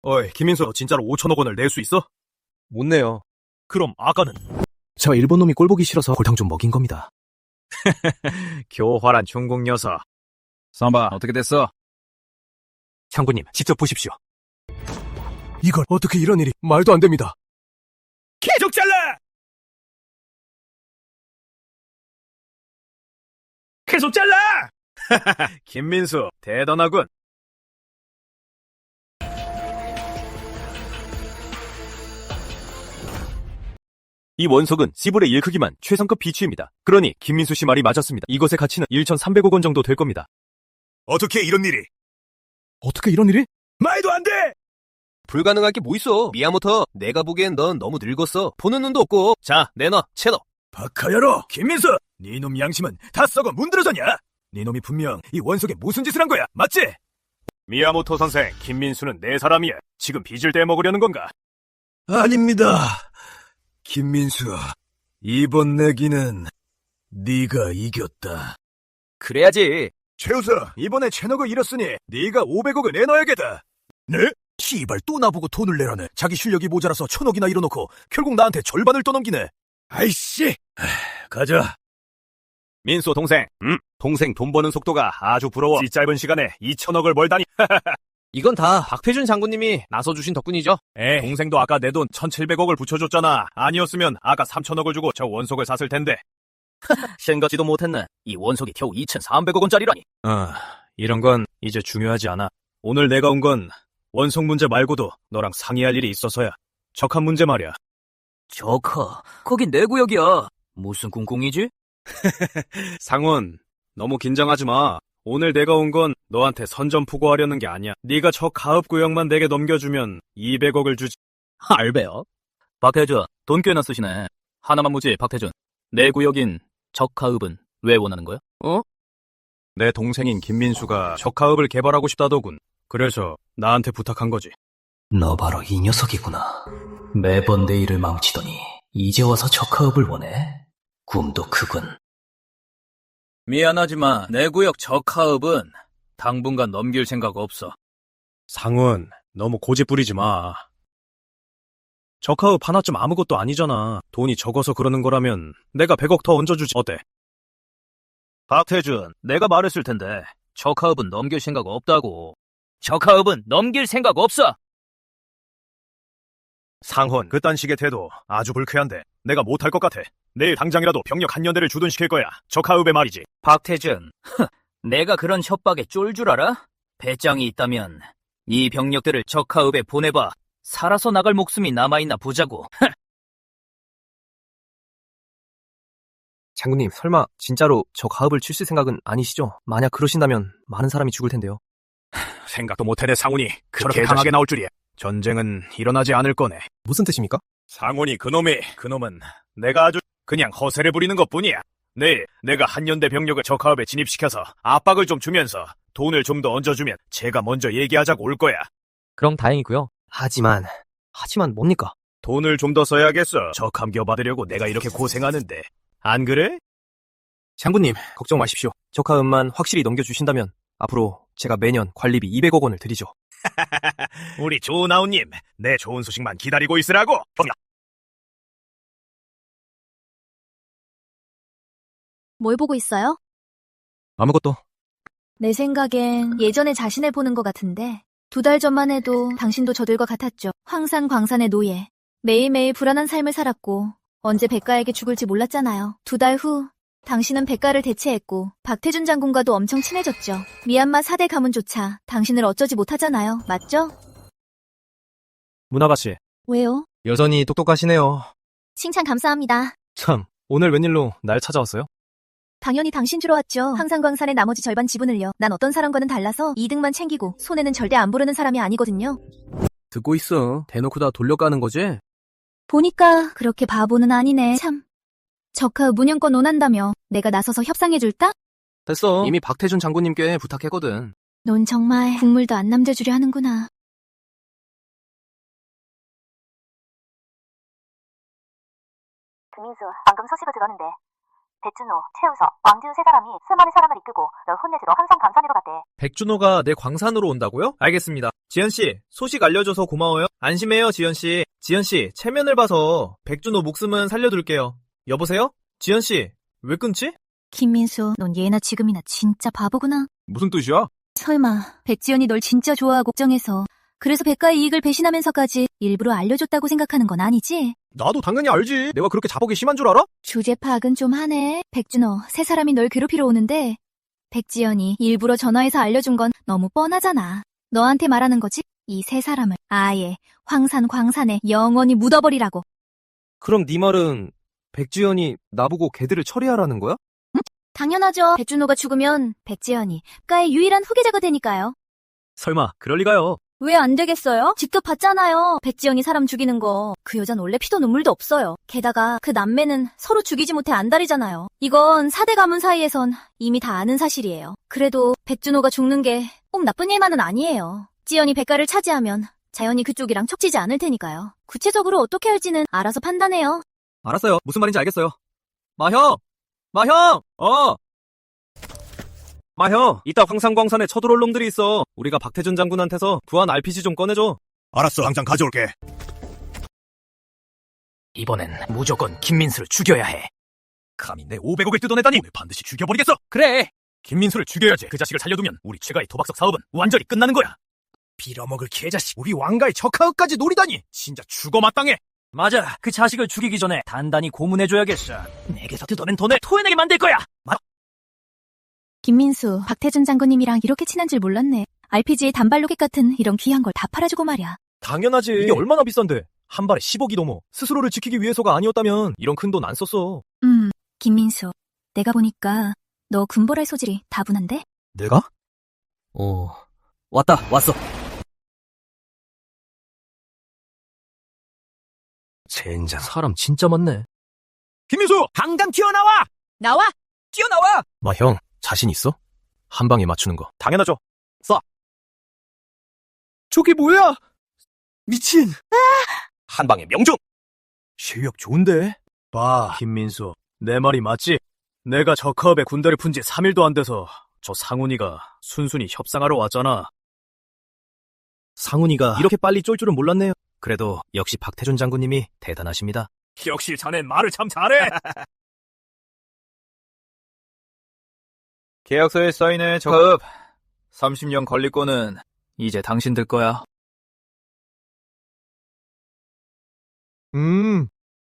어이, 김민수, 너 진짜로 5천억 원을 낼 수 있어? 못 내요. 그럼 아까는? 저 일본 놈이 꼴 보기 싫어서 골탕 좀 먹인 겁니다. 교활한 중국 녀석. 삼바, 어떻게 됐어? 장군님, 직접 보십시오. 이걸 어떻게 이런 일이 말도 안 됩니다. 계속 잘라! 계속 잘라! 김민수, 대단하군. 이 원석은 시불의 1 크기만 최상급 비추입니다. 그러니 김민수 씨 말이 맞았습니다. 이것의 가치는 1,300억 원 정도 될 겁니다. 어떻게 이런 일이? 어떻게 이런 일이? 말도 안 돼! 불가능할 게 뭐 있어. 미야모토, 내가 보기엔 넌 너무 늙었어. 보는 눈도 없고. 자, 내놔, 채너. 박하야로, 김민수! 네 놈 양심은 다 썩어 문드러졌냐? 네 놈이 분명 이 원석에 무슨 짓을 한 거야, 맞지? 미야모토 선생, 김민수는 내 사람이야. 지금 빚을 떼먹으려는 건가? 아닙니다. 김민수, 이번 내기는 네가 이겼다. 그래야지. 최우서, 이번에 채너가 잃었으니 네가 500억을 내놔야겠다. 네? 시발 또 나보고 돈을 내라네. 자기 실력이 모자라서 1,000억이나 잃어놓고 결국 나한테 절반을 떠넘기네. 아이씨, 가자. 민수 동생, 동생 돈 버는 속도가 아주 부러워. 이 짧은 시간에 2천억을 벌다니. 이건 다 박태준 장군님이 나서주신 덕분이죠. 에이, 동생도 아까 내 돈 1,700억을 붙여줬잖아. 아니었으면 아까 3천억을 주고 저 원석을 샀을 텐데. 생각지도 못했네. 이 원석이 겨우 2,300억 원짜리라니. 이런 건 이제 중요하지 않아. 오늘 내가 온 건 원석 문제 말고도 너랑 상의할 일이 있어서야. 적합 문제 말이야. 적하, 거긴 내 구역이야. 무슨 꿍꿍이지? 상훈, 너무 긴장하지 마. 오늘 내가 온 건 너한테 선전포고하려는 게 아니야. 네가 저 가읍 구역만 내게 넘겨주면 200억을 주지. 알베요? 박태준, 돈 꽤나 쓰시네. 하나만 묻지, 박태준. 내 구역인 적하읍은 왜 원하는 거야? 내 동생인 김민수가 적하읍을 개발하고 싶다더군. 그래서 나한테 부탁한 거지. 너 바로 이 녀석이구나. 매번 내 일을 망치더니 이제 와서 적하읍을 원해? 꿈도 크군. 미안하지만 내 구역 적하읍은 당분간 넘길 생각 없어. 상훈, 너무 고집 부리지 마. 적하읍 하나쯤 아무것도 아니잖아. 돈이 적어서 그러는 거라면 내가 100억 더 얹어주지. 어때? 박태준, 내가 말했을 텐데 적하읍은 넘길 생각 없다고. 적하읍은 넘길 생각 없어. 상훈, 그딴 식의 태도 아주 불쾌한데 내가 못할 것 같아. 내일 당장이라도 병력 한 연대를 주둔시킬 거야. 적하읍에 말이지. 박태준, 내가 그런 협박에 쫄 줄 알아? 배짱이 있다면 이 병력들을 적하읍에 보내봐. 살아서 나갈 목숨이 남아있나 보자고. 장군님, 설마 진짜로 저 가읍을 칠실 생각은 아니시죠? 만약 그러신다면 많은 사람이 죽을 텐데요. 생각도 못해 내 상훈이 그렇게 강하게 나올 줄이야. 전쟁은 일어나지 않을 거네. 무슨 뜻입니까? 상훈이 그놈은 내가 아주 그냥 허세를 부리는 것뿐이야. 내일 내가 한연대 병력을 적하읍에 진입시켜서 압박을 좀 주면서 돈을 좀 더 얹어주면 제가 먼저 얘기하자고 올 거야. 그럼 다행이고요. 하지만 뭡니까? 돈을 좀 더 써야겠어. 적함겨 받으려고 내가 이렇게 고생하는데. 안 그래? 장군님, 걱정 마십시오. 적하읍만 확실히 넘겨주신다면 앞으로 제가 매년 관리비 200억 원을 드리죠. 우리 조나우님, 내 좋은 소식만 기다리고 있으라고. 뭘 보고 있어요? 아무것도. 내 생각엔 예전에 자신을 보는 것 같은데 2달 전만 해도 당신도 저들과 같았죠. 황산 광산의 노예. 매일매일 불안한 삶을 살았고 언제 백가에게 죽을지 몰랐잖아요. 2달 후 당신은 백가를 대체했고 박태준 장군과도 엄청 친해졌죠. 미얀마 4대 가문조차 당신을 어쩌지 못하잖아요. 맞죠? 문아가씨, 왜요? 여전히 똑똑하시네요. 칭찬 감사합니다. 참, 오늘 웬일로 날 찾아왔어요? 당연히 당신 주러 왔죠. 황산광산의 나머지 절반 지분을요. 난 어떤 사람과는 달라서 이득만 챙기고 손해는 절대 안 보르는 사람이 아니거든요. 듣고 있어. 대놓고 다 돌려가는 거지? 보니까 그렇게 바보는 아니네. 참. 적하읍 운영권 원한다며 내가 나서서 협상해줄까? 됐어. 이미 박태준 장군님께 부탁했거든. 넌 정말 국물도 안 남겨주려 하는구나. 김민수, 방금 소식을 들었는데 백준호, 최우석, 왕지우 3사람이 수많은 사람을 이끌고 널 혼내주러 황산 광산으로 갔대. 백준호가 내 광산으로 온다고요? 알겠습니다. 지연씨, 소식 알려줘서 고마워요. 안심해요, 지연씨. 지연씨, 체면을 봐서 백준호 목숨은 살려둘게요. 여보세요? 지연씨, 왜 끊지? 김민수, 넌 예나 지금이나 진짜 바보구나. 무슨 뜻이야? 설마 백지연이 널 진짜 좋아하고 걱정해서 그래서 백가의 이익을 배신하면서까지 일부러 알려줬다고 생각하는 건 아니지? 나도 당연히 알지. 내가 그렇게 자복이 심한 줄 알아? 주제 파악은 좀 하네. 백준호, 3사람이 널 괴롭히러 오는데 백지연이 일부러 전화해서 알려준 건 너무 뻔하잖아. 너한테 말하는 거지? 이 3사람을 아예 황산 광산에 영원히 묻어버리라고. 그럼 네 말은 백지연이 나보고 걔들을 처리하라는 거야? 당연하죠. 백준호가 죽으면 백지연이 백가의 유일한 후계자가 되니까요. 설마 그럴 리가요. 왜 안 되겠어요? 직접 봤잖아요. 백지연이 사람 죽이는 거. 그 여잔 원래 피도 눈물도 없어요. 게다가 그 남매는 서로 죽이지 못해 안달이잖아요. 이건 4대 가문 사이에선 이미 다 아는 사실이에요. 그래도 백준호가 죽는 게 꼭 나쁜 일만은 아니에요. 지연이 백가를 차지하면 자연히 그쪽이랑 척지지 않을 테니까요. 구체적으로 어떻게 할지는 알아서 판단해요. 알았어요. 무슨 말인지 알겠어요. 마형! 마형! 마형, 이따 황산광산에 쳐들어올 놈들이 있어. 우리가 박태준 장군한테서 부한 RPG 좀 꺼내줘. 알았어, 당장 가져올게. 이번엔 무조건 김민수를 죽여야 해. 감히 내 500억을 뜯어내다니 오늘 반드시 죽여버리겠어. 그래! 김민수를 죽여야지. 그 자식을 살려두면 우리 최가의 도박석 사업은 완전히 끝나는 거야. 빌어먹을 개자식, 우리 왕가의 적하읍까지 노리다니 진짜 죽어 마땅해. 맞아, 그 자식을 죽이기 전에 단단히 고문해줘야겠어. 내게서 뜯어낸 돈을 토해내게 만들 거야. 김민수, 박태준 장군님이랑 이렇게 친한 줄 몰랐네. RPG에 단발 로켓 같은 이런 귀한 걸 다 팔아주고 말이야. 당연하지. 이게 얼마나 비싼데. 한 발에 10억이 넘어. 스스로를 지키기 위해서가 아니었다면 이런 큰 돈 안 썼어. 김민수. 내가 보니까 너 군벌할 소질이 다분한데? 내가? 왔어. 젠장, 사람 진짜 많네. 김민수! 당장 튀어나와! 나와! 뛰어나와! 형, 자신 있어? 한 방에 맞추는 거. 당연하죠. 저게 뭐야? 미친. 한 방에 명중! 실력 좋은데? 봐, 김민수. 내 말이 맞지? 내가 저카업에 군대를 푼 지 3일도 안 돼서 저 상훈이가 순순히 협상하러 왔잖아. 상훈이가 이렇게 빨리 쫄 줄은 몰랐네요. 그래도 역시 박태준 장군님이 대단하십니다. 역시 자넨 말을 참 잘해! 계약서에 사인해 적합. 30년 걸릴 거는 이제 당신들 거야.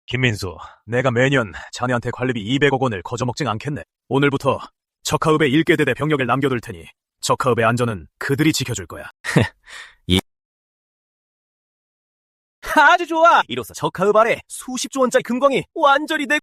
김민수, 내가 매년 자네한테 관리비 200억 원을 거저먹진 않겠네. 오늘부터 적하읍에 일개대대 병력을 남겨둘 테니 적하읍의 안전은 그들이 지켜줄 거야. 아주 좋아! 이로써 적하읍 아래 수십조 원짜리 금광이 완전히 내